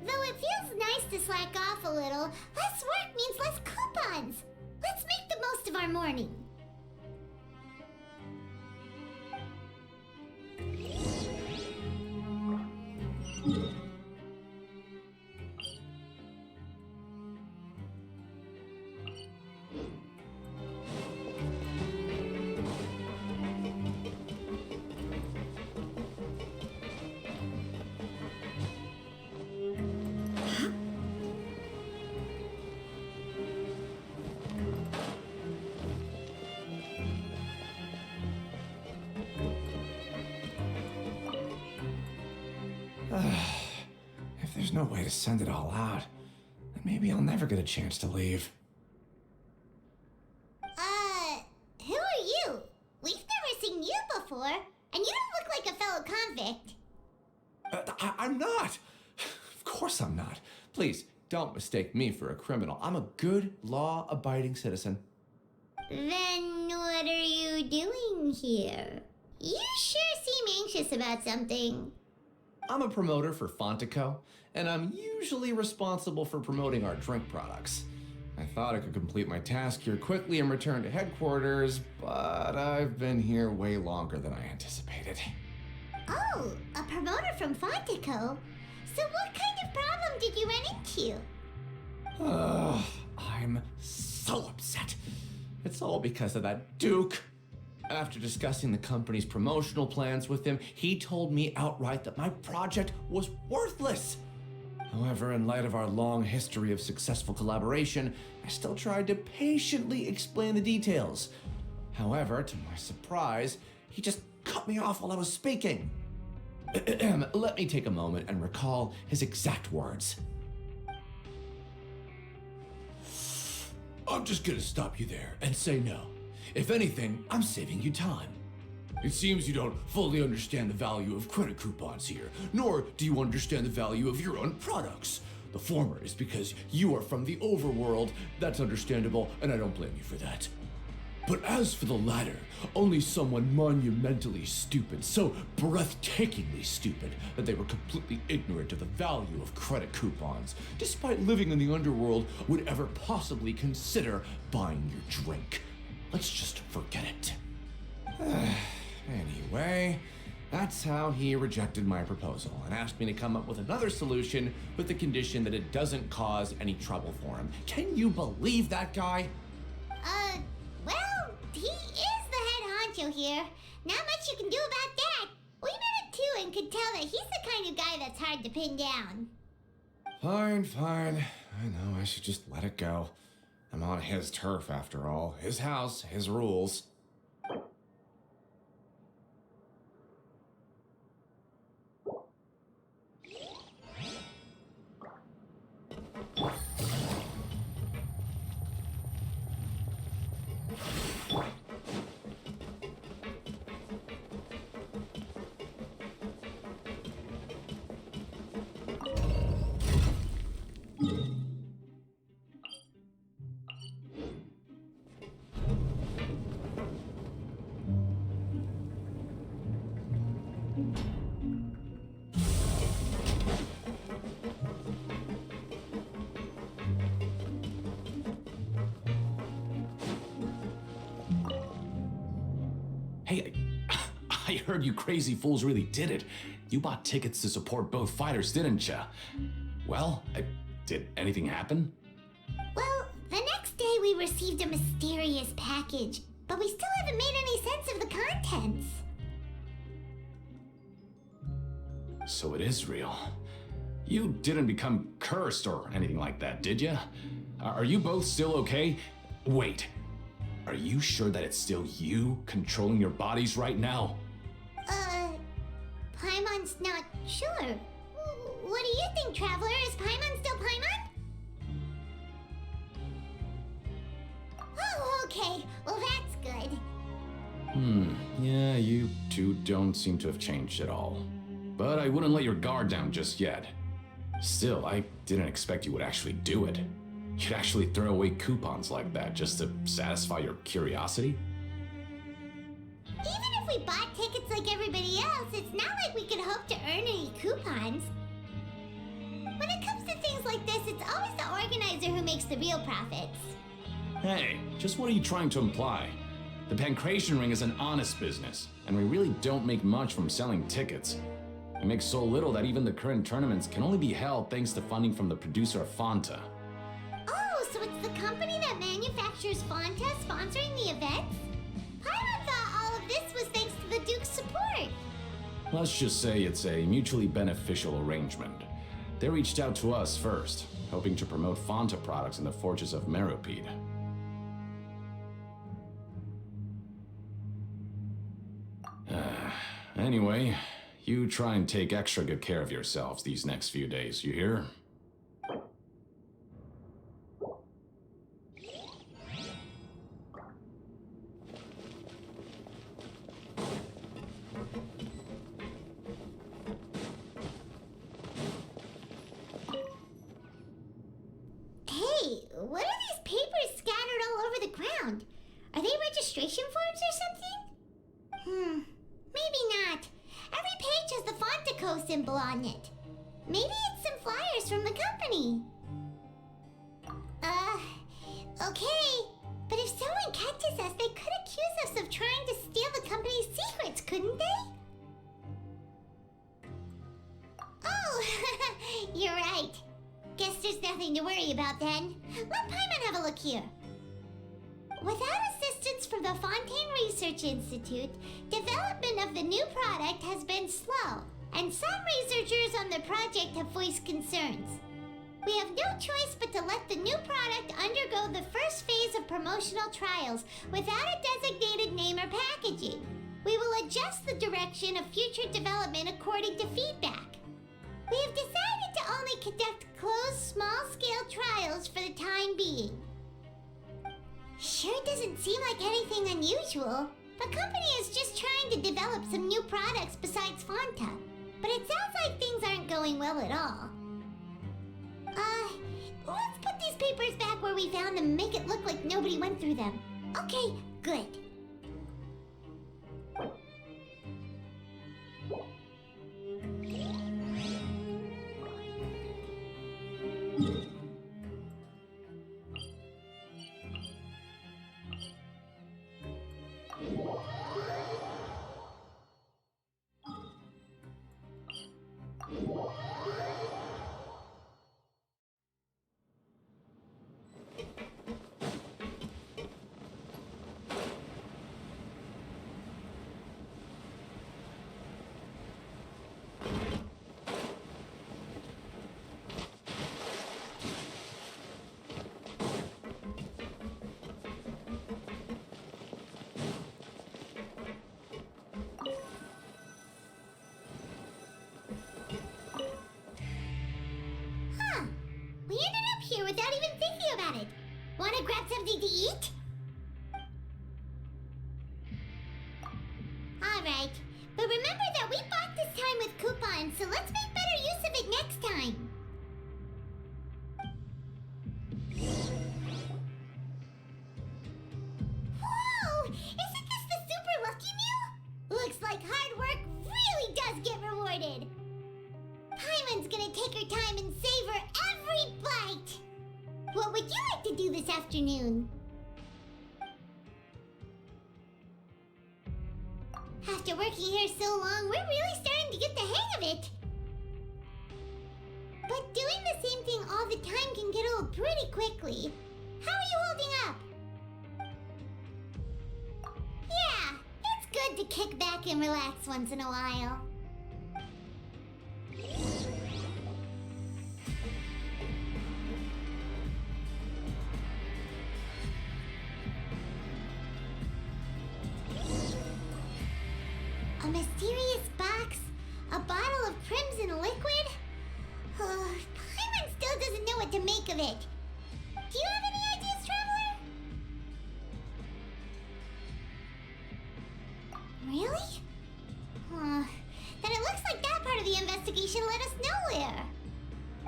Though it feels nice to slack off a little, less work means less coupons. Let's make the most of our morning. If there's no way to send it all out, then maybe I'll never get a chance to leave. Who are you? We've never seen you before, and you don't look like a fellow convict. I'm not! Of course I'm not. Please, don't mistake me for a criminal. I'm a good, law-abiding citizen. Then what are you doing here? You sure seem anxious about something. I'm a promoter for Fontico, and I'm usually responsible for promoting our drink products. I thought I could complete my task here quickly and return to headquarters, but I've been here way longer than I anticipated. Oh, a promoter from Fontico? So what kind of problem did you run into? I'm so upset. It's all because of that Duke. After discussing the company's promotional plans with him, he told me outright that my project was worthless. However, in light of our long history of successful collaboration, I still tried to patiently explain the details. However, to my surprise, he just cut me off while I was speaking. Let me take a moment and recall his exact words. I'm just gonna stop you there and say no. If anything, I'm saving you time. It seems you don't fully understand the value of credit coupons here, nor do you understand the value of your own products. The former is because you are from the overworld. That's understandable, and I don't blame you for that. But as for the latter, only someone monumentally stupid, so breathtakingly stupid that they were completely ignorant of the value of credit coupons, despite living in the underworld, would ever possibly consider buying your drink. Let's just forget it. Anyway, that's how he rejected my proposal and asked me to come up with another solution with the condition that it doesn't cause any trouble for him. Can you believe that guy? Well, he is the head honcho here. Not much you can do about that. We met him too and could tell that he's the kind of guy that's hard to pin down. Fine. I know I should just let it go. I'm on his turf after all. His house, his rules. Hey, I heard you crazy fools really did it. You bought tickets to support both fighters, didn't ya? Well, did anything happen? Well, the next day we received a mysterious package, but we still haven't made any sense of the contents. So it is real. You didn't become cursed or anything like that, did ya? Are you both still okay? Wait. Are you sure that it's still you controlling your bodies right now? Paimon's not sure. What do you think, Traveler? Is Paimon still Paimon? Oh, okay. Well, that's good. Yeah, you two don't seem to have changed at all. But I wouldn't let your guard down just yet. Still, I didn't expect you would actually do it. You'd actually throw away coupons like that just to satisfy your curiosity? Even if we bought tickets like everybody else, it's not like we could hope to earn any coupons. When it comes to things like this, it's always the organizer who makes the real profits. Hey, just what are you trying to imply? The Pancration Ring is an honest business, and we really don't make much from selling tickets. We make so little that even the current tournaments can only be held thanks to funding from the producer of Fanta. Oh, so it's the company that manufactures Fanta sponsoring the events? Paimon thought all of this was thanks to the Duke's support. Let's just say it's a mutually beneficial arrangement. They reached out to us first, hoping to promote Fanta products in the Fortress of Meropide. Anyway, you try and take extra good care of yourselves these next few days, you hear? Wait, what are these papers scattered all over the ground? Are they registration forms or something? Maybe not. Every page has the Fontico symbol on it. Maybe it's some flyers from the company. Okay. But if someone catches us, they could accuse us of trying to steal the company's secrets, couldn't they? Oh, you're right. Guess there's nothing to worry about then. Let Paimon have a look here. Without assistance from the Fontaine Research Institute, development of the new product has been slow, and some researchers on the project have voiced concerns. We have no choice but to let the new product undergo the first phase of promotional trials without a designated name or packaging. We will adjust the direction of future development according to feedback. We have decided to only conduct closed, small-scale trials for the time being. Sure doesn't seem like anything unusual. The company is just trying to develop some new products besides Fanta. But it sounds like things aren't going well at all. Let's put these papers back where we found them and make it look like nobody went through them. Okay, good. We ended up here without even thinking about it. Wanna grab something to eat? Alright, but remember that we bought this time with coupons, so let's make better use of it next time. Whoa! Isn't this the super lucky meal? Looks like hard work really does get rewarded. Paimon's gonna take her time and savor every bite. What would you like to do this afternoon? After working here so long, we're really starting to get the hang of it. But doing the same thing all the time can get old pretty quickly. How are you holding up? Yeah, it's good to kick back and relax once in a while. A mysterious box? A bottle of crimson liquid? Paimon still doesn't know what to make of it. Do you have any ideas, Traveler? Really? Then it looks like that part of the investigation led us nowhere.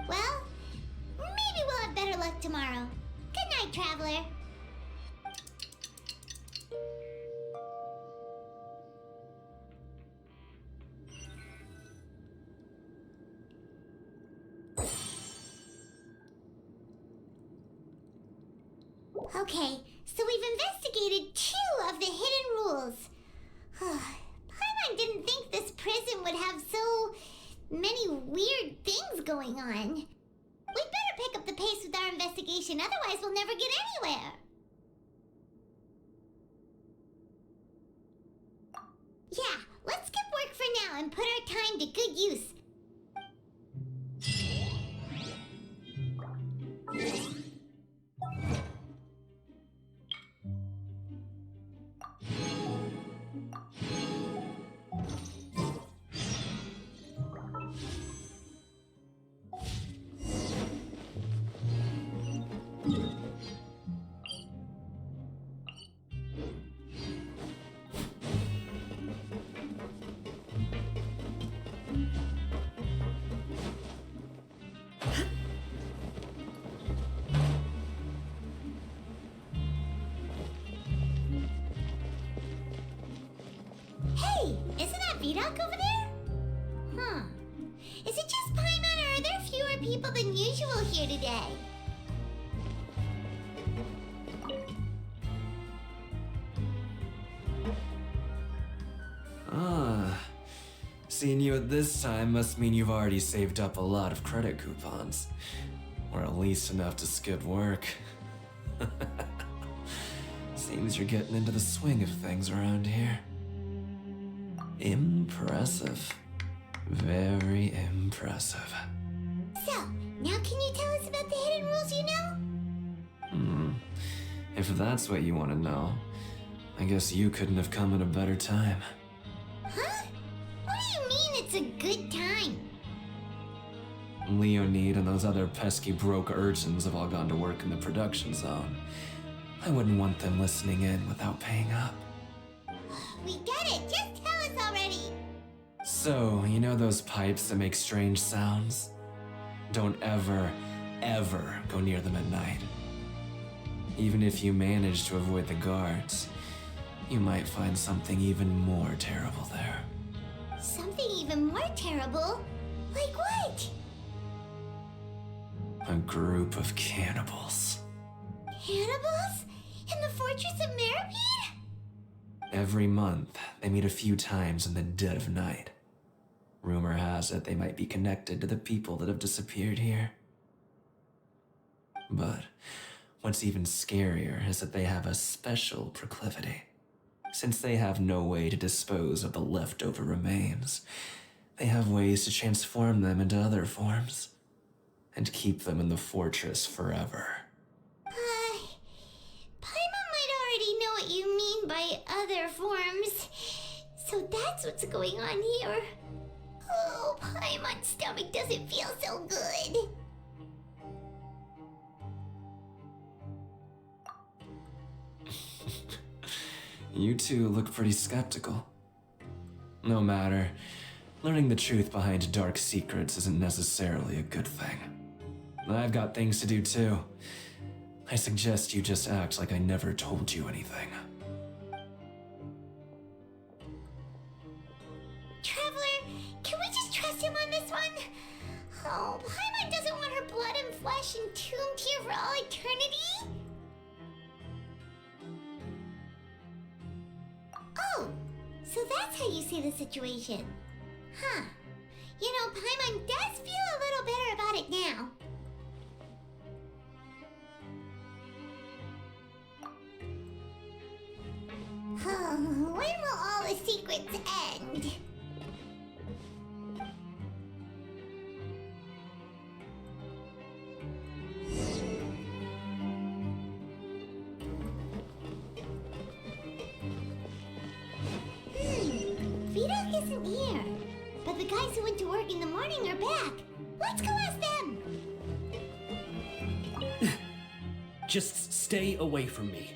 Well, maybe we'll have better luck tomorrow. Good night, Traveler. Okay, so we've investigated 2 of the hidden rules. Paimon didn't think this prison would have so many weird things going on. We'd better pick up the pace with our investigation, otherwise we'll never get anywhere. Yeah, let's skip work for now and put our time to good use. luck over there? Huh. Is it just Paimon, or are there fewer people than usual here today? Ah. Seeing you at this time must mean you've already saved up a lot of credit coupons. Or at least enough to skip work. Seems you're getting into the swing of things around here. Impressive. Very impressive. So, now can you tell us about the hidden rules you know? If that's what you want to know, I guess you couldn't have come at a better time. Huh? What do you mean it's a good time? Leonid and those other pesky broke urchins have all gone to work in the production zone. I wouldn't want them listening in without paying up. We get it! Just tell us already! So, you know those pipes that make strange sounds? Don't ever, ever go near them at night. Even if you manage to avoid the guards, you might find something even more terrible there. Something even more terrible? Like what? A group of cannibals. Cannibals? In the Fortress of Meropide? Every month, they meet a few times in the dead of night. Rumor has it they might be connected to the people that have disappeared here. But what's even scarier is that they have a special proclivity. Since they have no way to dispose of the leftover remains, they have ways to transform them into other forms and keep them in the fortress forever. Paimon might already know what you mean by other forms. So that's what's going on here. Oh, Paimon's stomach doesn't feel so good. You two look pretty skeptical. No matter, learning the truth behind dark secrets isn't necessarily a good thing. I've got things to do too. I suggest you just act like I never told you anything. Traveler, can we just trust him on this one? Oh, Paimon doesn't want her blood and flesh entombed here for all eternity? Oh, so that's how you see the situation. Huh. You know, Paimon does feel a little better about it now. When will all the secrets end? Vidok isn't here, but the guys who went to work in the morning are back. Let's go ask them. Just stay away from me.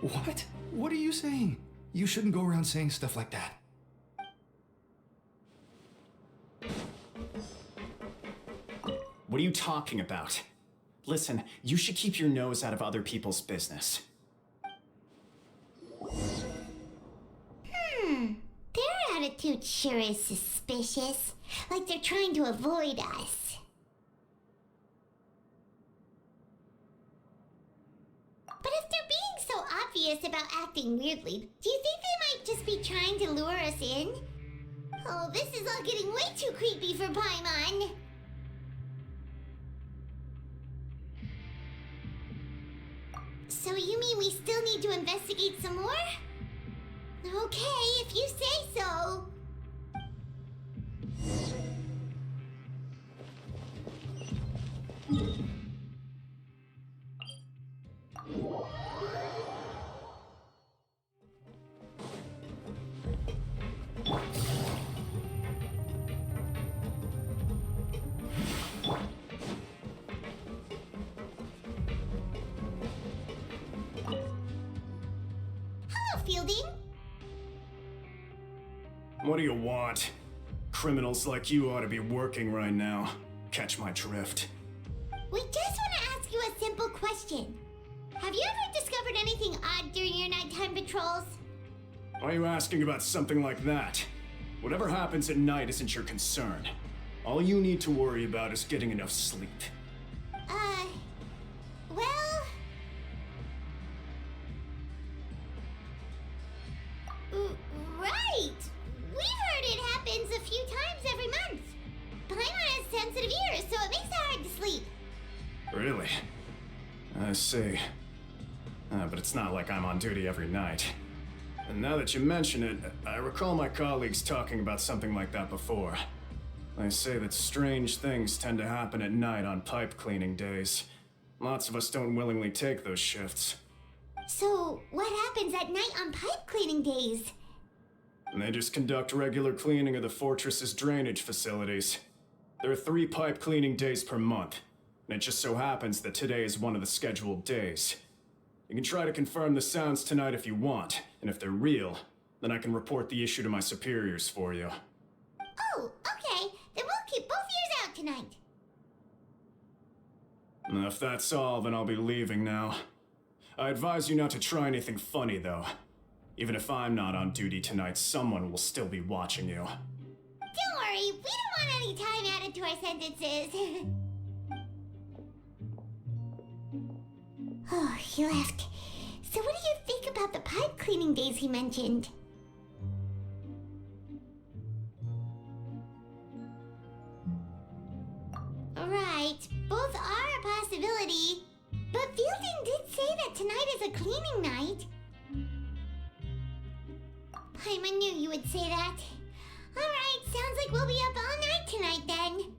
What? What are you saying? You shouldn't go around saying stuff like that. What are you talking about? Listen, you should keep your nose out of other people's business. Their attitude sure is suspicious. Like they're trying to avoid us. But if they're being so obvious about acting weirdly, do you think they might just be trying to lure us in? Oh, this is all getting way too creepy for Paimon. So you mean we still need to investigate some more? Okay, if you say so. Hello, Fielding. What do you want? Criminals like you ought to be working right now. Catch my drift. We just want to ask you a simple question. Have you ever discovered anything odd during your nighttime patrols? Why are you asking about something like that? Whatever happens at night isn't your concern. All you need to worry about is getting enough sleep. Well... Right! We've heard it happens a few times every month. Paimon has sensitive ears, so it makes it hard to sleep. Really? I see. But it's not like I'm on duty every night. And now that you mention it, I recall my colleagues talking about something like that before. They say that strange things tend to happen at night on pipe cleaning days. Lots of us don't willingly take those shifts. So, what happens at night on pipe cleaning days? And they just conduct regular cleaning of the fortress's drainage facilities. There are 3 pipe cleaning days per month, and it just so happens that today is one of the scheduled days. You can try to confirm the sounds tonight if you want, and if they're real, then I can report the issue to my superiors for you. Oh, okay. Then we'll keep both ears out tonight. And if that's all, then I'll be leaving now. I advise you not to try anything funny, though. Even if I'm not on duty tonight, someone will still be watching you. Don't worry, we don't want any time added to our sentences. Oh, he left. So what do you think about the pipe cleaning days he mentioned? Right, both are a possibility. But Fielding did say that tonight is a cleaning night. Paimon knew you would say that. Alright, sounds like we'll be up all night tonight then.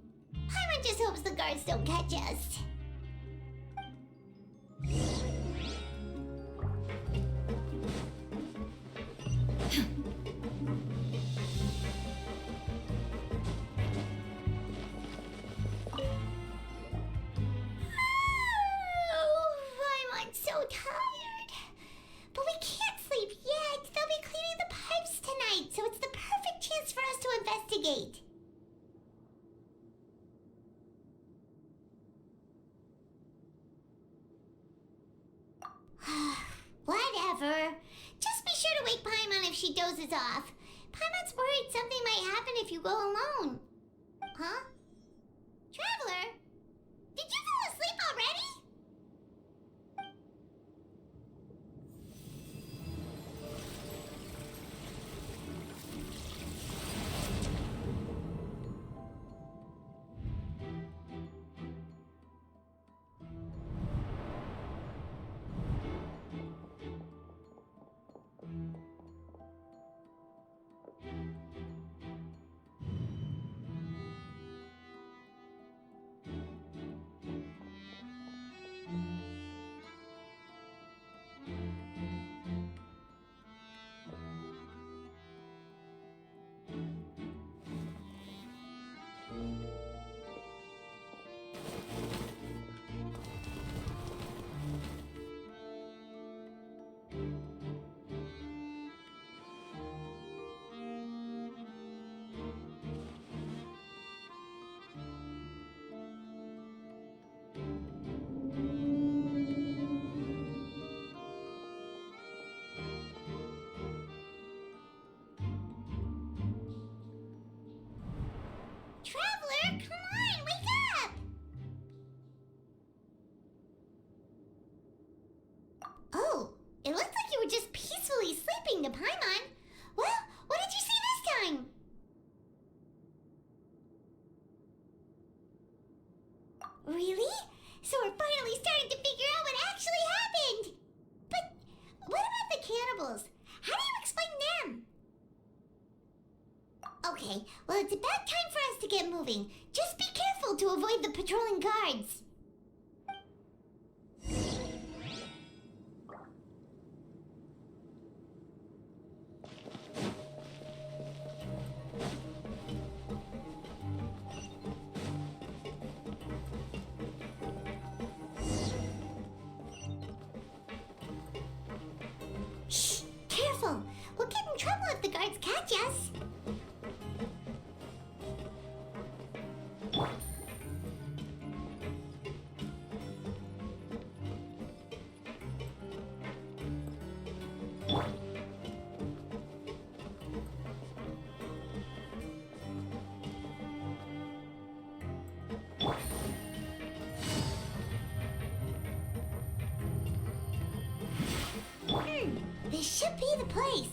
Paimon just hopes the guards don't catch us. I'm so tired. But we can't sleep yet. They'll be cleaning the pipes tonight, so it's the perfect chance for us to investigate. Whatever. Just be sure to wake Paimon if she dozes off. Paimon's worried something might happen if you go alone. Huh? Traveler? Did you fall asleep already? Traveler, come on, wake up! Oh, it looks like you were just peacefully sleeping to Paimon. Well, what did you see this time? Really? So we're finally starting to figure out what actually happened! But what about the cannibals? How do you explain them? Okay, well it's about time for us to get moving. Just be careful to avoid the patrolling guards. Shh, careful. We'll get in trouble if the guards catch us. should be the place.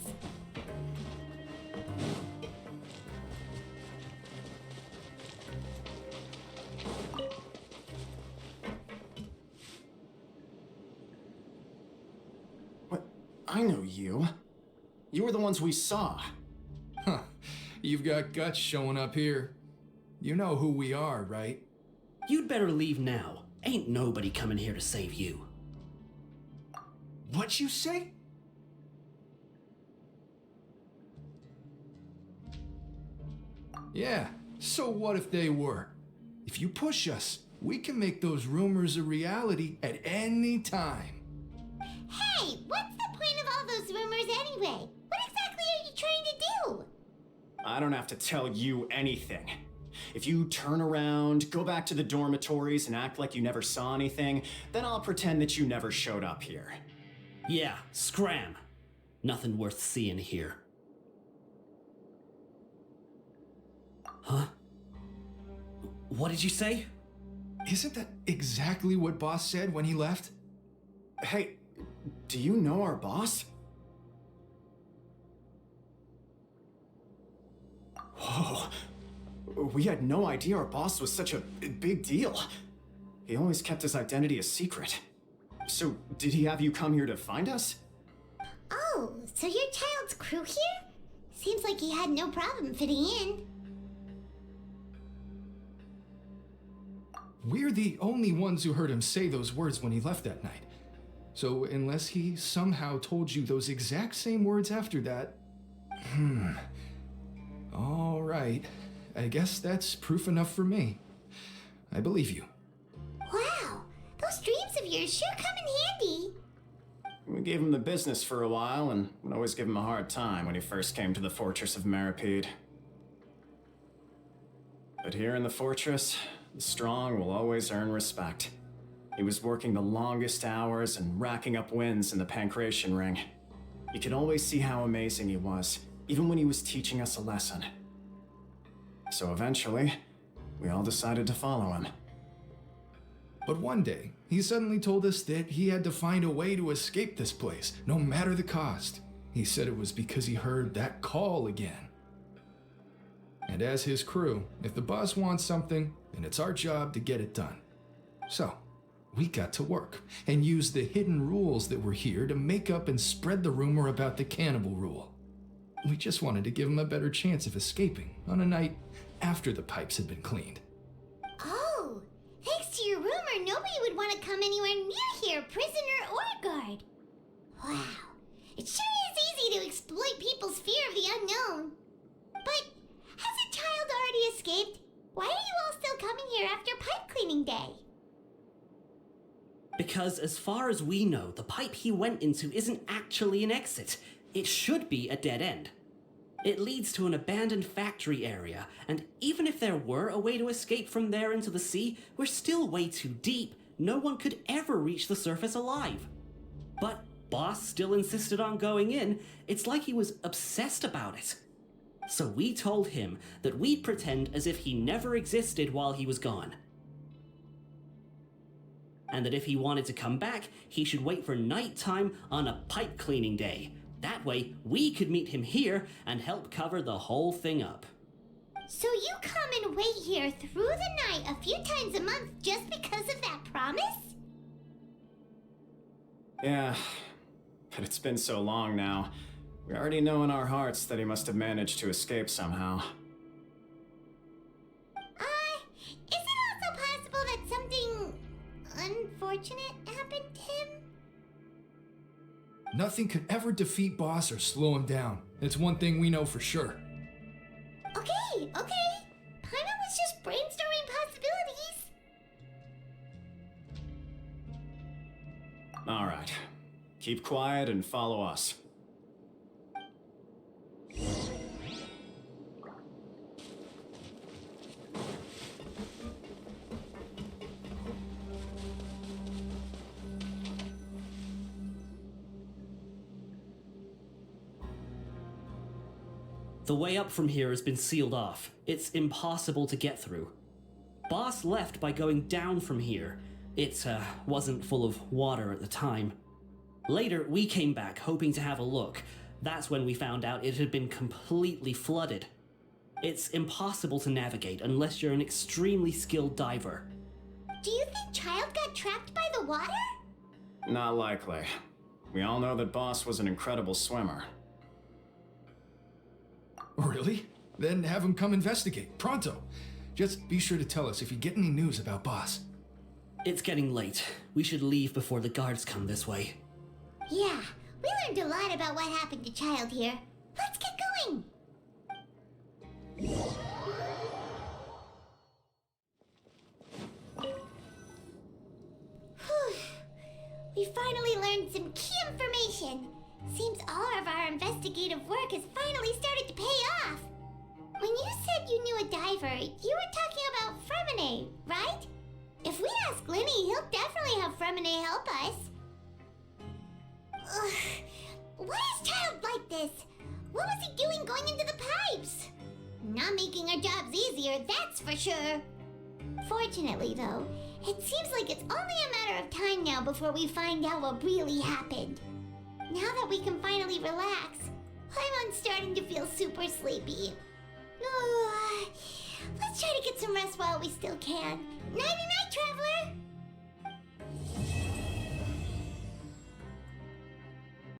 What? I know you. You were the ones we saw. Huh. You've got guts showing up here. You know who we are, right? You'd better leave now. Ain't nobody coming here to save you. What'd you say? Yeah, so what if they were? If you push us, we can make those rumors a reality at any time. Hey, what's the point of all those rumors anyway? What exactly are you trying to do? I don't have to tell you anything. If you turn around, go back to the dormitories, and act like you never saw anything, then I'll pretend that you never showed up here. Yeah, scram. Nothing worth seeing here. Huh? What did you say? Isn't that exactly what Boss said when he left? Hey, do you know our boss? Whoa. We had no idea our boss was such a big deal. He always kept his identity a secret. So, did he have you come here to find us? Oh, so you're Childe's crew here? Seems like he had no problem fitting in. We're the only ones who heard him say those words when he left that night. So unless he somehow told you those exact same words after that... All right. I guess that's proof enough for me. I believe you. Wow, those dreams of yours sure come in handy. We gave him the business for a while and would always give him a hard time when he first came to the Fortress of Meropide. But here in the fortress, the strong will always earn respect. He was working the longest hours and racking up wins in the Pancration Ring. You could always see how amazing he was, even when he was teaching us a lesson. So eventually, we all decided to follow him. But one day, he suddenly told us that he had to find a way to escape this place, no matter the cost. He said it was because he heard that call again. And as his crew, if the boss wants something, then it's our job to get it done. So, we got to work and used the hidden rules that were here to make up and spread the rumor about the cannibal rule. We just wanted to give him a better chance of escaping on a night after the pipes had been cleaned. Oh, thanks to your rumor, nobody would want to come anywhere near here, prisoner or guard. Wow, it sure is easy to exploit people's fear of the unknown. But hasn't Childe already escaped? Why are you all still coming here after pipe cleaning day? Because as far as we know, the pipe he went into isn't actually an exit. It should be a dead end. It leads to an abandoned factory area, and even if there were a way to escape from there into the sea, we're still way too deep. No one could ever reach the surface alive. But Boss still insisted on going in. It's like he was obsessed about it. So we told him that we'd pretend as if he never existed while he was gone. And that if he wanted to come back, he should wait for nighttime on a pipe cleaning day. That way, we could meet him here and help cover the whole thing up. So you come and wait here through the night a few times a month just because of that promise? Yeah, but it's been so long now. We already know in our hearts that he must have managed to escape somehow. Is it also possible that something unfortunate happened to him? Nothing could ever defeat Boss or slow him down. It's one thing we know for sure. Okay. Paimon was just brainstorming possibilities. All right. Keep quiet and follow us. The way up from here has been sealed off. It's impossible to get through. Boss left by going down from here. It wasn't full of water at the time. Later, we came back hoping to have a look. That's when we found out it had been completely flooded. It's impossible to navigate unless you're an extremely skilled diver. Do you think Childe got trapped by the water? Not likely. We all know that Boss was an incredible swimmer. Really? Then have him come investigate, pronto. Just be sure to tell us if you get any news about Boss. It's getting late. We should leave before the guards come this way. Yeah, we learned a lot about what happened to Childe here. Let's get going! Whew. We finally learned some key information. Seems all of our investigative work has finally started to pay off. When you said you knew a diver, you were talking about Furina, right? If we ask Linny, he'll definitely have Furina help us. Ugh. Why is Childe like this? What was he doing going into the pipes? Not making our jobs easier, that's for sure. Fortunately, though, it seems like it's only a matter of time now before we find out what really happened. Now that we can finally relax, I'm starting to feel super sleepy. Let's try to get some rest while we still can. Nighty-night, traveler!